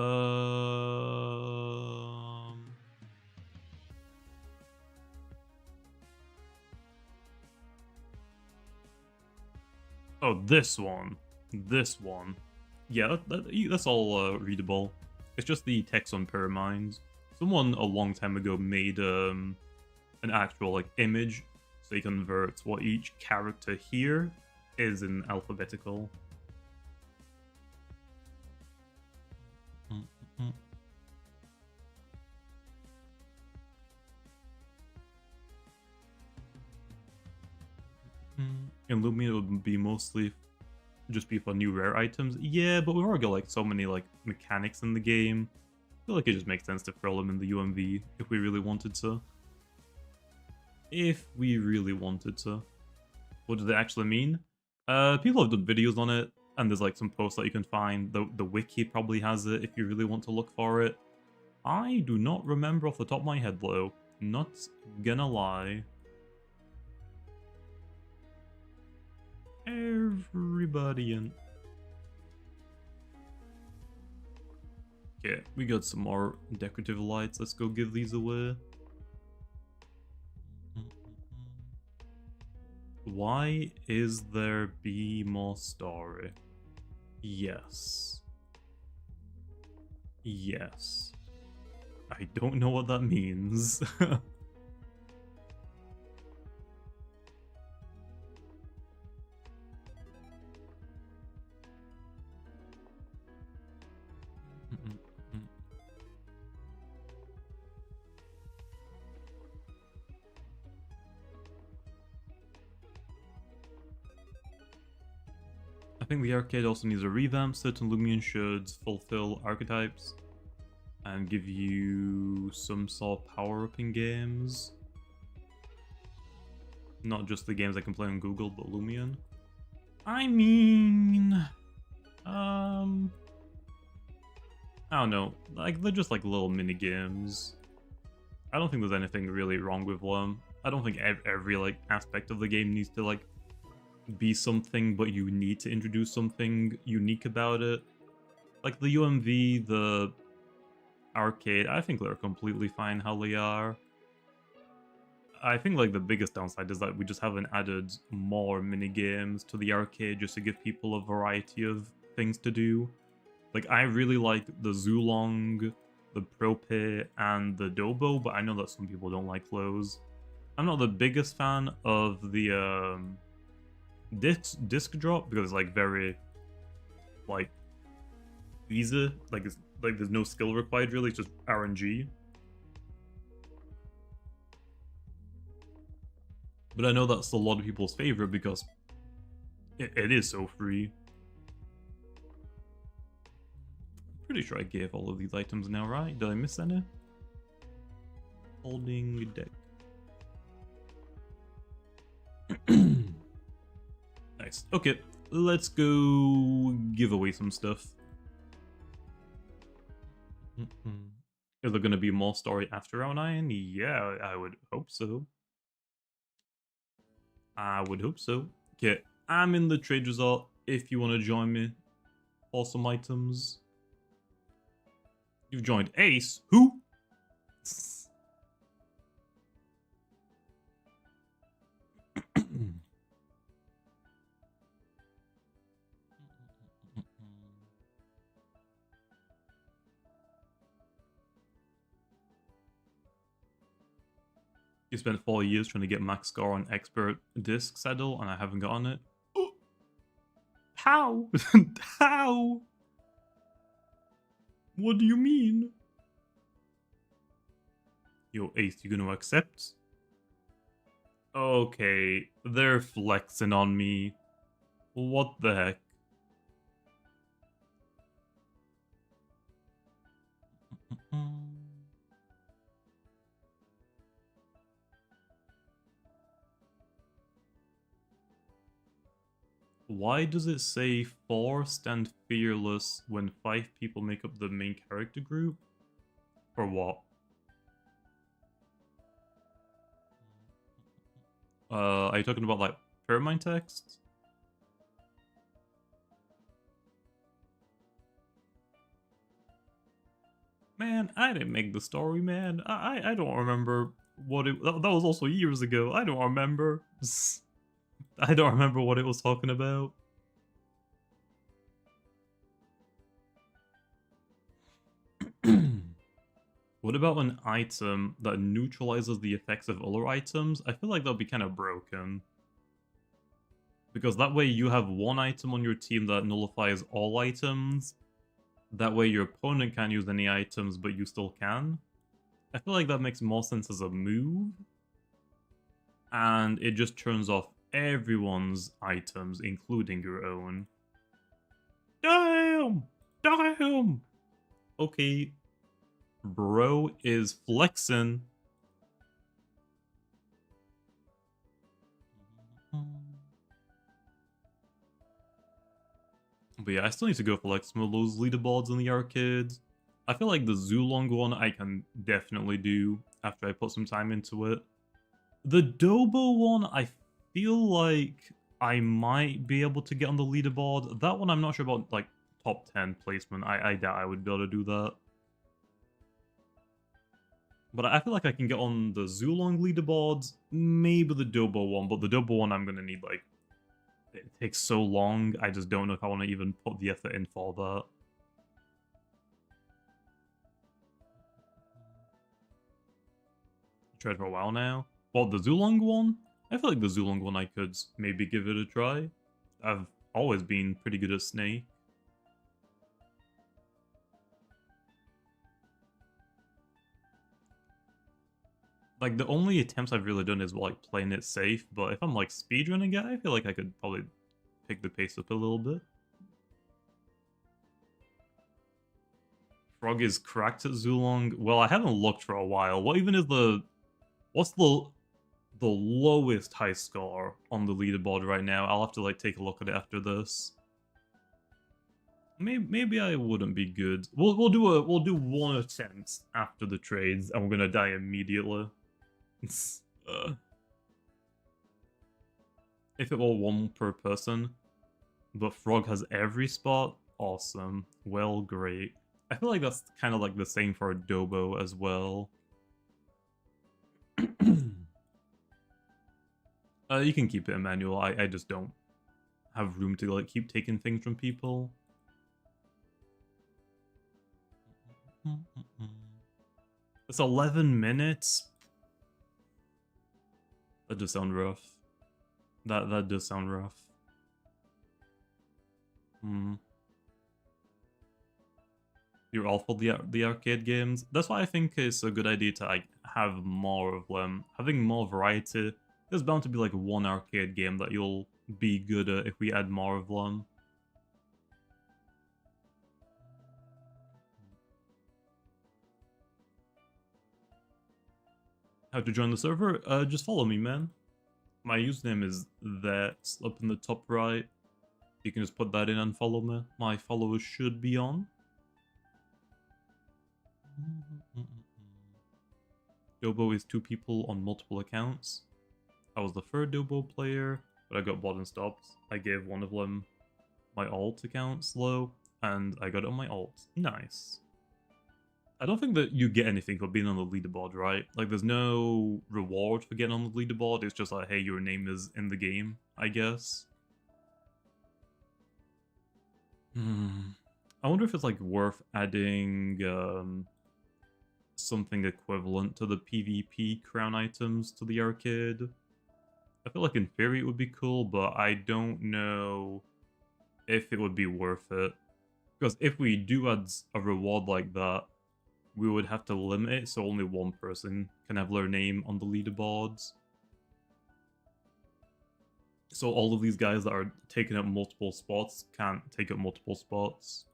this one. This one. Yeah, that's all readable. It's just the text on pyramids. Someone a long time ago made an actual like image, so he converts what each character here is in alphabetical. In Loomian, it would be mostly just be for new rare items. Yeah, but we've already got like so many like mechanics in the game. I feel like it just makes sense to throw them in the UMV if we really wanted to. If we really wanted to. What does it actually mean? People have done videos on it, and there's like some posts that you can find. The wiki probably has it if you really want to look for it. I do not remember off the top of my head though. Not gonna lie. Everybody in. Okay, we got some more decorative lights. Let's go give these away. Why is there be more story? Yes. Yes. I don't know what that means. I think the arcade also needs a revamp. Certain Loomian should fulfill archetypes and give you some sort of power-up in games. Not just the games I can play on Google, but Loomian. I mean... I don't know. Like, they're just like little mini-games. I don't think there's anything really wrong with them. I don't think every like aspect of the game needs to like be something, but you need to introduce something unique about it. Like the UMV, the arcade, I think they're completely fine how they are. I think like the biggest downside is that we just haven't added more mini games to the arcade just to give people a variety of things to do. Like I really like the Zulong, the Prope, and the Dobo, but I know that some people don't like those. I'm not the biggest fan of the disc drop because it's like very like easy. Like it's like there's no skill required really, it's just RNG. But I know that's a lot of people's favorite because it is so free. Pretty sure I gave all of these items now, right? Did I miss any? Holding deck. Nice. Okay, let's go give away some stuff. Is there going to be more story after round 9? Yeah, I would hope so. I would hope so. Okay, I'm in the trade resort if you want to join me for some items. You've joined Ace? Who? You spent 4 years trying to get max score on expert disc saddle and I haven't gotten it. How? How? What do you mean? Yo, Ace, you gonna accept? Okay, they're flexing on me. What the heck? Why does it say forced and fearless when 5 people make up the main character group? For what? Are you talking about like pyramind text? Man, I didn't make the story, man. I don't remember what it... That was also years ago. I don't remember. I don't remember what it was talking about. What about an item that neutralizes the effects of other items? I feel like that'll be kind of broken. Because that way you have one item on your team that nullifies all items. That way your opponent can't use any items, but you still can. I feel like that makes more sense as a move. And it just turns off everyone's items, including your own. Damn! Damn! Okay. Bro is flexing. But yeah, I still need to go for like some of those leaderboards in the arcades. I feel like the Zulong one I can definitely do after I put some time into it. The Dobo one, I feel like I might be able to get on the leaderboard. That one I'm not sure about, like, top 10 placement. I doubt I would be able to do that. But I feel like I can get on the Zulong leaderboards, maybe the Dobo one, but the Dobo one I'm going to need, like, it takes so long, I just don't know if I want to even put the effort in for that. Tried for a while now. Well, the Zulong one? I feel like the Zulong one I could maybe give it a try. I've always been pretty good at Snake. Like, the only attempts I've really done is, like, playing it safe, but if I'm, like, speedrunning it, I feel like I could probably pick the pace up a little bit. Frog is cracked at Zulong. Well, I haven't looked for a while. What even is what's the lowest high score on the leaderboard right now? I'll have to like take a look at it after this. Maybe I wouldn't be good. We'll do one attempt after the trades, and we're gonna die immediately. If it were one per person, but Frog has every spot, awesome. Well, great. I feel like that's kind of like the same for Adobo as well. You can keep it, Emmanuel. I just don't have room to like keep taking things from people. It's 11 minutes. That does sound rough. That does sound rough. You're all for the arcade games. That's why I think it's a good idea to like have more of them. Having more variety. There's bound to be like one arcade game that you'll be good at if we add more of them. How to join the server? Just follow me, man. My username is that up in the top right. You can just put that in and follow me. My followers should be on. Dobo is 2 people on multiple accounts. I was the 3rd Dobo player, but I got bought and stopped. I gave one of them my alt account slow, and I got it on my alt. Nice. I don't think that you get anything for being on the leaderboard, right? Like, there's no reward for getting on the leaderboard. It's just like, hey, your name is in the game, I guess. I wonder if it's, like, worth adding something equivalent to the PvP crown items to the arcade. I feel like in theory it would be cool, but I don't know if it would be worth it. Because if we do add a reward like that, we would have to limit it so only one person can have their name on the leaderboards. So all of these guys that are taking up multiple spots can't take up multiple spots.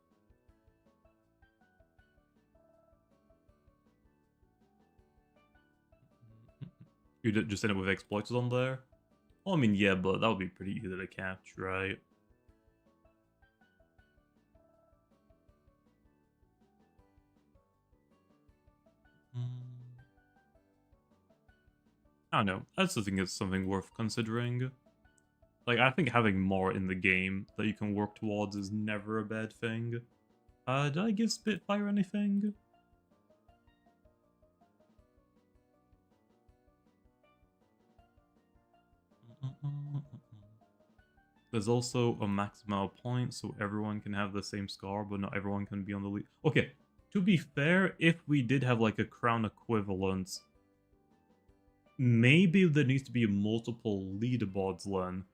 You just end up with exploiters on there? Well, I mean, yeah, but that would be pretty easy to catch, right? I don't know. I just think it's something worth considering. Like, I think having more in the game that you can work towards is never a bad thing. Did I give Spitfire anything? There's also a max amount of points, so everyone can have the same score, but not everyone can be on the lead. Okay, to be fair, if we did have like a crown equivalent, maybe there needs to be multiple leaderboards then.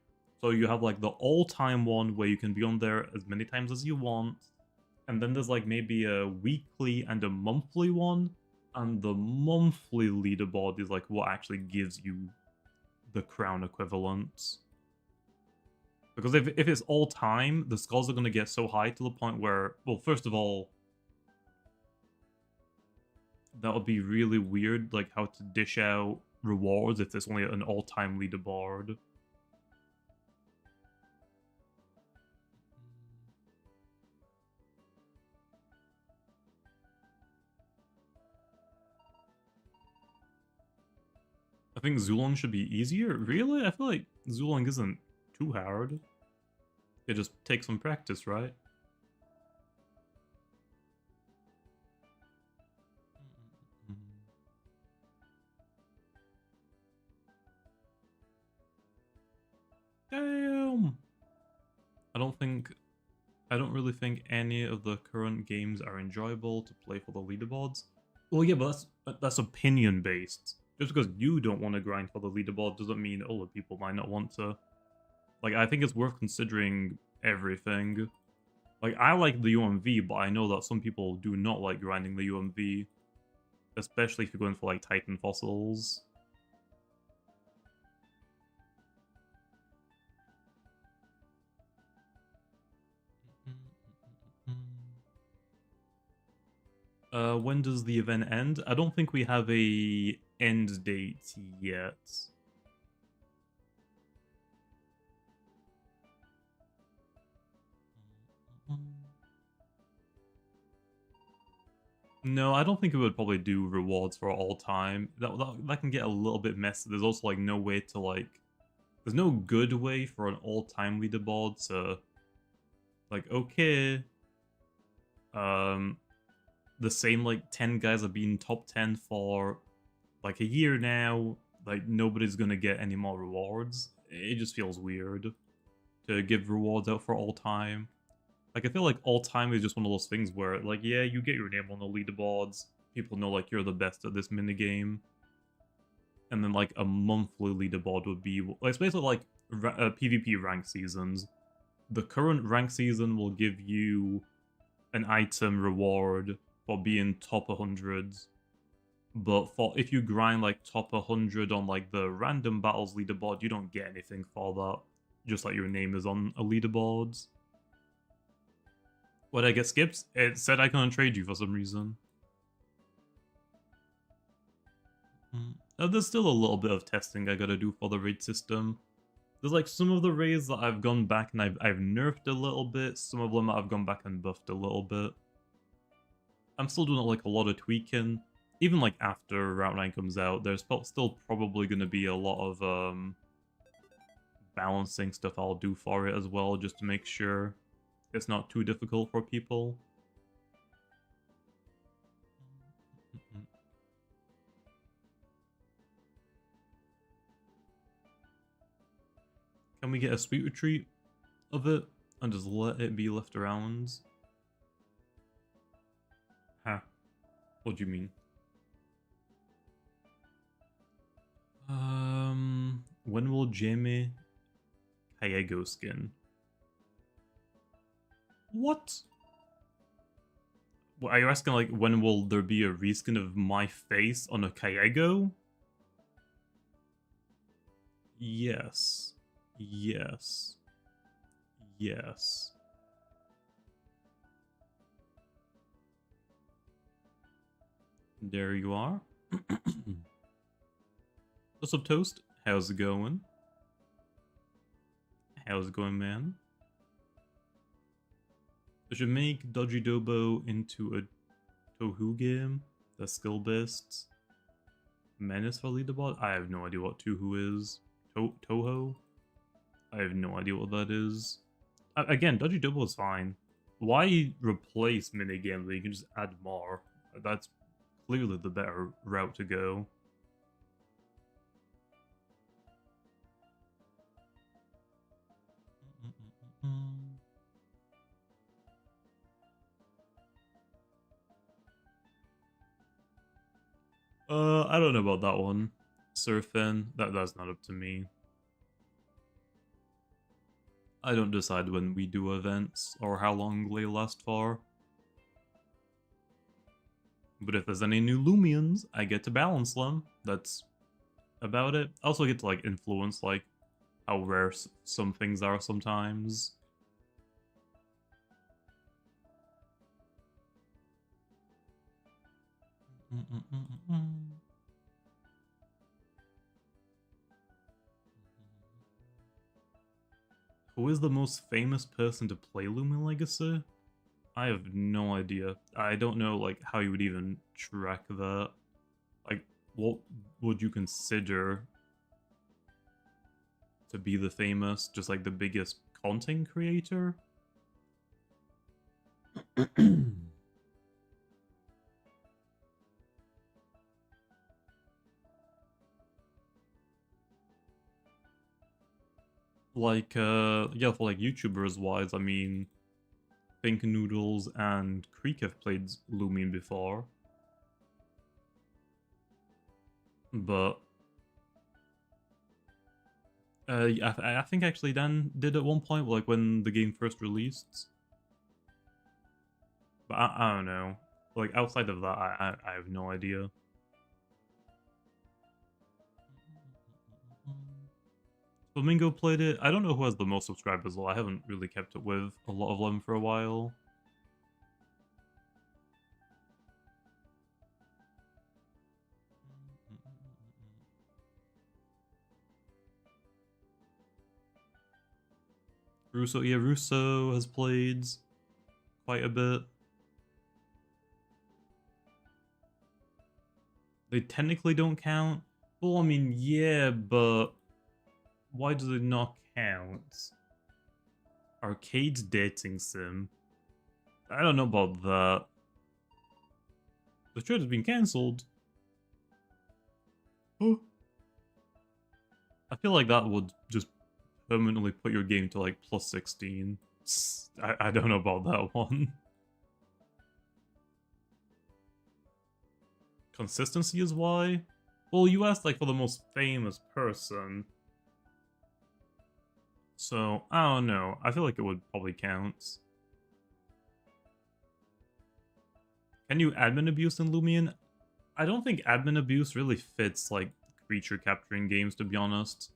So you have like the all-time one where you can be on there as many times as you want, and then there's like maybe a weekly and a monthly one, and the monthly leaderboard is like what actually gives you the crown equivalent. Because if it's all time, the scores are going to get so high to the point where, well, first of all, that would be really weird, like how to dish out rewards if there's only an all-time leaderboard. I think Zulong should be easier. Really? I feel like Zulong isn't too hard. It just takes some practice, right? Damn! I don't really think any of the current games are enjoyable to play for the leaderboards. Well, yeah, but that's opinion-based. Just because you don't want to grind for the leaderboard doesn't mean other people might not want to. Like, I think it's worth considering everything. Like, I like the UMV, but I know that some people do not like grinding the UMV. Especially if you're going for, like, Titan fossils. When does the event end? I don't think we have a end date yet. No, I don't think it would probably do rewards for all time. That can get a little bit messy. There's also like no way to like... There's no good way for an all-time leaderboard to... Like, okay... The same like 10 guys have been top 10 for like a year now. Like nobody's gonna get any more rewards. It just feels weird to give rewards out for all time. Like, I feel like all time is just one of those things where, like, yeah, you get your name on the leaderboards. People know, like, you're the best at this minigame. And then, like, a monthly leaderboard would be... Like, it's basically like PvP rank seasons. The current rank season will give you an item reward for being top 100s. But for if you grind, like, top 100 on, like, the random battles leaderboard, you don't get anything for that. Just like your name is on a leaderboard. What, I get skipped? It said I can't trade you for some reason. There's still a little bit of testing I gotta do for the raid system. There's like some of the raids that I've gone back and I've nerfed a little bit. Some of them I've gone back and buffed a little bit. I'm still doing like a lot of tweaking. Even like after Route 9 comes out, there's still probably gonna be a lot of balancing stuff I'll do for it as well, just to make sure it's not too difficult for people. Can we get a sweet retreat of it and just let it be left around? Huh. What do you mean? When will Jamie Kayego skin? What? Are you asking, like, when will there be a reskin of my face on a Kayego? Yes. Yes. Yes. There you are. What's up, Toast? How's it going? How's it going, man? I should make Dodgy Dobo into a Tohu game. The skill-based menace for leaderboard. I have no idea what Tohu is. Toho? I have no idea what that is. Again, Dodgy Dobo is fine. Why replace minigame where you can just add more? That's clearly the better route to go. I don't know about that one. Surfing, that's not up to me. I don't decide when we do events or how long they last for. But if there's any new Loomians, I get to balance them. That's about it. I also get to like influence like how rare some things are sometimes. Who is the most famous person to play Loomian Legacy? I have no idea. I don't know like how you would even track that. Like, what would you consider to be the famous, just like the biggest content creator? Like, yeah, for like YouTubers wise, I mean, Think Noodles and Creek have played Loomian before. But I think actually Dan did at one point, like when the game first released. But I don't know. Like outside of that, I have no idea. Flamingo played it. I don't know who has the most subscribers though. I haven't really kept up with a lot of them for a while. Russo, yeah, Russo has played quite a bit. They technically don't count. Well, I mean, yeah, but why does it not count? Arcade dating sim. I don't know about that. The trade has been cancelled. Oh. I feel like that would just permanently put your game to like plus 16. I don't know about that one. Consistency is why? Well, you asked like for the most famous person. So, I don't know. I feel like it would probably count. Can you admin abuse in Loomian? I don't think admin abuse really fits like creature capturing games, to be honest.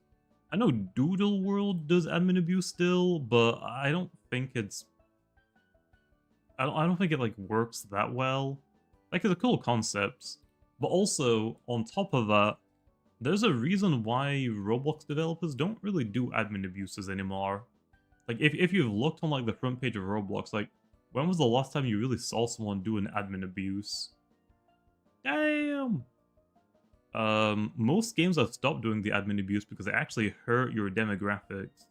I know Doodle World does admin abuse still, but I don't think it's... I don't think it like works that well. Like, it's a cool concept. But also, on top of that, there's a reason why Roblox developers don't really do admin abuses anymore. Like, if you've looked on like the front page of Roblox, like, when was the last time you really saw someone do an admin abuse? Damn! Most games have stopped doing the admin abuse because it actually hurt your demographics.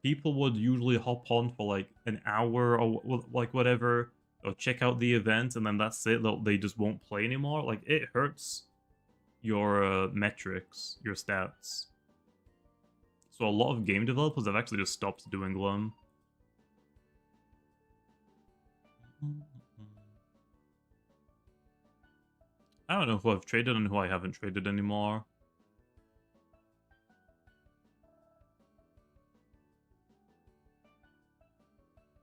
People would usually hop on for like an hour or like whatever, or check out the event, and then that's it. They just won't play anymore. Like, it hurts your metrics, your stats. So a lot of game developers have actually just stopped doing them. I don't know who I've traded and who I haven't traded anymore.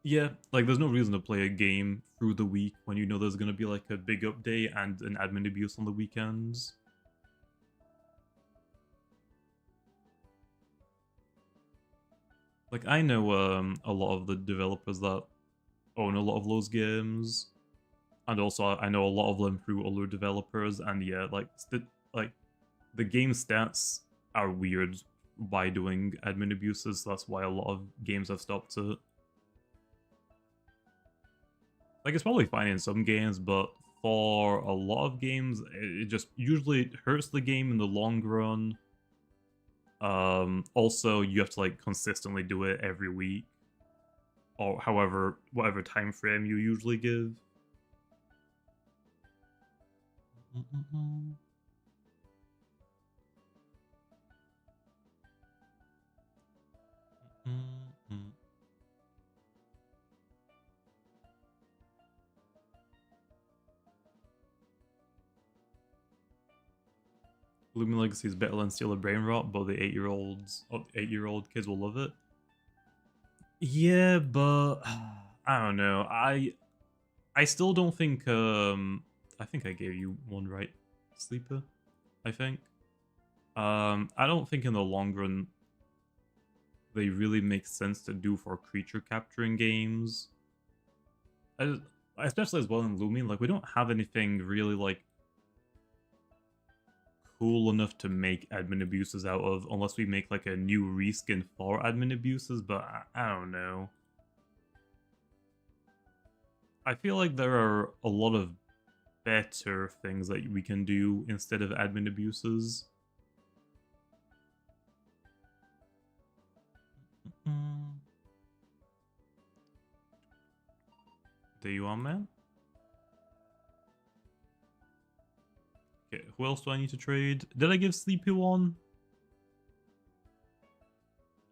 Yeah, like there's no reason to play a game through the week when you know there's gonna be like a big update and an admin abuse on the weekends. Like, I know a lot of the developers that own a lot of those games, and also I know a lot of them through other developers, and yeah, like the game stats are weird by doing admin abuses, so that's why a lot of games have stopped it. Like, it's probably fine in some games, but for a lot of games, it just usually hurts the game in the long run. Also, you have to like consistently do it every week, or whatever time frame you usually give. Loomian Legacy is better than Steal a Brain Rot, but the 8-year-old kids will love it. Yeah, but I don't know. I still don't think I think I gave you one right, Sleeper. I think. I don't think in the long run they really make sense to do for creature capturing games. Especially as well in Loomian, like we don't have anything really like cool enough to make admin abuses out of, unless we make like a new reskin for admin abuses, but I don't know. I feel like there are a lot of better things that we can do instead of admin abuses. There you are, man. Okay, who else do I need to trade? Did I give Sleepy one?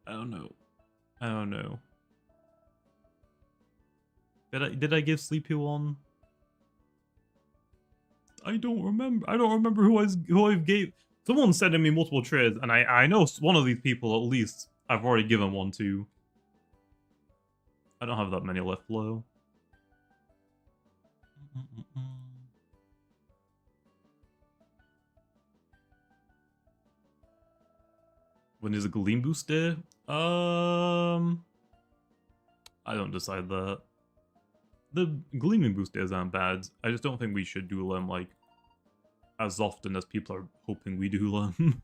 I don't know. I don't know. Did I give Sleepy one? I don't remember. I don't remember who I gave. Someone's sending me multiple trades, and I know one of these people at least I've already given one to. I don't have that many left below. When is a Gleam Boost day? I don't decide that. The Gleaming Boost days aren't bad. I just don't think we should do them like as often as people are hoping we do them.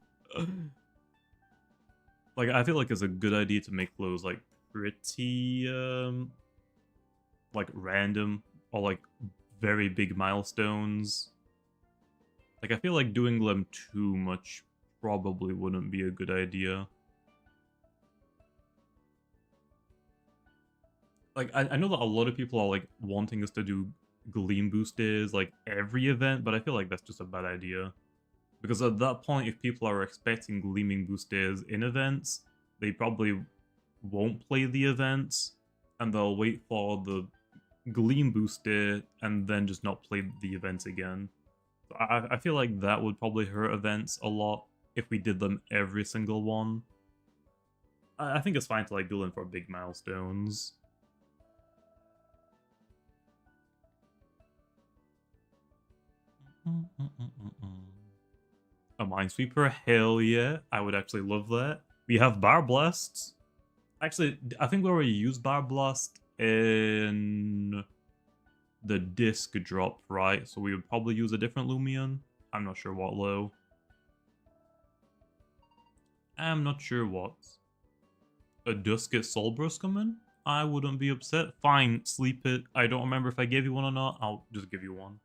Like, I feel like it's a good idea to make those like pretty like random or like very big milestones. Like I feel like doing them too much probably wouldn't be a good idea. Like I know that a lot of people are like wanting us to do gleam boosters like every event, but I feel like that's just a bad idea. Because at that point, if people are expecting gleaming boosters in events, they probably won't play the events, and they'll wait for the gleam booster and then just not play the events again. I feel like that would probably hurt events a lot if we did them every single one. I think it's fine to like do them for big milestones. A Minesweeper? Hell yeah. I would actually love that. We have Bar Blasts. Actually, I think we already used Bar Blast in the disc drop, right? So we would probably use a different Loomian. I'm not sure what low. I'm not sure what. A Dusket Soulburst coming? I wouldn't be upset. Fine, sleep it. I don't remember if I gave you one or not. I'll just give you one.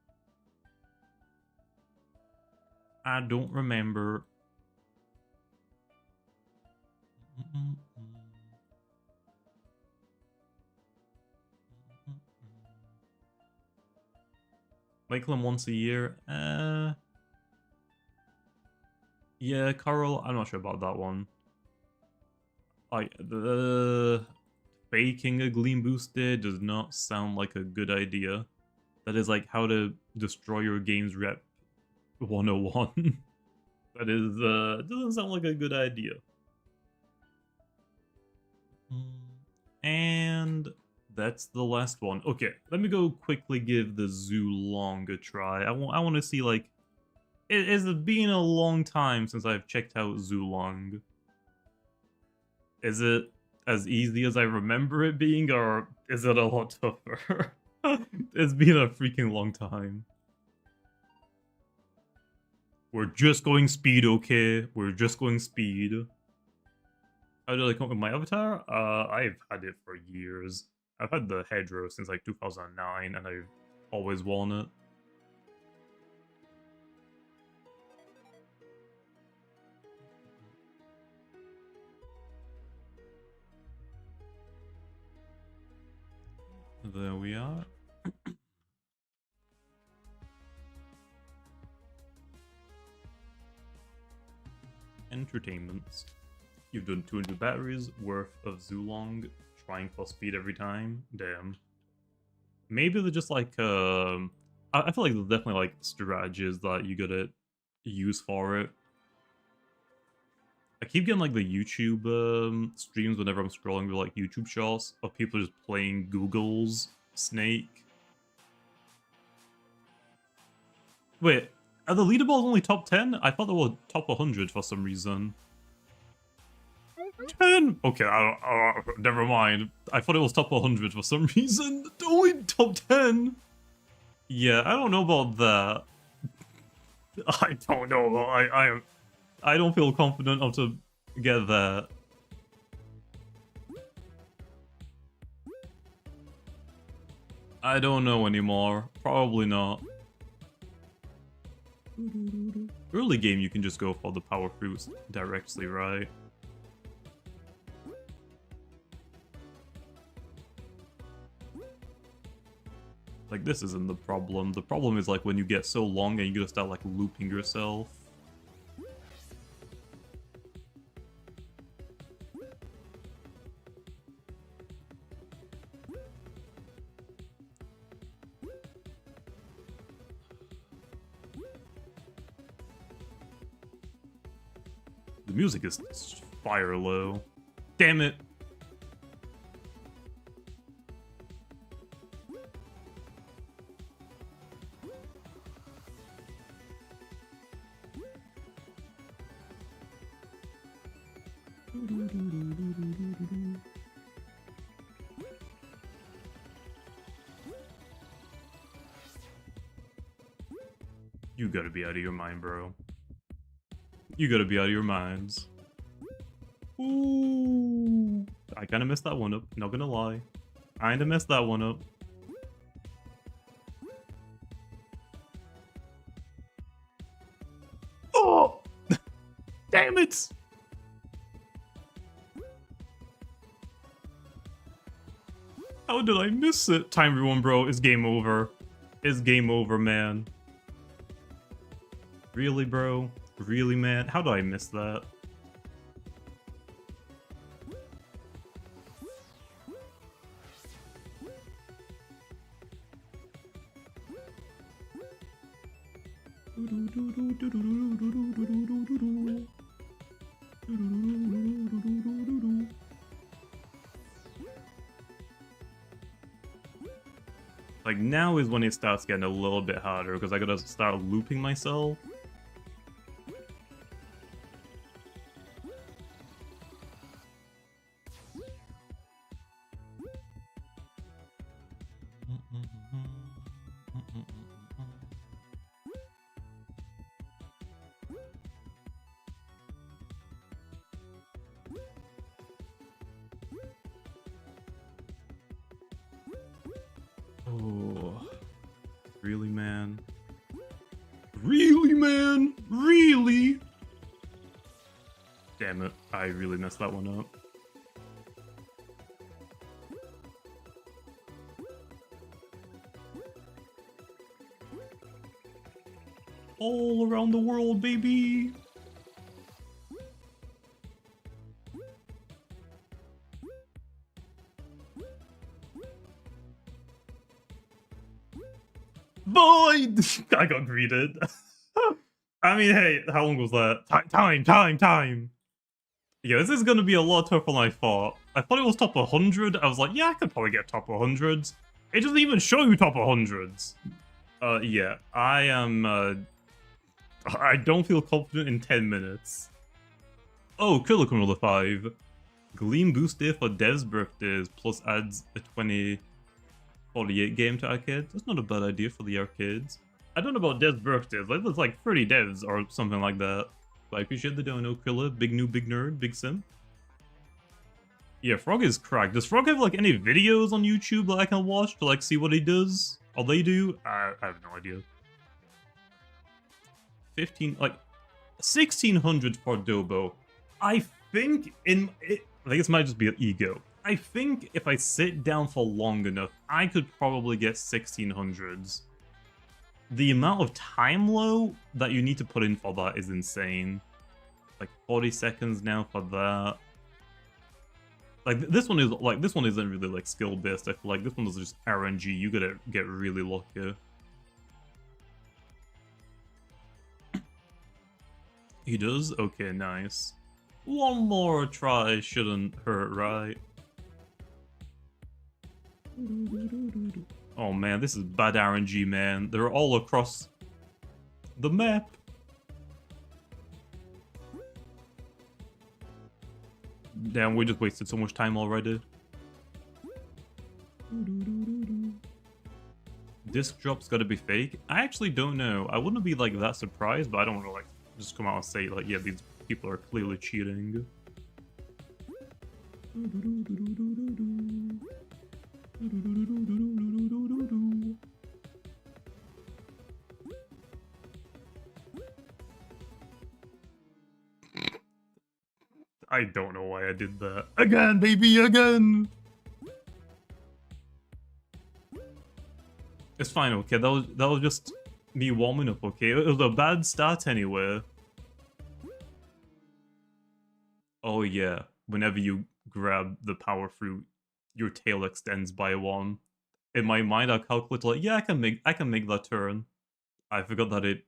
I don't remember. Make them once a year. Yeah, Coral. I'm not sure about that one. Like the faking a gleam booster does not sound like a good idea. That is like how to destroy your game's rep 101. That is doesn't sound like a good idea. And that's the last one. Okay, let me go quickly give the Zulong a try. I want to see like it's been a long time since I've checked out Zulong. Is it as easy as I remember it being, or is it a lot tougher? It's been a freaking long time. We're just going speed, okay? We're just going speed. How did I come up with my avatar? I've had it for years. I've had the hedgerow since like 2009, and I've always worn it. There we are. Entertainments. You've done 200 batteries worth of Zulong, trying for speed every time. Damn. Maybe they're just like, I feel like there's definitely like strategies that you gotta use for it. I keep getting like the YouTube streams whenever I'm scrolling with like YouTube shorts of people just playing Google's Snake. Wait, are the leaderboards only top 10? I thought they were top 100 for some reason. 10? Okay, never mind. I thought it was top 100 for some reason. Only top 10? Yeah, I don't know about that. I don't know. I don't feel confident enough to get that. I don't know anymore. Probably not. Early game, you can just go for the power fruits directly, right? Like, this isn't the problem. The problem is, like, when you get so long and you gotta start, like, looping yourself. The music is fire low. Damn it! You gotta be out of your mind, bro. You gotta be out of your minds. Ooh. I kind of messed that one up, not gonna lie. Kinda messed that one up. Oh! Damn it! How did I miss it? Time rewind, bro. It's game over. It's game over, man. Really, bro? Really, man? How did I miss that? Like, now is when it starts getting a little bit harder, because I gotta start looping myself. Oh, really, man? Really, man? Really? Damn it, I really messed that one up. All around the world, baby! Boy! I got greeted. I mean, hey, how long was that? Time! Yeah, this is gonna be a lot tougher than I thought. I thought it was top 100. I was like, yeah, I could probably get top 100s. It doesn't even show you top 100s. Yeah, I am, I don't feel confident in 10 minutes. Oh, Killer Controller 5. Gleam Boost Day for devs' birthdays, plus adds a 2048 game to arcades. That's not a bad idea for the arcades. I don't know about devs' birthdays. Like, there's like 30 devs or something like that. But I appreciate the dono, Krilla. Big noob, big nerd, big sim. Yeah, Frog is cracked. Does Frog have like any videos on YouTube that I can watch to like see what he does? Or they do? I have no idea. 15, like 1600 for Dobo. I think I think this might just be an ego. I think if I sit down for long enough, I could probably get 1600s. The amount of time low that you need to put in for that is insane. Like 40 seconds now for that. Like this one isn't really like skill based. I feel like this one is just RNG. You gotta get really lucky. He does? Okay, nice. One more try shouldn't hurt, right? Oh man, this is bad RNG, man. They're all across the map. Damn, we just wasted so much time already. Disc drop's gotta be fake. I actually don't know. I wouldn't be like that surprised, but I don't want to like just come out and say like, yeah, these people are clearly cheating. I don't know why I did that. Again, baby, again! It's fine, okay? That was just me warming up, okay? It was a bad start anyway. Oh yeah, whenever you grab the power fruit, your tail extends by 1. In my mind, I calculate like, yeah, I can make that turn. I forgot that it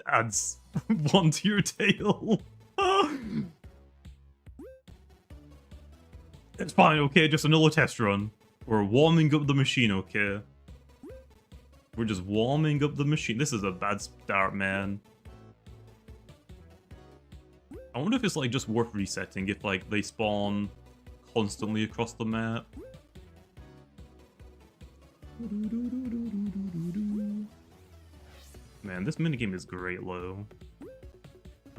adds 1 to your tail. It's fine, okay? Just another test run. We're warming up the machine, okay? We're just warming up the machine. This is a bad start, man. I wonder if it's like just worth resetting if like they spawn constantly across the map. Man, this minigame is great, low.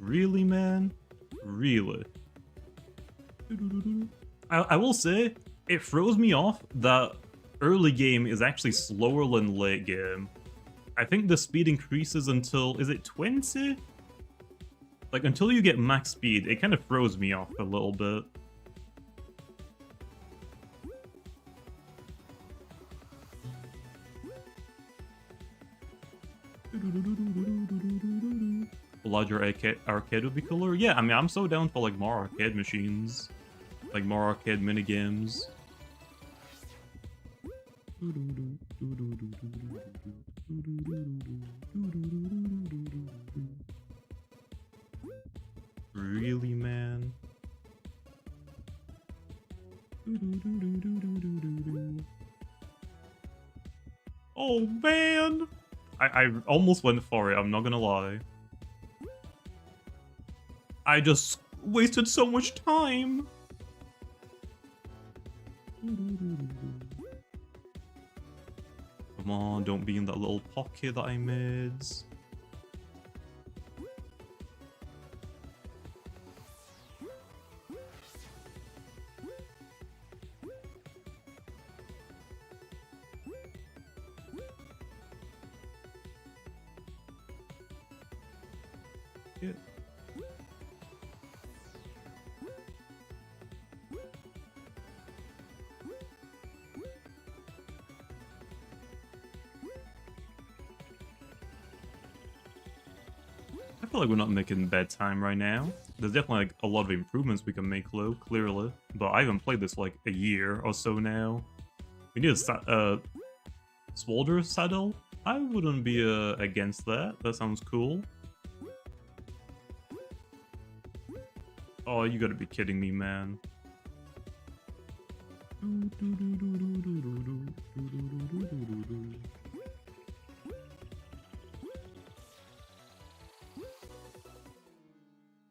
Really, man? Really? I will say, it throws me off that early game is actually slower than late game. I think the speed increases until, is it 20? Like, until you get max speed, it kind of throws me off a little bit. A larger arcade would be cooler. Yeah, I mean, I'm so down for like more arcade machines, like more arcade minigames. Really, man? Oh man! I almost went for it, I'm not gonna lie. I just wasted so much time! Come on, don't be in that little pocket that I made. Yeah. I feel like we're not making bad time right now. There's definitely like a lot of improvements we can make, though, clearly. But I haven't played this for like a year or so now. We need a Swolder saddle? I wouldn't be against that. That sounds cool. Oh, you gotta be kidding me, man.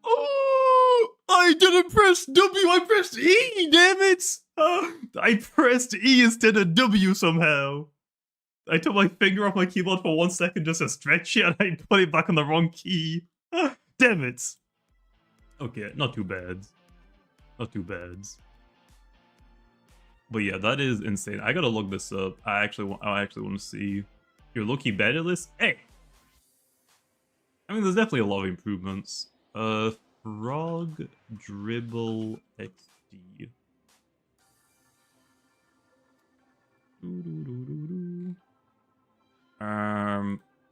Oh! I didn't press W, I pressed E, damn it! I pressed E instead of W somehow. I took my finger off my keyboard for 1 second just to stretch it, and I put it back on the wrong key. Damn it! Okay, not too bad. Not too bad. But yeah, that is insane. I gotta look this up. I actually want to see. You're low-key bad at this? Hey! I mean, there's definitely a lot of improvements. Frog Dribble XD.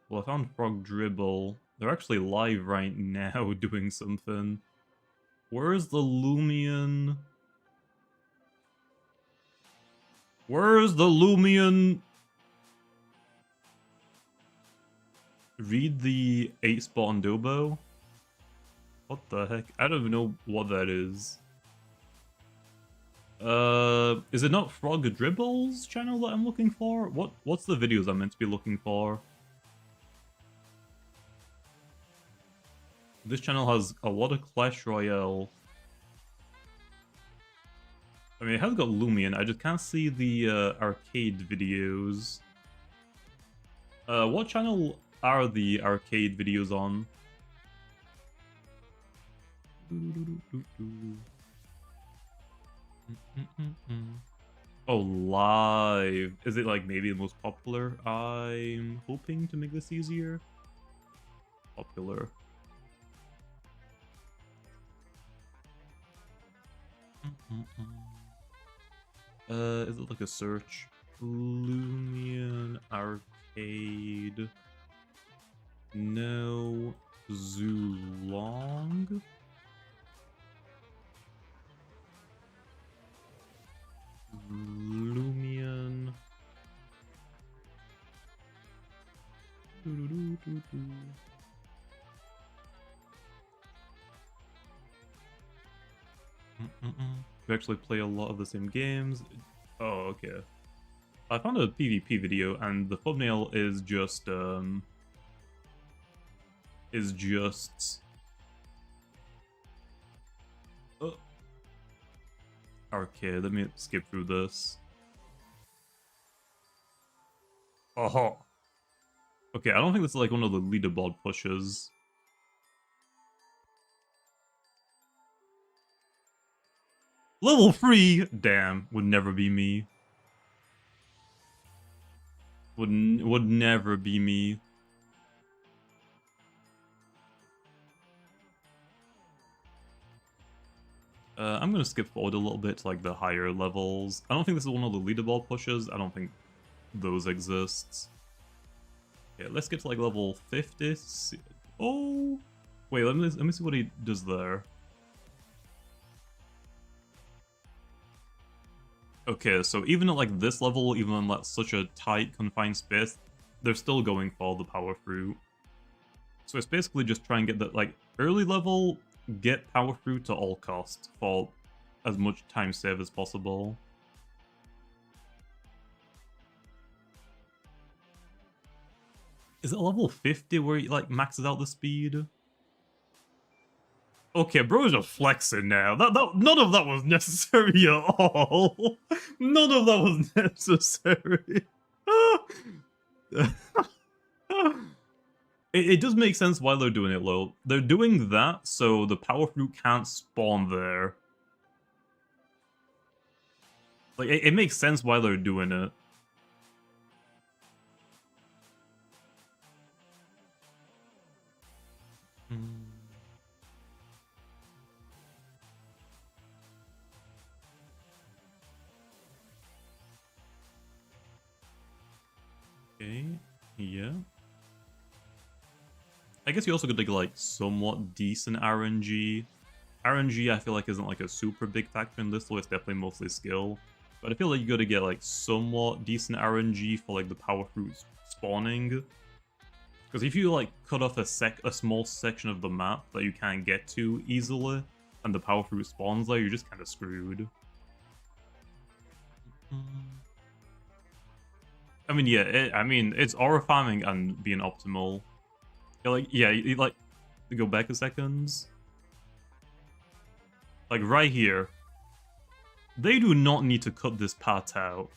Well, I found Frog Dribble. They're actually live right now doing something. Where's the Loomian? Where's the Loomian? Read the 8-spawn Dobo? What the heck? I don't even know what that is. Is it not Frog Dribble's channel that I'm looking for? What's the videos I'm meant to be looking for? This channel has a lot of Clash Royale. I mean, it has got Loomian, I just can't see the arcade videos. What channel are the arcade videos on? Oh, live. Is it like maybe the most popular? I'm hoping to make this easier. Popular. Is it like a search? Loomian arcade. No. Zulong. Loomian. We actually play a lot of the same games. Oh, okay. I found a PvP video, and the thumbnail is just okay, let me skip through this. Oh. Okay, I don't think this is like one of the leaderboard pushes. Level 3? Damn, would never be me. Would never be me. I'm gonna skip forward a little bit to like the higher levels. I don't think this is one of the leaderboard pushes. I don't think those exist. Yeah, let's get to like level 50. Oh, wait, let me see what he does there. Okay, so even at like this level, even on like such a tight, confined space, they're still going for the power fruit. So it's basically just try and get that like early level, get power fruit to all costs for as much time save as possible. Is it level 50 where he like maxes out the speed? Okay, bro is just flexing now. None of that was necessary at all. None of that was necessary. It does make sense why they're doing it low. They're doing that so the power fruit can't spawn there. Like, it makes sense why they're doing it. Okay, yeah. I guess you also get to get like somewhat decent RNG. RNG I feel like isn't like a super big factor in this, though it's definitely mostly skill. But I feel like you gotta get like somewhat decent RNG for like the power fruits spawning. Because if you like cut off a small section of the map that you can't get to easily, and the power fruit spawns there, you're just kind of screwed. I mean, yeah, it's aura farming and being optimal. You like, go back a second. Like, right here. They do not need to cut this part out.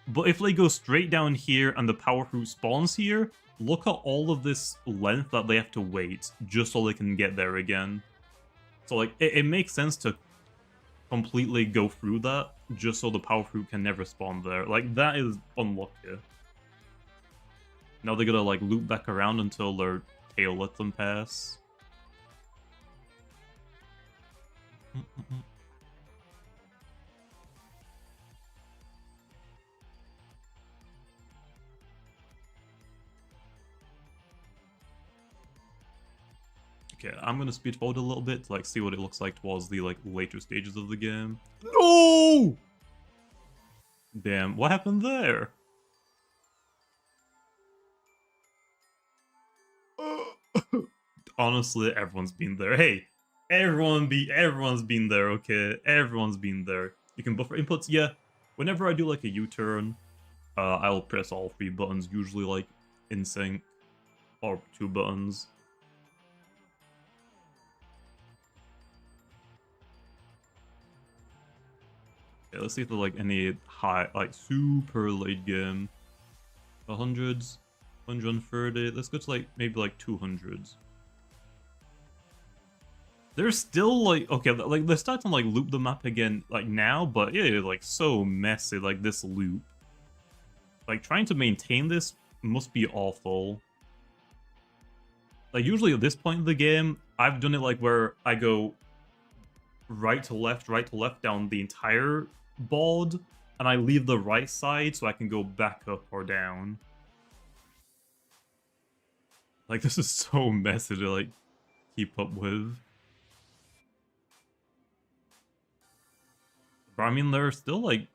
But if they go straight down here and the power fruit spawns here, look at all of this length that they have to wait just so they can get there again. So, like, it makes sense to completely go through that just so the power fruit can never spawn there. Like, that is unlucky. Now they gotta, like, loop back around until their tail lets them pass. Okay, I'm gonna speed forward a little bit to like see what it looks like towards the like later stages of the game. No! Damn, what happened there? Honestly, everyone's been there. Hey, everyone's been there, okay? Everyone's been there. You can buffer inputs, yeah. Whenever I do like a U-turn, I'll press all 3 buttons, usually like in sync, or 2 buttons. Okay, let's see if there's like any high, like super late game. 100s, 130. Let's go to like maybe like 200s. They're still like, okay, like they're starting to like loop the map again like now, but it is like so messy, like this loop. Like trying to maintain this must be awful. Like usually at this point in the game, I've done it like where I go right to left down the entire board, and I leave the right side so I can go back up or down. Like this is so messy to like keep up with. But I mean, they're still like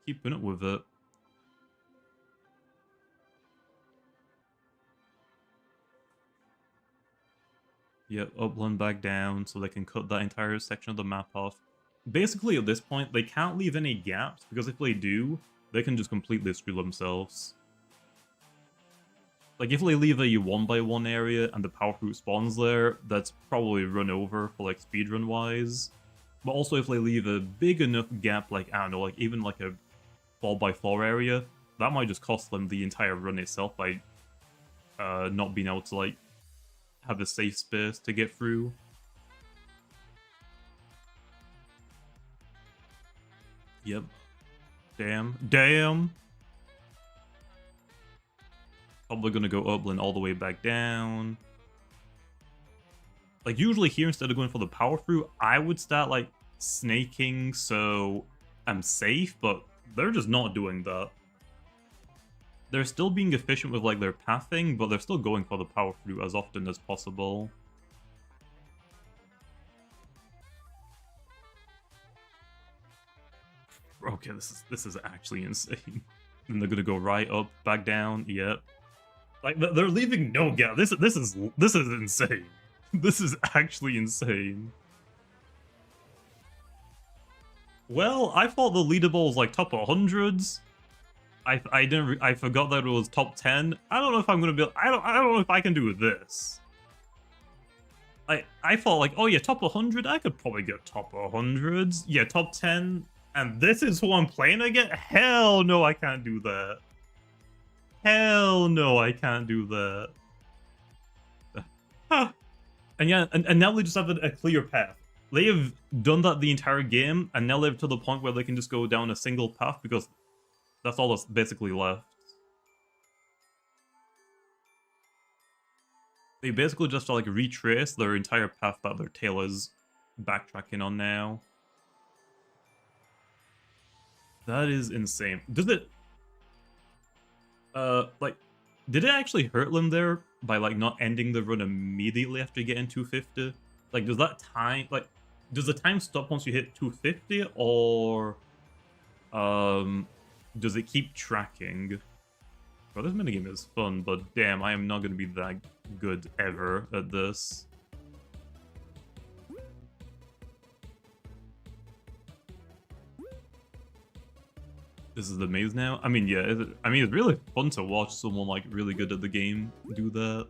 keeping up with it. Yep, upland back down so they can cut that entire section of the map off. Basically, at this point, they can't leave any gaps, because if they do, they can just completely screw themselves. Like, if they leave a 1x1 area and the power fruit spawns there, that's probably run over for, like, speedrun-wise. But also, if they leave a big enough gap, like, I don't know, like, even, like, a 4x4 area, that might just cost them the entire run itself by not being able to, like, have a safe space to get through. Yep. Damn. Damn! Probably gonna go upland all the way back down. Like, usually here, instead of going for the power fruit, I would start, like, snaking so I'm safe, but they're just not doing that. They're still being efficient with, like, their pathing, but they're still going for the power fruit as often as possible. Okay, this is actually insane. And they're gonna go right up, back down, yep. Like, they're leaving no gap. This is insane. This is actually insane. Well, I thought the leaderboard was like top 100s. I forgot that it was top 10. I don't know if I'm gonna be. I don't know if I can do this. I thought like, oh yeah, top 100. I could probably get top 100s. Yeah, top 10. And this is who I'm playing against. Hell no, I can't do that. Hell no, I can't do that. And yeah, and now they just have a clear path. They have done that the entire game, and now they're to the point where they can just go down a single path because that's all that's basically left. They basically just like retrace their entire path that their tail is backtracking on now. That is insane. Does it like did it actually hurt them there by like not ending the run immediately after getting 250? Like does that time does the time stop once you hit 250 or does it keep tracking? Well, this minigame is fun, but damn, I am not gonna be that good ever at this. This is the maze now? I mean, yeah, it's really fun to watch someone, like, really good at the game do that.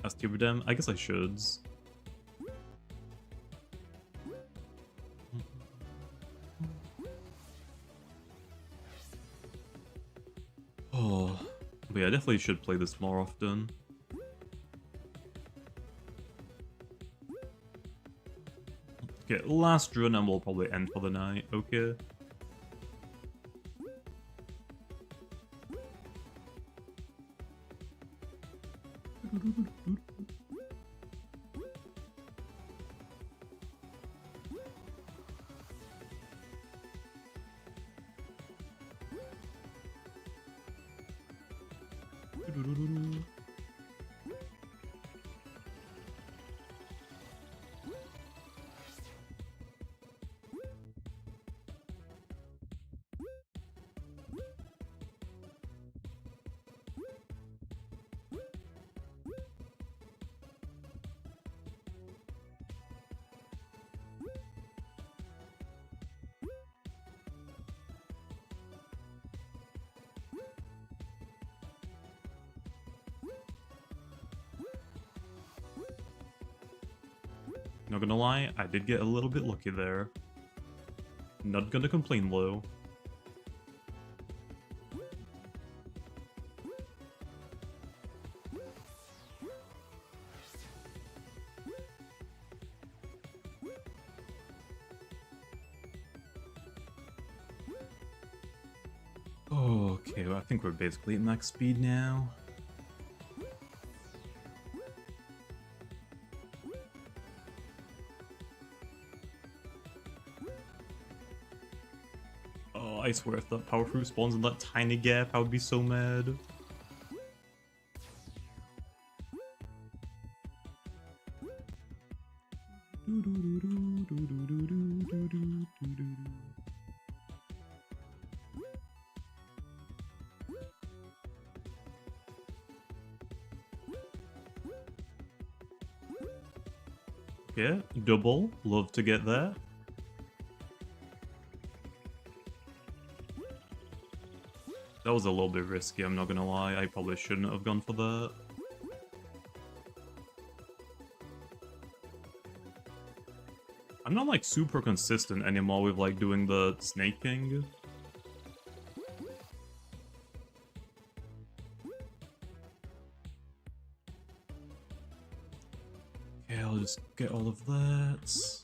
As Tiberdam, I guess I should. Oh, but yeah, I definitely should play this more often. Okay, last run and we'll probably end for the night, okay. Not gonna lie, I did get a little bit lucky there. Not gonna complain though. Okay, well, I think we're basically at max speed now. Oh, I swear if that power fruit spawns in that tiny gap, I would be so mad. Yeah, double. Love to get that. That was a little bit risky, I'm not gonna lie. I probably shouldn't have gone for that. I'm not like super consistent anymore with like doing the snaking. Okay, I'll just get all of that.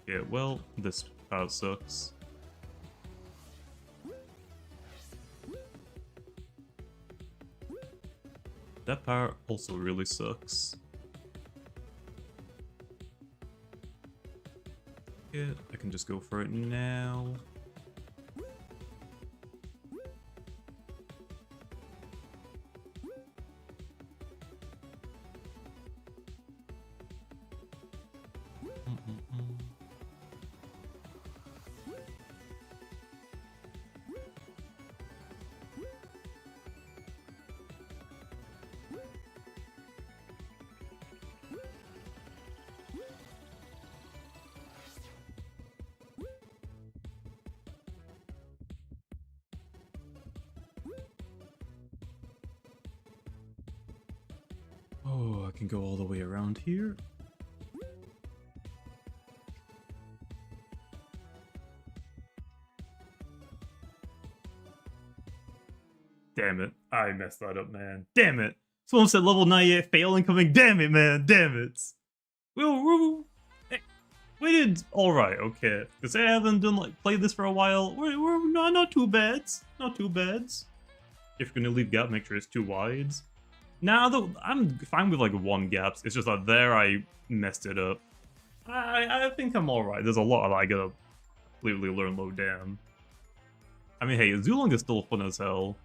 Yeah, well, this part sucks. That part also really sucks. Yeah, I can just go for it now. Oh, I can go all the way around here. Damn it. I messed that up, man. Damn it. Someone said level 98 fail incoming. Damn it, man. Damn it. We did alright, okay. Because I haven't done played this for a while. We're not too bad. Not too bad. If you're gonna leave gap, make sure it's 2 wides. Nah, though, I'm fine with 1 gaps. It's just that there I messed it up. I think I'm alright. There's a lot that I gotta clearly learn low down. I mean, hey, Zulong is still fun as hell.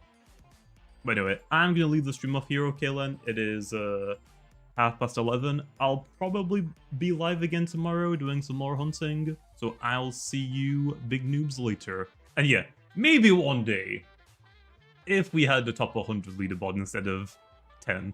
But anyway, I'm gonna leave the stream off here, okay, Len? It is 11:30. I'll probably be live again tomorrow doing some more hunting. So I'll see you big noobs later. And yeah, maybe one day, if we had the top 100 leaderboard instead of 10.